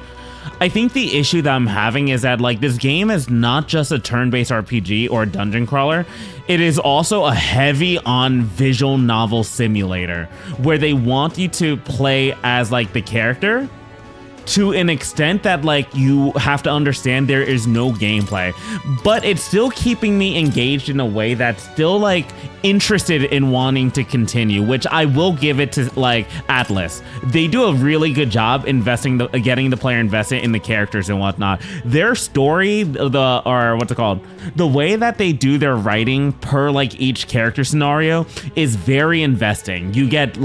Speaker 1: I think the issue that I'm having is that like this game is not just a turn-based RPG or a dungeon crawler. It is also a heavy on visual novel simulator where they want you to play as like the character to an extent that like you have to understand there is no gameplay, but it's still keeping me engaged in a way that's still like interested in wanting to continue, which I will give it to like Atlas. They do a really good job getting the player invested in the characters and whatnot. Their story, the way that they do their writing per like each character scenario is very investing. You get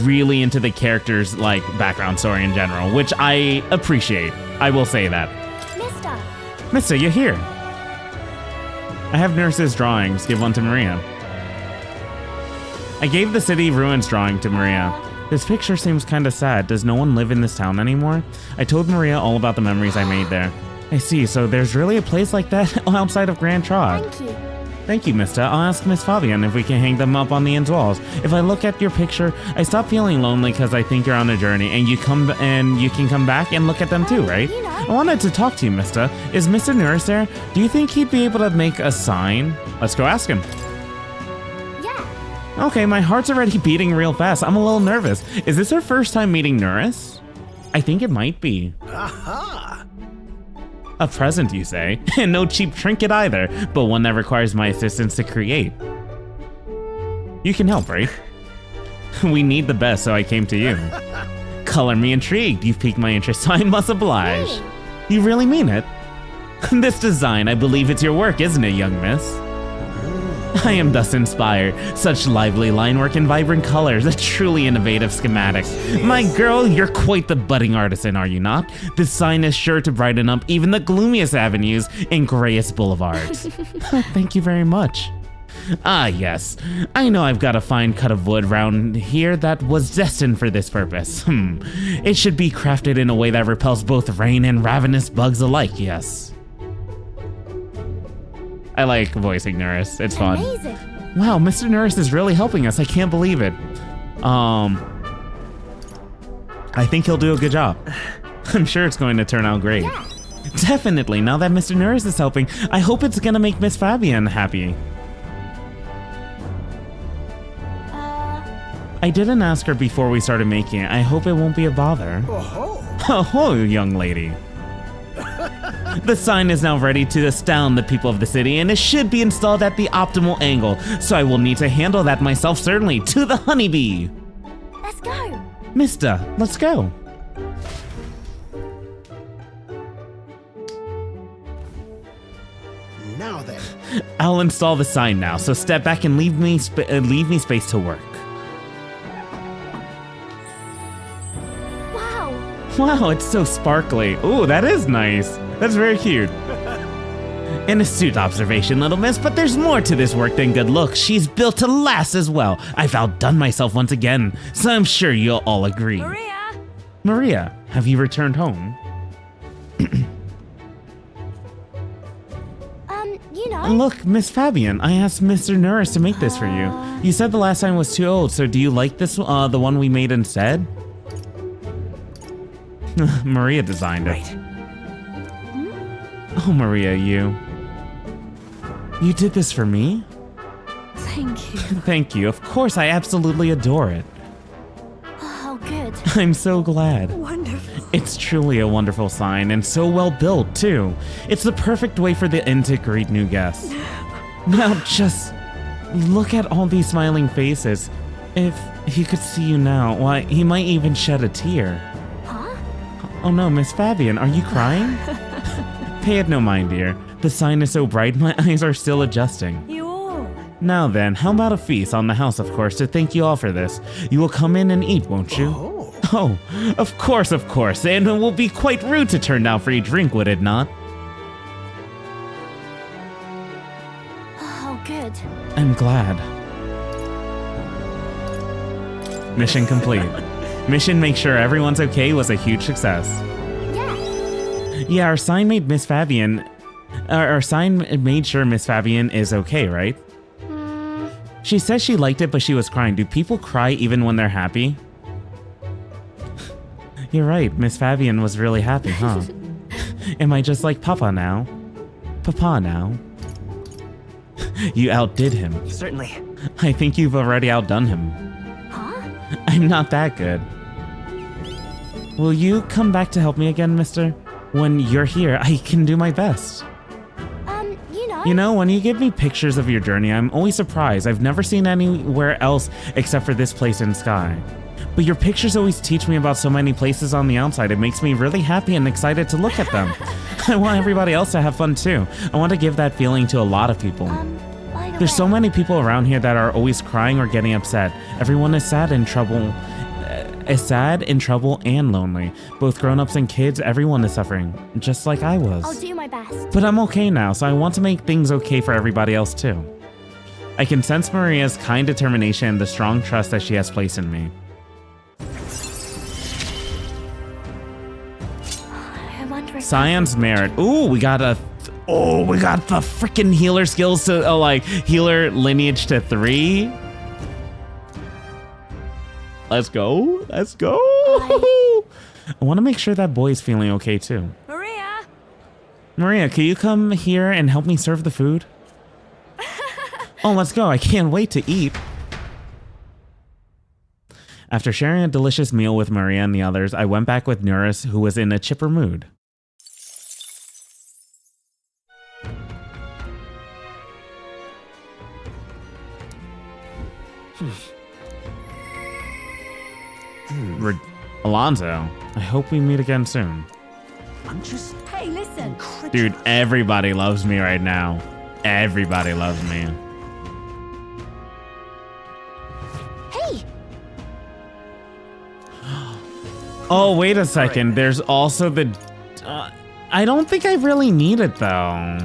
Speaker 1: really into the character's like background story in general, which I appreciate. I will say that. Mister, you're here. I have Nurse's drawings. Give one to Maria. I gave the city ruins drawing to Maria. This picture seems kind of sad. Does no one live in this town anymore? I told Maria all about the memories I made there. I see, so there's really a place like that outside of Grand Trod.
Speaker 5: Thank you.
Speaker 1: Thank you, Mister. I'll ask Miss Fabian if we can hang them up on the inn's walls. If I look at your picture, I stop feeling lonely because I think you're on a journey, and you can come back and look at them too, right? I wanted to talk to you, Mister. Is Mr. Nurse there? Do you think he'd be able to make a sign? Let's go ask him.
Speaker 5: Yeah.
Speaker 1: Okay, my heart's already beating real fast. I'm a little nervous. Is this our first time meeting Nurse? I think it might be.
Speaker 3: Aha!
Speaker 1: A present, you say? And no cheap trinket either, but one that requires my assistance to create. You can help, right? We need the best, so I came to you. Color me intrigued. You've piqued my interest, so I must oblige.
Speaker 5: Hey.
Speaker 1: You really mean it? This design, I believe it's your work, isn't it, young miss? I am thus inspired. Such lively line work and vibrant colors, a truly innovative schematic. My girl, you're quite the budding artisan, are you not? This sign is sure to brighten up even the gloomiest avenues and grayest boulevards. Thank you very much. Ah, yes. I know I've got a fine cut of wood round here that was destined for this purpose. It should be crafted in a way that repels both rain and ravenous bugs alike, yes. I like voicing Nurse. It's fun.
Speaker 5: Amazing.
Speaker 1: Wow, Mr. Nurse is really helping us. I can't believe it. I think he'll do a good job. I'm sure it's going to turn out great.
Speaker 5: Yeah.
Speaker 1: Definitely. Now that Mr. Nurse is helping, I hope it's gonna make Miss Fabian happy. I didn't ask her before we started making it. I hope it won't be a bother. Oh, young lady. The sign is now ready to astound the people of the city, and it should be installed at the optimal angle, so I will need to handle that myself, certainly. To the honeybee!
Speaker 5: Let's go.
Speaker 1: Mister, let's go.
Speaker 3: Now then.
Speaker 1: I'll install the sign now, so step back and leave me space to work. Wow, it's so sparkly. Ooh, that is nice. That's very cute. An astute observation, little miss, but there's more to this work than good looks. She's built to last as well. I've outdone myself once again, so I'm sure you'll all agree. Maria, have you returned home?
Speaker 5: You know.
Speaker 1: Look, Miss Fabian, I asked Mr. Nurse to make this for you. You said the last time was too old, so do you like this, the one we made instead? Maria designed it.
Speaker 9: Right.
Speaker 1: Oh, Maria, you did this for me?
Speaker 8: Thank you.
Speaker 1: Thank you. Of course, I absolutely adore it.
Speaker 5: Oh, good.
Speaker 1: I'm so glad.
Speaker 8: Wonderful.
Speaker 1: It's truly a wonderful sign, and so well built, too. It's the perfect way for the inn to greet new guests. Now, just look at all these smiling faces. If he could see you now, why, he might even shed a tear.
Speaker 5: Huh?
Speaker 1: Oh no, Miss Fabian, are you crying? Pay it no mind, dear. The sign is so bright, my eyes are still adjusting.
Speaker 8: You all.
Speaker 1: Now then, how about a feast on the house, of course, to thank you all for this. You will come in and eat, won't you? Oh, of course, and it will be quite rude to turn down free drink, would it not?
Speaker 5: Oh, good.
Speaker 1: I'm glad. Mission complete. Mission make sure everyone's okay was a huge success.
Speaker 5: Yeah.
Speaker 1: Yeah, our sign made Miss Fabian... Our sign made sure Miss Fabian is okay, right? She says she liked it, but she was crying. Do people cry even when they're happy? You're right, Miss Fabian was really happy, huh? Am I just like Papa now? Papa now? You outdid him.
Speaker 9: Certainly.
Speaker 1: I think you've already outdone him.
Speaker 5: Huh?
Speaker 1: I'm not that good. Will you come back to help me again, mister? When you're here, I can do my best. You know, when you give me pictures of your journey, I'm always surprised. I've never seen anywhere else except for this place in Sky. But your pictures always teach me about so many places on the outside. It makes me really happy and excited to look at them. I want everybody else to have fun too. I want to give that feeling to a lot of people. There's so many people around here that are always crying or getting upset. Everyone is sad and trouble and lonely. Both grown-ups and kids, everyone is suffering, just like I was.
Speaker 5: I'll do my best.
Speaker 1: But I'm okay now, so I want to make things okay for everybody else too. I can sense Maria's kind determination and the strong trust that she has placed in me.
Speaker 5: I wonder if
Speaker 1: Scion's merit. Ooh, we got the freaking healer skills to like healer lineage to 3. Let's go. I want to make sure that boy's feeling okay too. Maria, can you come here and help me serve the food? Oh, let's go. I can't wait to eat. After sharing a delicious meal with Maria and the others, I went back with Nuris, who was in a chipper mood. Alonzo, I hope we meet again soon.
Speaker 3: I'm just...
Speaker 4: Hey, listen.
Speaker 1: Dude, everybody loves me right now. Everybody loves me.
Speaker 5: Hey!
Speaker 1: Oh, wait a second. There's also the... I don't think I really need it, though.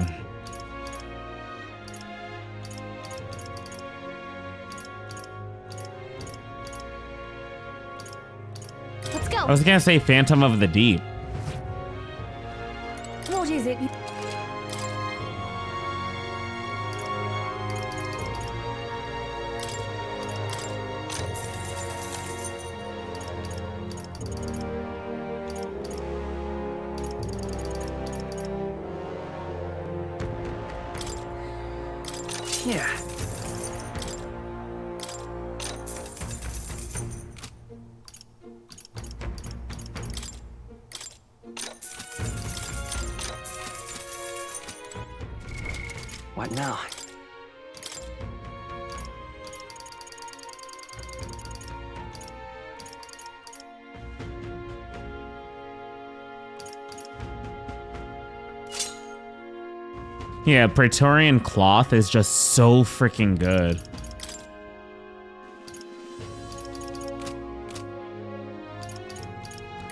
Speaker 5: Let's go.
Speaker 1: I was gonna say Phantom of the Deep.
Speaker 4: What is it?
Speaker 9: Yeah. What now?
Speaker 1: Yeah, Praetorian cloth is just so freaking good.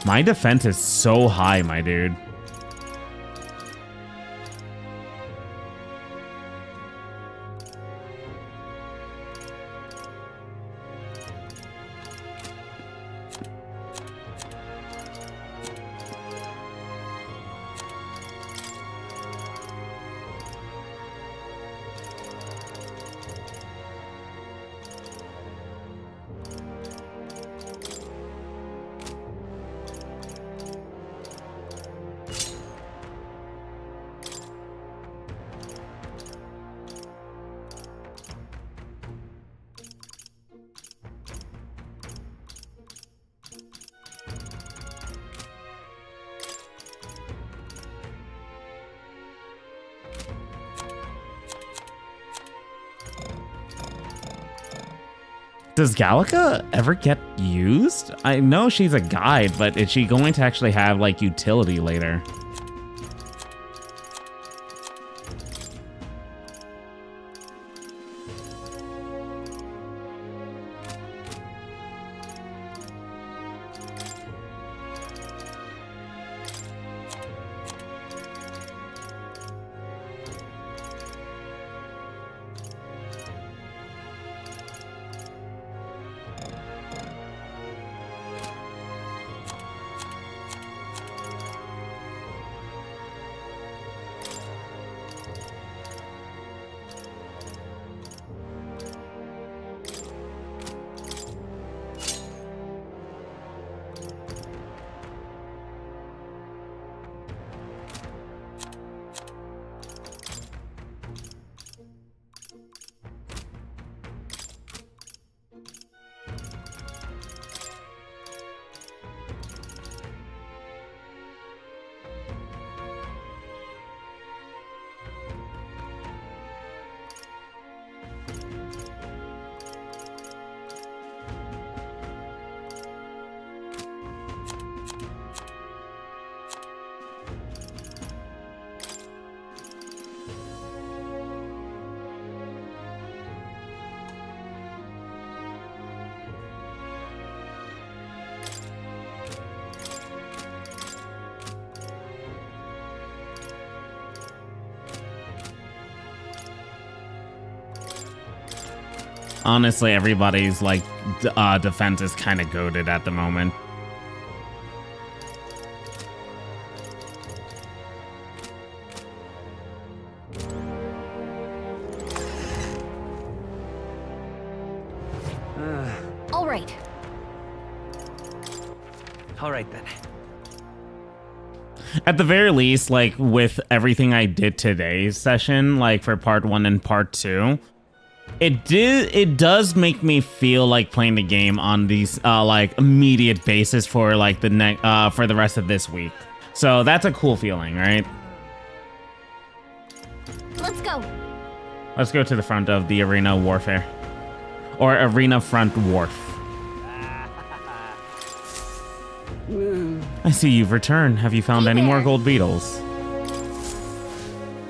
Speaker 1: My defense is so high, my dude. Does Gallica ever get used? I know she's a guide, but is she going to actually have like utility later? Honestly, everybody's like defense is kind of goated at the moment.
Speaker 5: All right.
Speaker 9: All right then.
Speaker 1: At the very least, like with everything I did today's session, like for part 1 and part 2, it does make me feel like playing the game on these like immediate basis for like the for the rest of this week. So that's a cool feeling, right?
Speaker 5: Let's go.
Speaker 1: Let's go to the front of the arena warfare, or arena front wharf. I see you've returned. Have you found any more gold beetles?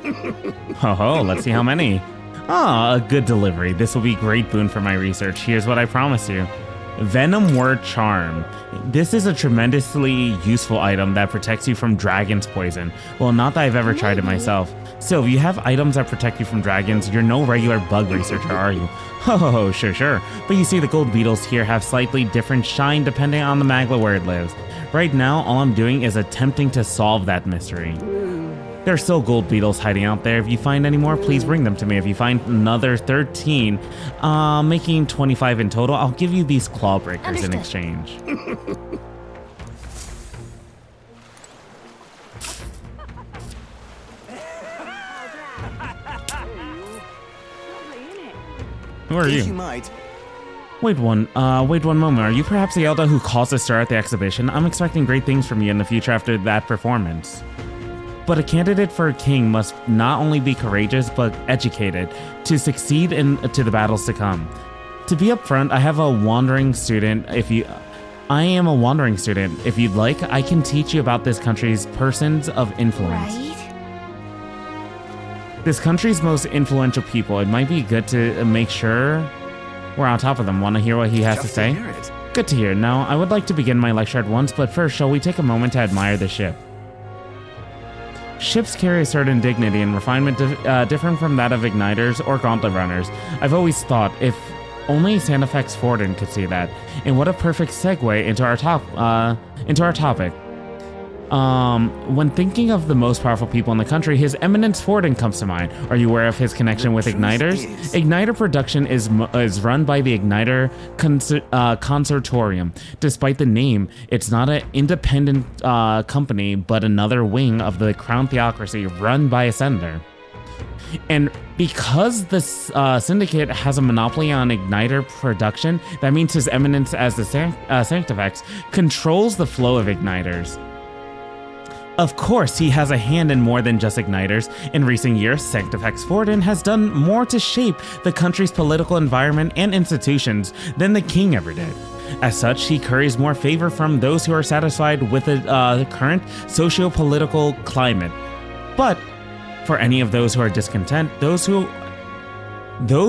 Speaker 1: Ho ho, let's see how many. Ah, a good delivery. This will be a great boon for my research. Here's what I promise you. Venom Word Charm. This is a tremendously useful item that protects you from dragon's poison. Well, not that I've ever tried it myself. Still, if you have items that protect you from dragons, you're no regular bug researcher, are you? Oh, sure. But you see, the gold beetles here have slightly different shine depending on the magla where it lives. Right now, all I'm doing is attempting to solve that mystery. There are still gold beetles hiding out there. If you find any more, please bring them to me. If you find another 13, making 25 in total, I'll give you these claw breakers in exchange. Who are you? Wait one moment. Are you perhaps the elder who caused a stir at the exhibition? I'm expecting great things from you in the future after that performance. But a candidate for a king must not only be courageous, but educated to succeed to the battles to come. To be upfront, I am a wandering student. If you'd like, I can teach you about this country's persons of influence.
Speaker 5: Right?
Speaker 1: This country's most influential people. It might be good to make sure we're on top of them. Want to hear what he has to say? Good to hear. Now, I would like to begin my lecture at once, but first, shall we take a moment to admire the ship? Ships carry a certain dignity and refinement different from that of igniters or gauntlet runners. I've always thought, if only Sandefex Forden could see that. And what a perfect segue into our topic. When thinking of the most powerful people in the country, His Eminence Forden comes to mind. Are you aware of his connection with igniters? Igniter production is run by the Igniter Conservatorium. Despite the name, it's not an independent company, but another wing of the Crown Theocracy run by a senator. And because this syndicate has a monopoly on igniter production, that means His Eminence as the Sanctifex controls the flow of igniters. Of course, he has a hand in more than just igniters. In recent years, Sanctifex Forden has done more to shape the country's political environment and institutions than the king ever did. As such, he curries more favor from those who are satisfied with the current socio-political climate. But for any of those who are discontent, those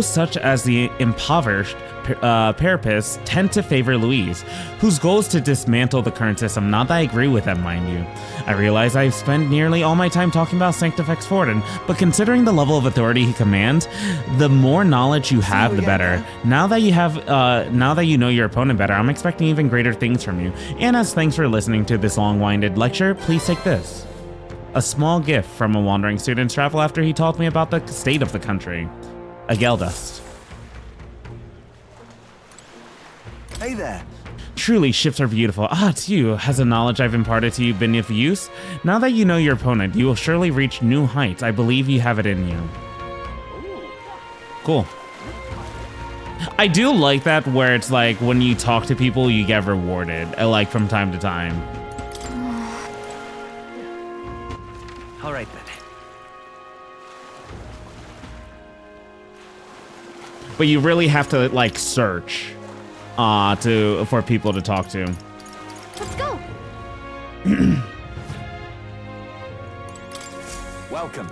Speaker 1: such as the impoverished Parapists tend to favor Louise, whose goal is to dismantle the current system. Not that I agree with them, mind you. I realize I've spent nearly all my time talking about Sanctifex Forden, but considering the level of authority he commands, the more knowledge you have, the better. Now that you know your opponent better, I'm expecting even greater things from you. And as thanks for listening to this long-winded lecture, please take this. A small gift from a wandering student's travel after he taught me about the state of the country. A Geldust.
Speaker 11: Hey there.
Speaker 1: Truly, ships are beautiful. Ah, it's you. Has the knowledge I've imparted to you been of use? Now that you know your opponent, you will surely reach new heights. I believe you have it in you. Cool. I do like that where it's like when you talk to people, you get rewarded, like from time to time.
Speaker 9: All right then.
Speaker 1: But you really have to like search for people to talk to.
Speaker 5: Let's go.
Speaker 11: Welcome.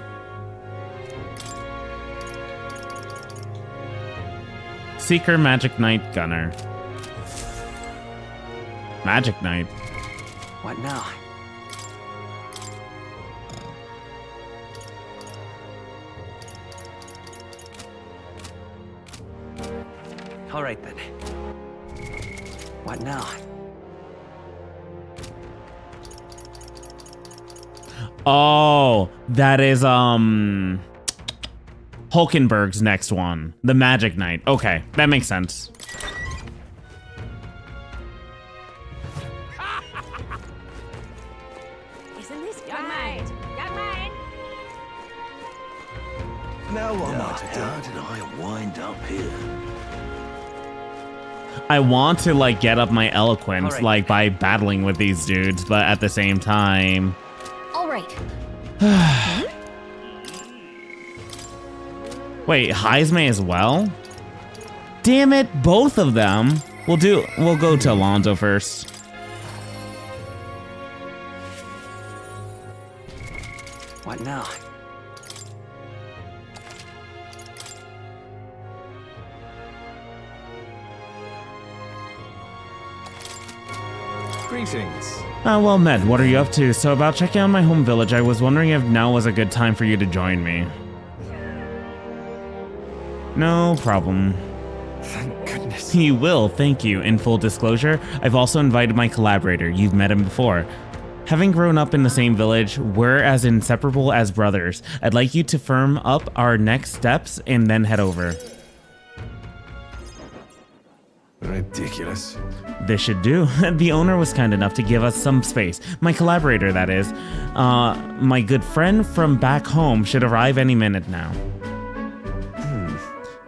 Speaker 1: Seeker, Magic Knight, Gunner. Magic Knight.
Speaker 9: What now? All right then. What now?
Speaker 1: Oh, that is Hulkenberg's next one. The Magic Knight. Okay, that makes sense.
Speaker 5: Isn't this young man? Young man.
Speaker 11: Now what am I to do?
Speaker 3: How did I wind up here?
Speaker 1: I want to like get up my eloquence
Speaker 9: Right.
Speaker 1: like by battling with these dudes, but at the same time.
Speaker 5: All right.
Speaker 1: Wait, Heisme as well? Damn it, both of them. We'll go to Alonso first.
Speaker 9: What now?
Speaker 7: Greetings.
Speaker 1: Well met, what are you up to? So about checking out my home village, I was wondering if now was a good time for you to join me. No problem.
Speaker 10: Thank goodness.
Speaker 1: You will, thank you. In full disclosure, I've also invited my collaborator. You've met him before. Having grown up in the same village, we're as inseparable as brothers. I'd like you to firm up our next steps and then head over.
Speaker 7: Ridiculous.
Speaker 1: This should do. The owner was kind enough to give us some space. My collaborator, that is. My good friend from back home should arrive any minute now.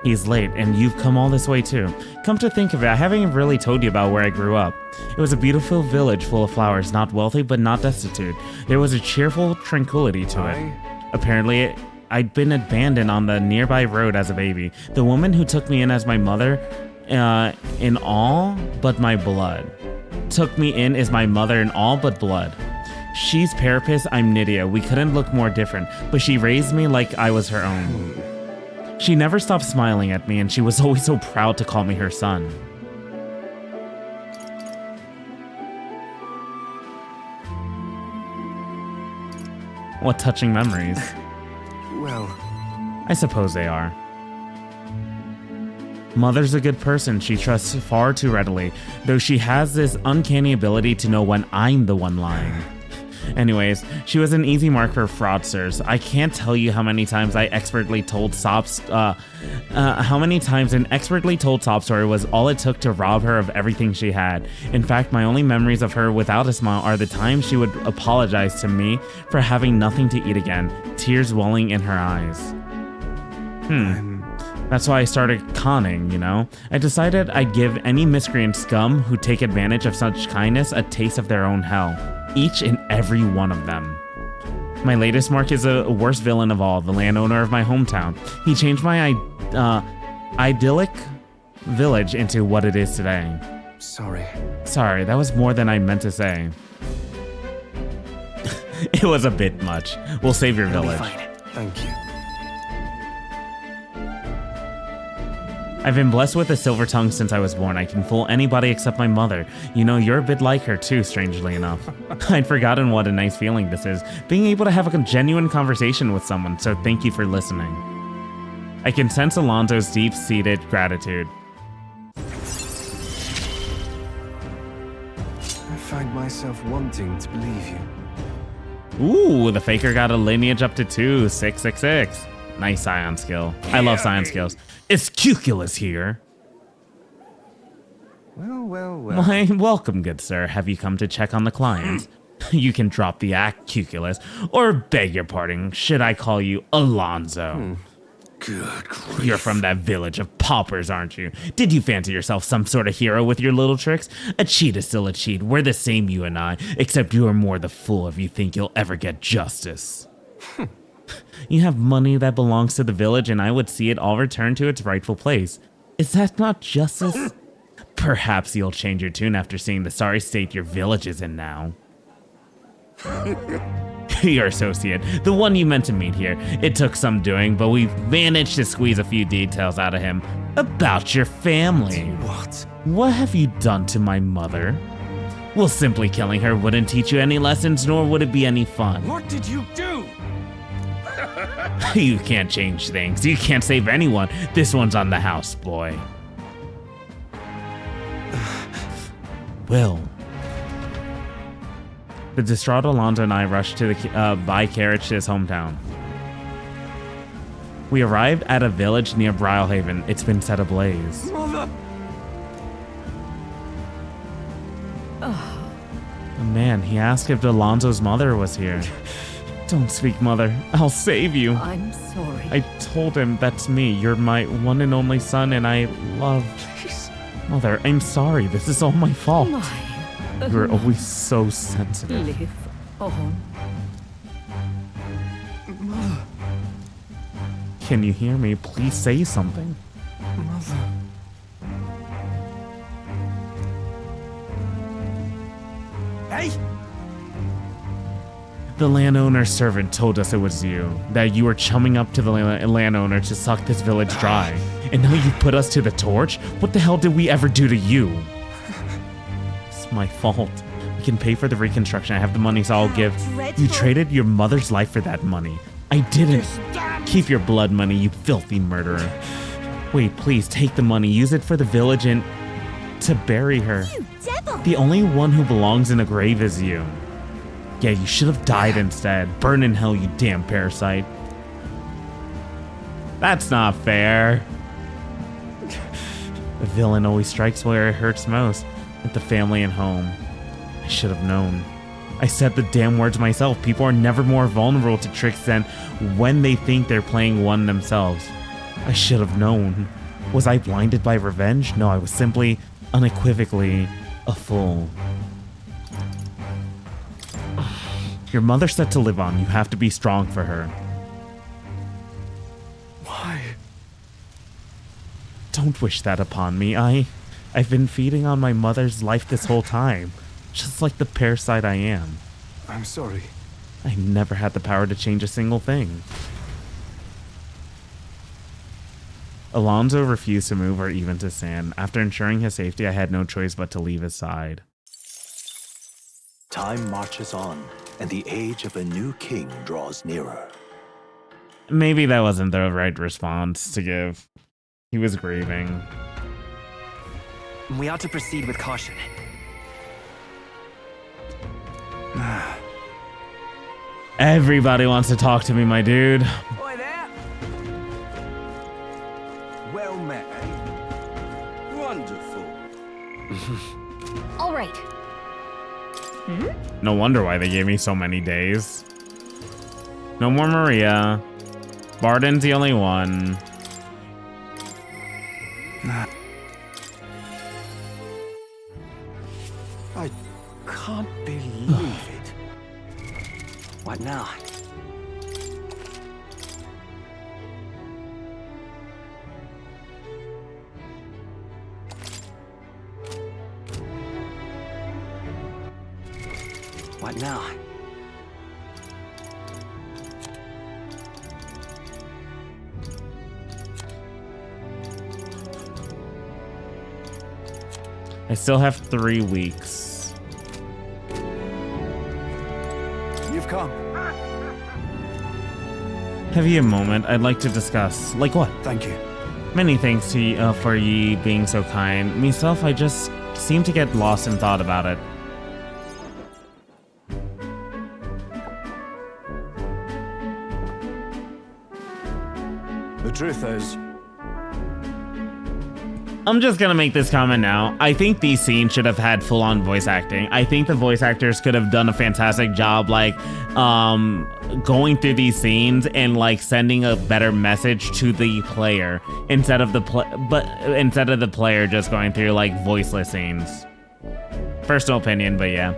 Speaker 1: He's late, and you've come all this way too. Come to think of it, I haven't really told you about where I grew up. It was a beautiful village full of flowers, not wealthy but not destitute. There was a cheerful tranquility to it. Apparently, I'd been abandoned on the nearby road as a baby. The woman who took me in as my mother, in all but my blood. Took me in as my mother in all but blood. She's Parapis, I'm Nydia. We couldn't look more different, but she raised me like I was her own. She never stopped smiling at me, and she was always so proud to call me her son. What touching memories.
Speaker 10: Well,
Speaker 1: I suppose they are. Mother's a good person. She trusts far too readily, though she has this uncanny ability to know when I'm the one lying. Anyways, she was an easy mark for fraudsters. I can't tell you how many times an expertly told sob story was all it took to rob her of everything she had. In fact, my only memories of her without a smile are the times she would apologize to me for having nothing to eat again, tears welling in her eyes. That's why I started conning, you know? I decided I'd give any miscreant scum who take advantage of such kindness a taste of their own hell. Each and every one of them. My latest mark is a worst villain of all, the landowner of my hometown. He changed my idyllic village into what it is today.
Speaker 3: Sorry.
Speaker 1: Sorry, that was more than I meant to say. It was a bit much. We'll save your village.
Speaker 3: Thank you.
Speaker 1: I've been blessed with a silver tongue since I was born. I can fool anybody except my mother. You know, you're a bit like her too, strangely enough. I'd forgotten what a nice feeling this is, being able to have a genuine conversation with someone, so thank you for listening. I can sense Alonso's deep-seated gratitude.
Speaker 3: I find myself wanting to believe you.
Speaker 1: Ooh, the faker got a lineage up to 2, 666. Nice scion skill. I love scion skills. It's Cuculus here.
Speaker 3: Well.
Speaker 1: Why, welcome, good sir. Have you come to check on the client? You can drop the act, Cuculus, or beg your pardon. Should I call you Alonso?
Speaker 3: Good grief.
Speaker 1: You're from that village of paupers, aren't you? Did you fancy yourself some sort of hero with your little tricks? A cheat is still a cheat. We're the same, you and I, except you are more the fool if you think you'll ever get justice. You have money that belongs to the village, and I would see it all return to its rightful place. Is that not justice? Perhaps you'll change your tune after seeing the sorry state your village is in now. Your associate, the one you meant to meet here. It took some doing, but we've managed to squeeze a few details out of him. About your family.
Speaker 3: What?
Speaker 1: What have you done to my mother? Well, simply killing her wouldn't teach you any lessons, nor would it be any fun.
Speaker 3: What did you do?
Speaker 1: You can't change things. You can't save anyone. This one's on the house, boy. Will. The distraught Alonso and I rushed to the by carriage to his hometown. We arrived at a village near Brylehaven. It's been set ablaze.
Speaker 3: Mother!
Speaker 1: Man, he asked if Alonso's mother was here. Don't speak, mother. I'll save you.
Speaker 8: I'm sorry.
Speaker 1: I told him that's me. You're my one and only son, and I love... Mother, I'm sorry. This is all my fault. You're always so sensitive.
Speaker 8: Live on.
Speaker 3: Mother.
Speaker 1: Can you hear me? Please say something.
Speaker 3: Mother. Hey!
Speaker 1: The landowner's servant told us it was you, that you were chumming up to the landowner to suck this village dry. And now you put us to the torch? What the hell did we ever do to you? It's my fault. We can pay for the reconstruction. I have the money, so I'll give. You traded your mother's life for that money. I didn't. Keep your blood money, you filthy murderer. Wait, please, take the money. Use it for the village and to bury her.
Speaker 5: You devil!
Speaker 1: The only one who belongs in a grave is you. Yeah, you should have died instead. Burn in hell, you damn parasite. That's not fair. The villain always strikes where it hurts most, at the family and home. I should have known. I said the damn words myself. People are never more vulnerable to tricks than when they think they're playing one themselves. I should have known. Was I blinded by revenge? No, I was simply, unequivocally, a fool. Your mother's set to live on. You have to be strong for her.
Speaker 3: Why?
Speaker 1: Don't wish that upon me. I've been feeding on my mother's life this whole time. Just like the parasite I am.
Speaker 3: I'm sorry.
Speaker 1: I never had the power to change a single thing. Alonso refused to move or even to stand. After ensuring his safety, I had no choice but to leave his side.
Speaker 2: Time marches on, and the age of a new king draws nearer.
Speaker 1: Maybe that wasn't the right response to give. He was grieving.
Speaker 9: We ought to proceed with caution.
Speaker 1: Everybody wants to talk to me, my dude.
Speaker 7: Oi there! Well met, eh? Wonderful.
Speaker 5: All right.
Speaker 1: No wonder why they gave me so many days. No more Maria. Barden's the only one.
Speaker 3: I can't believe it.
Speaker 9: What now? What now?
Speaker 1: I still have 3 weeks.
Speaker 10: You've come.
Speaker 1: Have you a moment I'd like to discuss? Like what?
Speaker 10: Thank you.
Speaker 1: Many thanks to you, for ye being so kind. Myself, I just seem to get lost in thought about it.
Speaker 10: The truth is,
Speaker 1: I'm just gonna make this comment now. I think these scenes should have had full-on voice acting. I think the voice actors could have done a fantastic job, like, going through these scenes and like sending a better message to the player instead of the player just going through like voiceless scenes. Personal opinion, but yeah.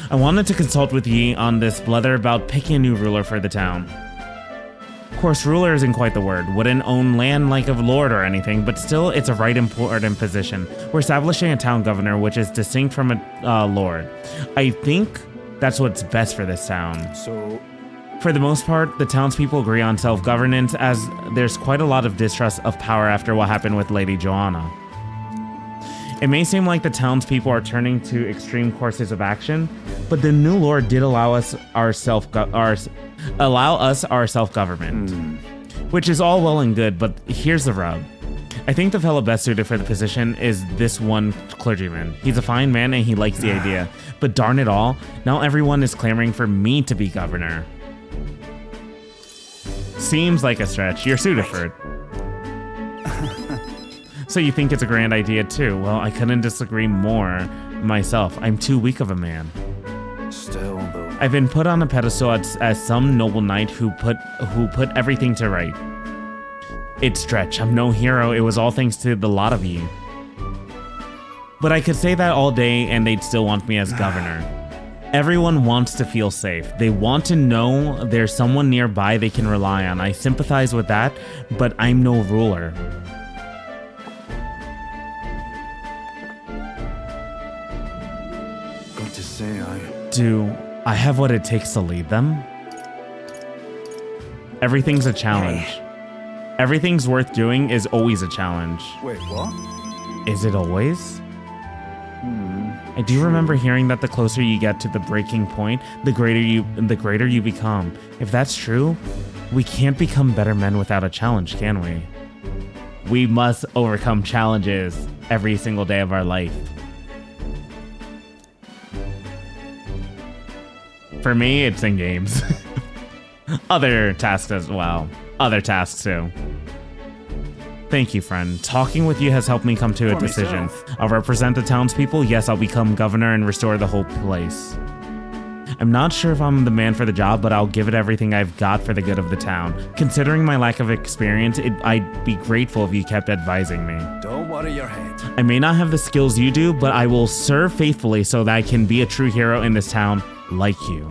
Speaker 1: I wanted to consult with ye on this blether about picking a new ruler for the town. Of course, ruler isn't quite the word. Wouldn't own land like a lord or anything, but still, it's a right important position. We're establishing a town governor, which is distinct from a lord. I think that's what's best for this town.
Speaker 10: so
Speaker 1: For the most part, the townspeople agree on self-governance, as there's quite a lot of distrust of power after what happened with Lady Joanna. It may seem like the townspeople are turning to extreme courses of action, but the new lord did allow us our self-government, which is all well and good, but here's the rub. I think the fellow best suited for the position is this one clergyman. He's a fine man and he likes the idea, but darn it all, now everyone is clamoring for me to be governor. Seems like a stretch. You're suited for it. So you think it's a grand idea too? Well, I couldn't disagree more myself. I'm too weak of a man.
Speaker 10: still, though.
Speaker 1: I've been put on a pedestal as some noble knight who put everything to right. It's stretch. I'm no hero. It was all thanks to the lot of you. But I could say that all day and they'd still want me as governor. Everyone wants to feel safe. They want to know there's someone nearby they can rely on. I sympathize with that, but I'm no ruler.
Speaker 10: Got to say,
Speaker 1: Do I have what it takes to lead them? Everything's a challenge. Everything's worth doing is always a challenge.
Speaker 10: Wait, what?
Speaker 1: Is it always? I do remember hearing that the closer you get to the breaking point, the greater you become. If that's true, we can't become better men without a challenge, can we? We must overcome challenges every single day of our life. For me, it's in games. Other tasks as well. Other tasks too. Thank you, friend. Talking with you has helped me come to a decision. I'll represent the townspeople. Yes, I'll become governor and restore the whole place. I'm not sure if I'm the man for the job, but I'll give it everything I've got for the good of the town. Considering my lack of experience, I'd be grateful if you kept advising me.
Speaker 10: Don't worry your head.
Speaker 1: I may not have the skills you do, but I will serve faithfully so that I can be a true hero in this town like you.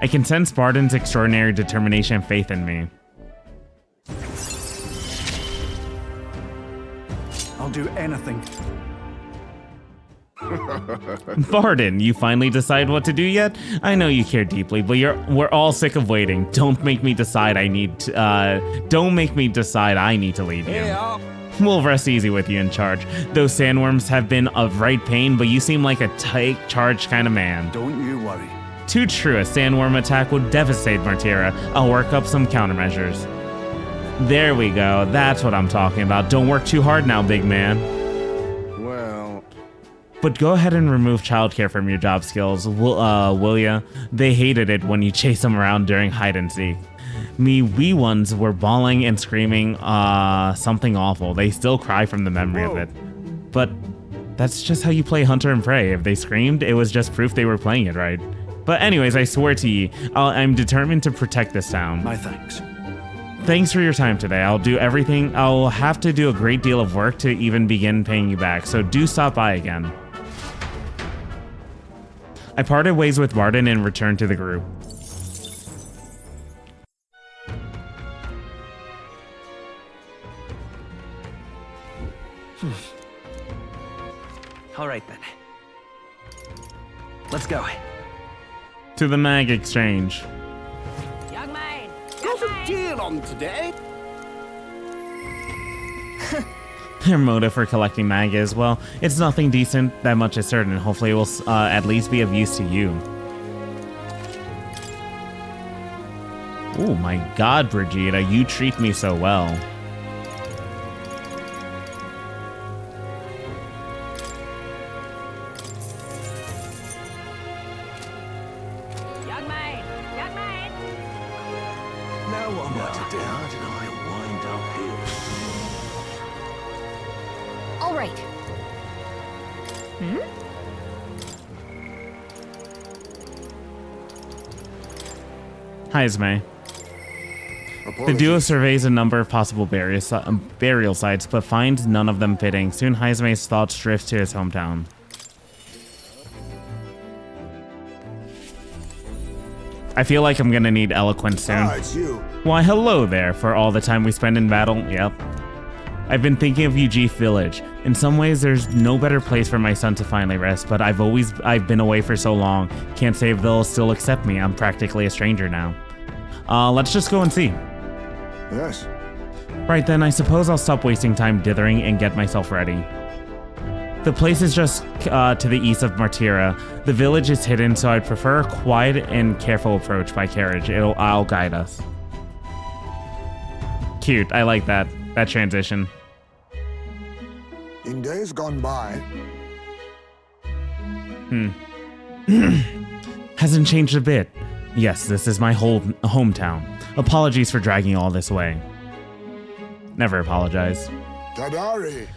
Speaker 1: I can sense Barden's extraordinary determination and faith in me.
Speaker 10: I'll do anything.
Speaker 1: Barden, you finally decide what to do yet? I know you care deeply, but we're all sick of waiting. Don't make me decide I need to lead you. We'll rest easy with you in charge. Those sandworms have been of right pain, but you seem like a take charge kind of man.
Speaker 10: Don't you worry.
Speaker 1: Too true, a sandworm attack would devastate Martira. I'll work up some countermeasures. There we go. That's what I'm talking about. Don't work too hard now, big man.
Speaker 7: Well...
Speaker 1: But go ahead and remove childcare from your job skills, will ya? They hated it when you chased them around during hide and seek. Me wee ones were bawling and screaming something awful. They still cry from the memory of it. But that's just how you play Hunter and Prey. If they screamed, it was just proof they were playing it right. But anyways, I swear to ye, I'm determined to protect this town.
Speaker 10: My thanks.
Speaker 1: Thanks for your time today. I'll do everything. I'll have to do a great deal of work to even begin paying you back, so do stop by again. I parted ways with Barden and returned to the group.
Speaker 9: All right then. Let's go.
Speaker 1: To the mag exchange.
Speaker 5: Young man.
Speaker 3: Got a deal on today.
Speaker 1: Your motive for collecting mag is, well, it's nothing decent, that much is certain. Hopefully it will at least be of use to you. Oh my god, Brigida, you treat me so well.
Speaker 5: Young man. Young man.
Speaker 3: Now what am I to do?
Speaker 2: How did I wind up here?
Speaker 5: All right.
Speaker 1: Hi, Ismay. The
Speaker 6: Apologies.
Speaker 1: duo surveys a number of possible burial sites, but finds none of them fitting. Soon, Haizme's thoughts drift to his hometown. I feel like I'm gonna need eloquence soon.
Speaker 6: Ah, it's you.
Speaker 1: Why, hello there. For all the time we spend in battle, yep. I've been thinking of Ujif Village. In some ways, there's no better place for my son to finally rest, but I've been away for so long. Can't say if they'll still accept me. I'm practically a stranger now. Let's just go and see.
Speaker 6: Yes.
Speaker 1: Right then, I suppose I'll stop wasting time dithering and get myself ready. The place is just to the east of Martira. The village is hidden, so I'd prefer a quiet and careful approach by carriage. I'll guide us. Cute, I like that transition.
Speaker 6: In days gone by,
Speaker 1: Hasn't changed a bit. Yes, this is my whole hometown. Apologies for dragging all this way. Never apologize.
Speaker 6: Tadari.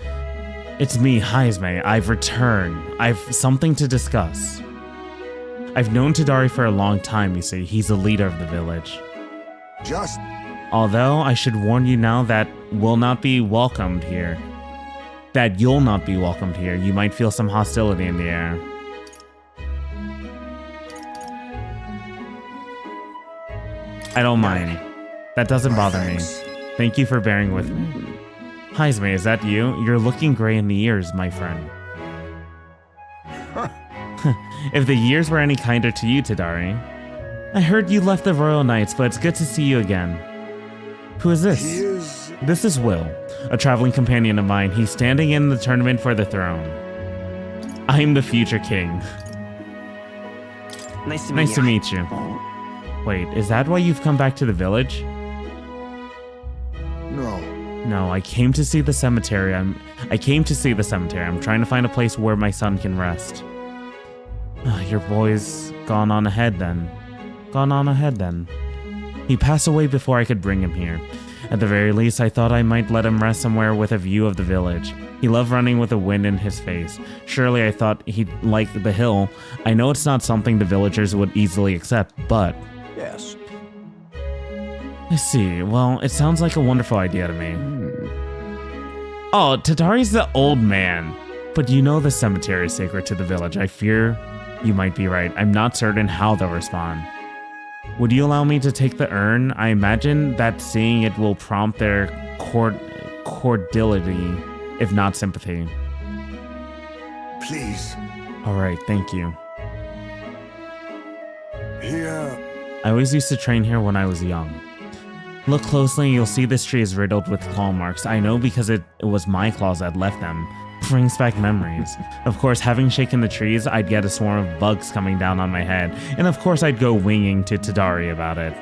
Speaker 1: It's me, Haizme. I've returned. I've something to discuss. I've known Tadari for a long time, you see. He's the leader of the village.
Speaker 6: Just
Speaker 1: Although I should warn you now that you'll not be welcomed here. You might feel some hostility in the air. I don't mind. That doesn't bother me.
Speaker 6: thanks.
Speaker 1: Thank you for bearing with me. Haizme, is that you? You're looking gray in the ears, my friend. If the years were any kinder to you, Tadari. I heard you left the Royal Knights, but it's good to see you again. Who is this?
Speaker 6: He is.
Speaker 1: This is Will, a traveling companion of mine. He's standing in the tournament for the throne. I'm the future king.
Speaker 9: Nice to meet
Speaker 1: Nice
Speaker 9: you.
Speaker 1: to meet you. Wait, is that why you've come back to the village?
Speaker 6: No.
Speaker 1: No, I came to see the cemetery. I'm trying to find a place where my son can rest. Your boy's gone on ahead then. He passed away before I could bring him here. At the very least, I thought I might let him rest somewhere with a view of the village. He loved running with the wind in his face. Surely I thought he'd like the hill. I know it's not something the villagers would easily accept, but...
Speaker 3: Yes.
Speaker 1: I see. Well, it sounds like a wonderful idea to me. Oh, Tadari's the old man. But you know the cemetery is sacred to the village. I fear you might be right. I'm not certain how they'll respond. Would you allow me to take the urn? I imagine that seeing it will prompt their cordiality, if not sympathy.
Speaker 6: Please.
Speaker 1: Alright, thank you.
Speaker 6: Here.
Speaker 1: I always used to train here when I was young. Look closely and you'll see this tree is riddled with claw marks. I know because it was my claws that left them. Brings back memories. Of course, having shaken the trees, I'd get a swarm of bugs coming down on my head. And of course, I'd go winging to Tadari about it.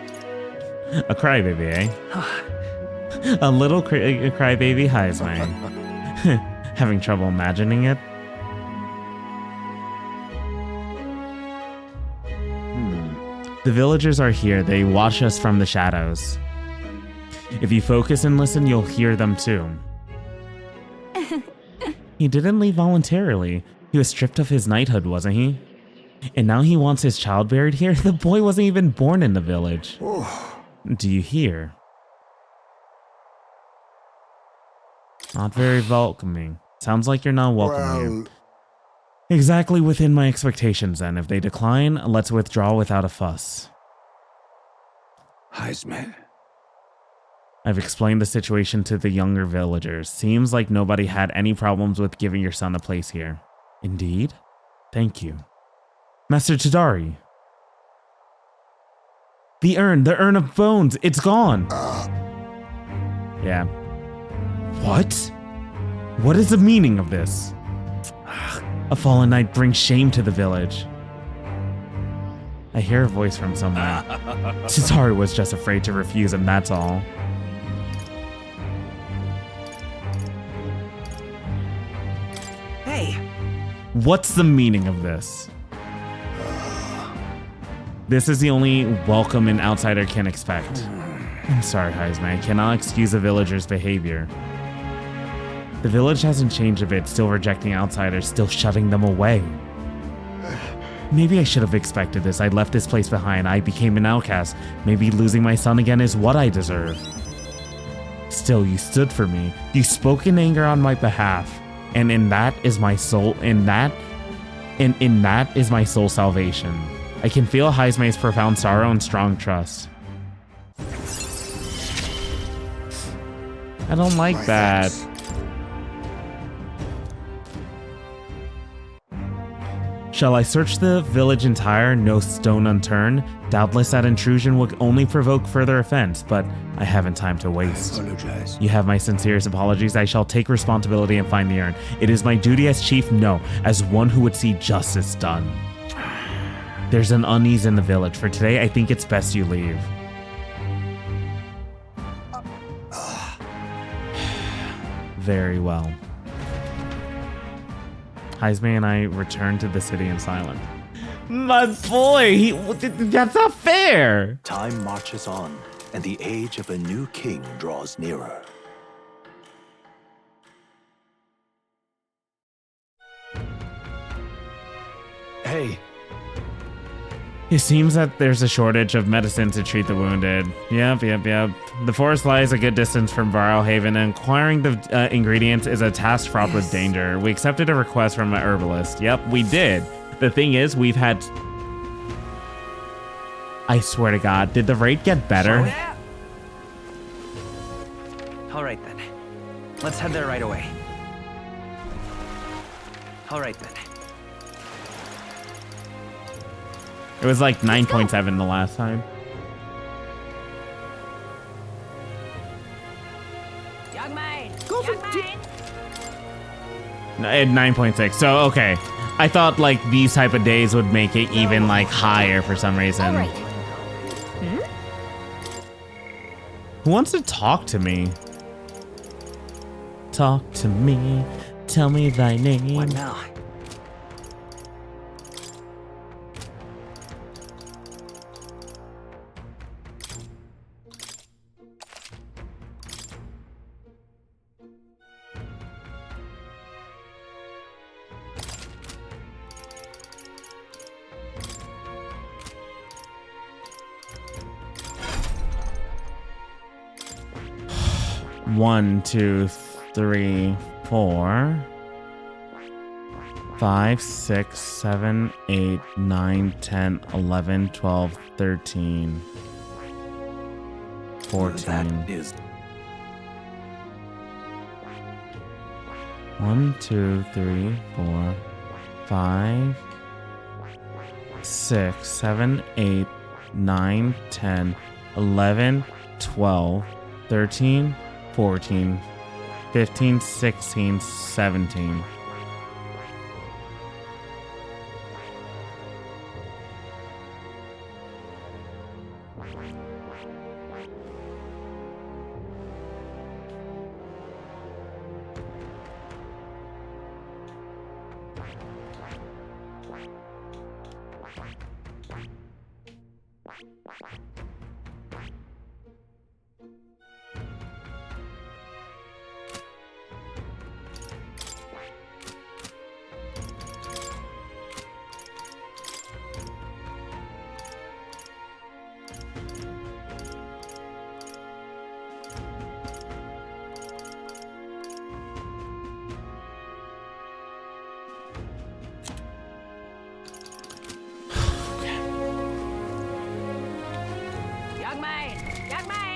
Speaker 1: A crybaby, eh? A little crybaby Haizme. Having trouble imagining it? The villagers are here. They watch us from the shadows. If you focus and listen, you'll hear them too. He didn't leave voluntarily. He was stripped of his knighthood, wasn't he? And now he wants his child buried here? The boy wasn't even born in the village. Do you hear? Not very welcoming. Sounds like you're not welcome here. Exactly within my expectations then. If they decline, let's withdraw without a fuss.
Speaker 3: Haizme.
Speaker 1: I've explained the situation to the younger villagers. Seems like nobody had any problems with giving your son a place here. Indeed? Thank you. Master Tadari. The urn of bones, it's gone. Yeah. What? What is the meaning of this? A fallen knight brings shame to the village. I hear a voice from somewhere. Tadari was just afraid to refuse him, that's all.
Speaker 9: Hey!
Speaker 1: What's the meaning of this? This is the only welcome an outsider can expect. I'm sorry, Heisman. I cannot excuse a villager's behavior. The village hasn't changed a bit, still rejecting outsiders, still shutting them away. Maybe I should have expected this. I left this place behind. I became an outcast. Maybe losing my son again is what I deserve. Still, you stood for me. You spoke in anger on my behalf. And in that is my soul, in that is my soul salvation. I can feel Heismay's profound sorrow and strong trust. I don't like that. Shall I search the village entire, no stone unturned? Doubtless that intrusion would only provoke further offense, but I haven't time to waste.
Speaker 3: I apologize.
Speaker 1: You have my sincerest apologies. I shall take responsibility and find the urn. It is my duty as chief, no, as one who would see justice done. There's an unease in the village. For today, I think it's best you leave. Very well. Heisman and I returned to the city in silence. My boy, that's not fair.
Speaker 2: Time marches on, and the age of a new king draws nearer.
Speaker 10: Hey.
Speaker 1: It seems that there's a shortage of medicine to treat the wounded. Yep. The forest lies a good distance from Barrowhaven, and acquiring the ingredients is a task fraught with danger. We accepted a request from an herbalist. Yep, we did. The thing is, we've had... I swear to God, did the rate get better?
Speaker 9: All right then. Let's head there right away. All right then.
Speaker 1: It was like 9.7 the last time.
Speaker 5: Young man! Young man!
Speaker 1: No, it had 9.6. So, okay. I thought like these type of days would make it even like higher for some reason.
Speaker 4: All right.
Speaker 1: Who wants to talk to me? Talk to me. Tell me thy name.
Speaker 9: What now?
Speaker 1: One, 2, 3, 4, 5, 6, 7, 8, 9, 10, 11, 12, 13, 14.
Speaker 2: That is
Speaker 1: 1, 2, 3, 4, 5, 6, 7, 8, 9, 10, 11, 12, 13, 14, 15, 16, 17.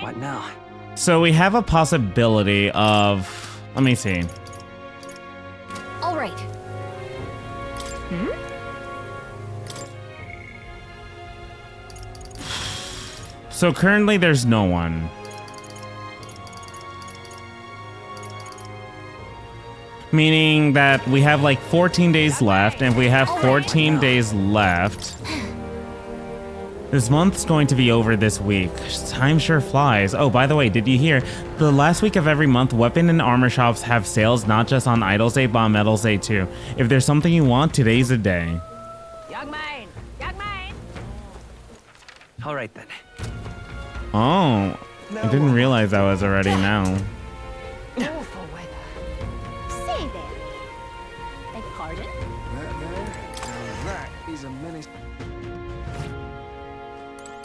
Speaker 9: What now?
Speaker 1: So we have a possibility of, let me see.
Speaker 4: All right.
Speaker 1: So currently there's no one. Meaning that we have like 14 days left, and if we have 14 days left, this month's going to be over this week. Time sure flies. Oh, by the way, did you hear? The last week of every month, weapon and armor shops have sales, not just on Idol's Day, but on Metal's Day too. If there's something you want, today's the day.
Speaker 5: Young man, young man.
Speaker 9: All right then.
Speaker 1: Oh, I didn't realize that was already now.
Speaker 4: Awful weather. Say there. Beg pardon?
Speaker 3: That is a menace.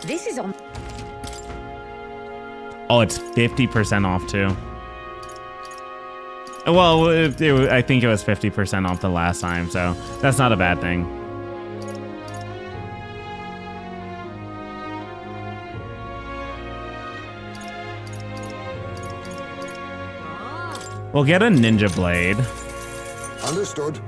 Speaker 4: This is on.
Speaker 1: Oh, it's 50% off too. Well, I think it was 50% off the last time, so that's not a bad thing. We'll get a ninja blade.
Speaker 6: Understood.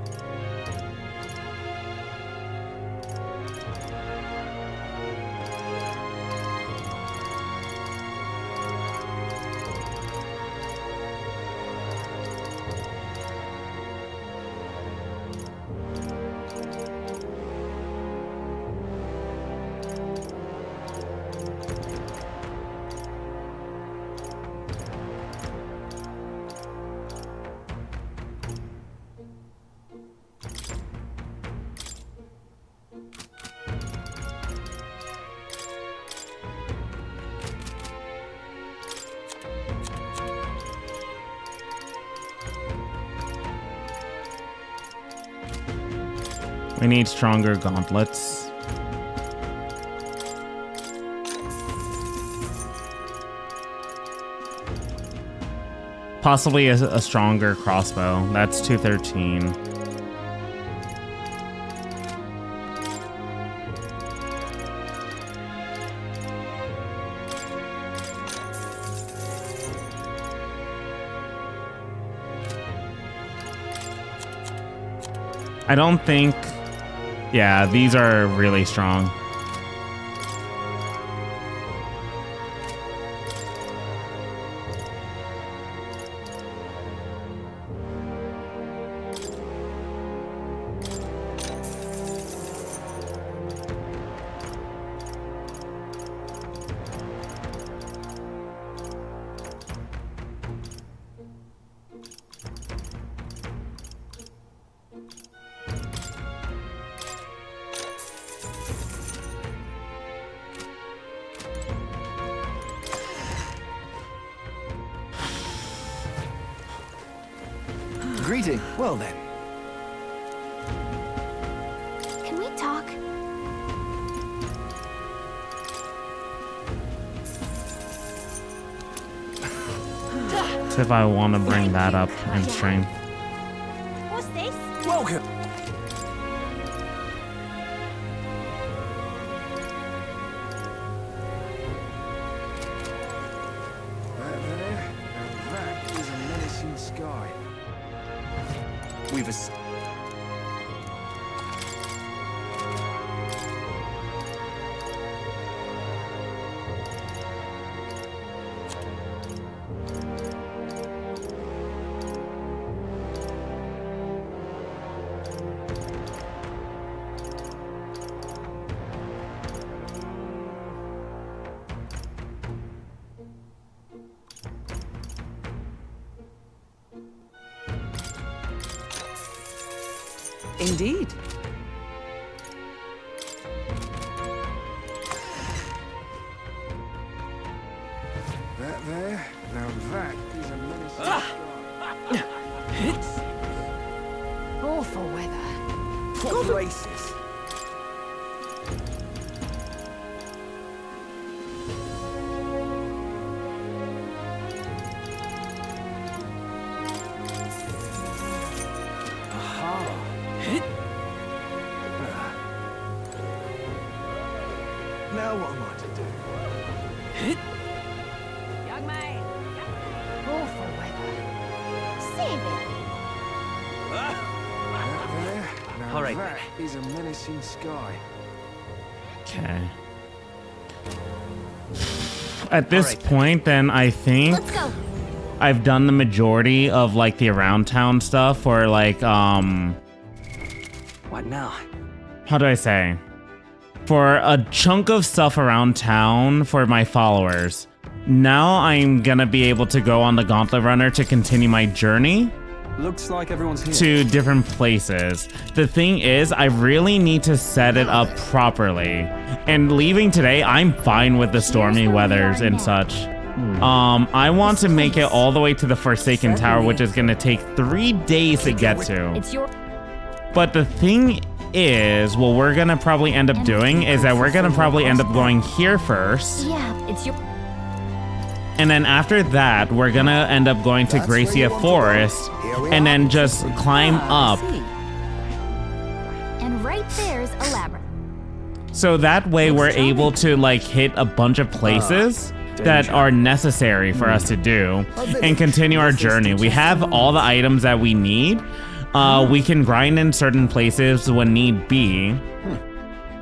Speaker 1: We need stronger gauntlets. Possibly a stronger crossbow. That's 213. I don't think... Yeah, these are really strong.
Speaker 11: Greeting. Well then.
Speaker 4: Can we talk?
Speaker 1: So if I want to bring that up in strength.
Speaker 5: What's this?
Speaker 11: Welcome.
Speaker 3: That is a menacing sky.
Speaker 11: We've a... Indeed.
Speaker 3: That there, now that is a menacing sky.
Speaker 4: Awful weather.
Speaker 11: What races?
Speaker 3: Now what am I to do?
Speaker 5: Young man.
Speaker 4: Awful weather. Say there.
Speaker 3: That there, now
Speaker 9: All right,
Speaker 3: that is a menacing sky.
Speaker 1: Okay. at this point, then I think
Speaker 4: Let's go.
Speaker 1: I've done the majority of like the around town stuff, or like
Speaker 9: What now?
Speaker 1: how do I say? For a chunk of stuff around town for my followers. Now I'm gonna be able to go on the Gauntlet Runner to continue my journey
Speaker 7: Looks like everyone's here.
Speaker 1: to different places. The thing is, I really need to set it up properly. And leaving today, I'm fine with the stormy
Speaker 4: Here's where we
Speaker 1: weathers
Speaker 4: are
Speaker 1: and
Speaker 4: now.
Speaker 1: such. I want to make it all the way to the Forsaken Tower, which is gonna take 3 days to get to.
Speaker 4: It's your.
Speaker 1: But the thing is, what we're gonna probably end up doing is that we're gonna probably end up going here first.
Speaker 4: Yeah, it's your.
Speaker 1: And then after that, we're gonna end up going to Gracia Forest and then just climb up.
Speaker 4: And right there's a labyrinth.
Speaker 1: So that way we're able to like hit a bunch of places that are necessary for us to do and continue our journey. We have all the items that we need. We can grind in certain places when need be.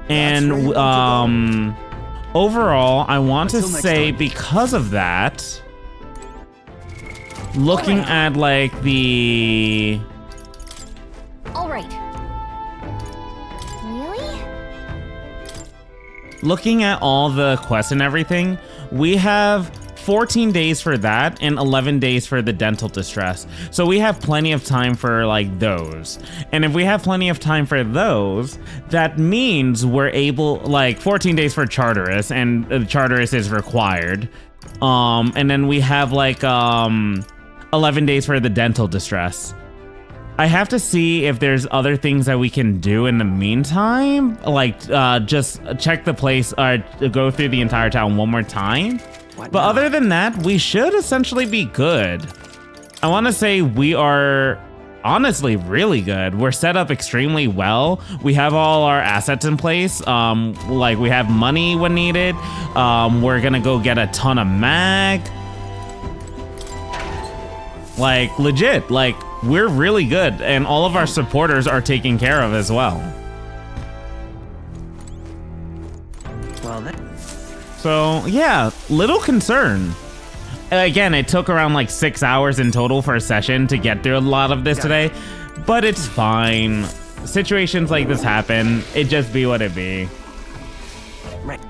Speaker 1: And overall, I want to say because of that, looking at like the...
Speaker 4: All right. Really?
Speaker 1: Looking at all the quests and everything, we have 14 days for that and 11 days for the dental distress. So we have plenty of time for like those. And if we have plenty of time for those, that means we're able, like 14 days for Charteris, and Charteris is required. And then we have like 11 days for the dental distress. I have to see if there's other things that we can do in the meantime, like just check the place or go through the entire town one more time. But other than that, we should essentially be good. I want to say we are honestly really good. We're set up extremely well. We have all our assets in place. Like we have money when needed. We're gonna go get a ton of mag. Like legit, like we're really good, and all of our supporters are taken care of as well.
Speaker 9: Well then.
Speaker 1: So yeah, little concern. Again, it took around like 6 hours in total for a session to get through a lot of this today, but it's fine. Situations like this happen. It just be what it be.
Speaker 9: Right.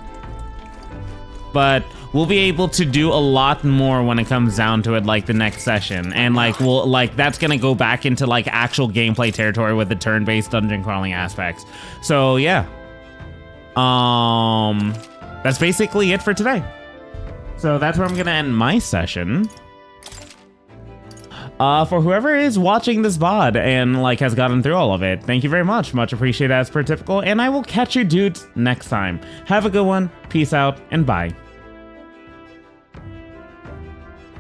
Speaker 1: But we'll be able to do a lot more when it comes down to it, like the next session, and like we'll like that's gonna go back into like actual gameplay territory with the turn-based dungeon crawling aspects. So yeah, that's basically it for today. So that's where I'm gonna end my session. For whoever is watching this VOD and like has gotten through all of it, thank you very much. Much appreciated as per typical, and I will catch you dudes next time. Have a good one, peace out, and bye.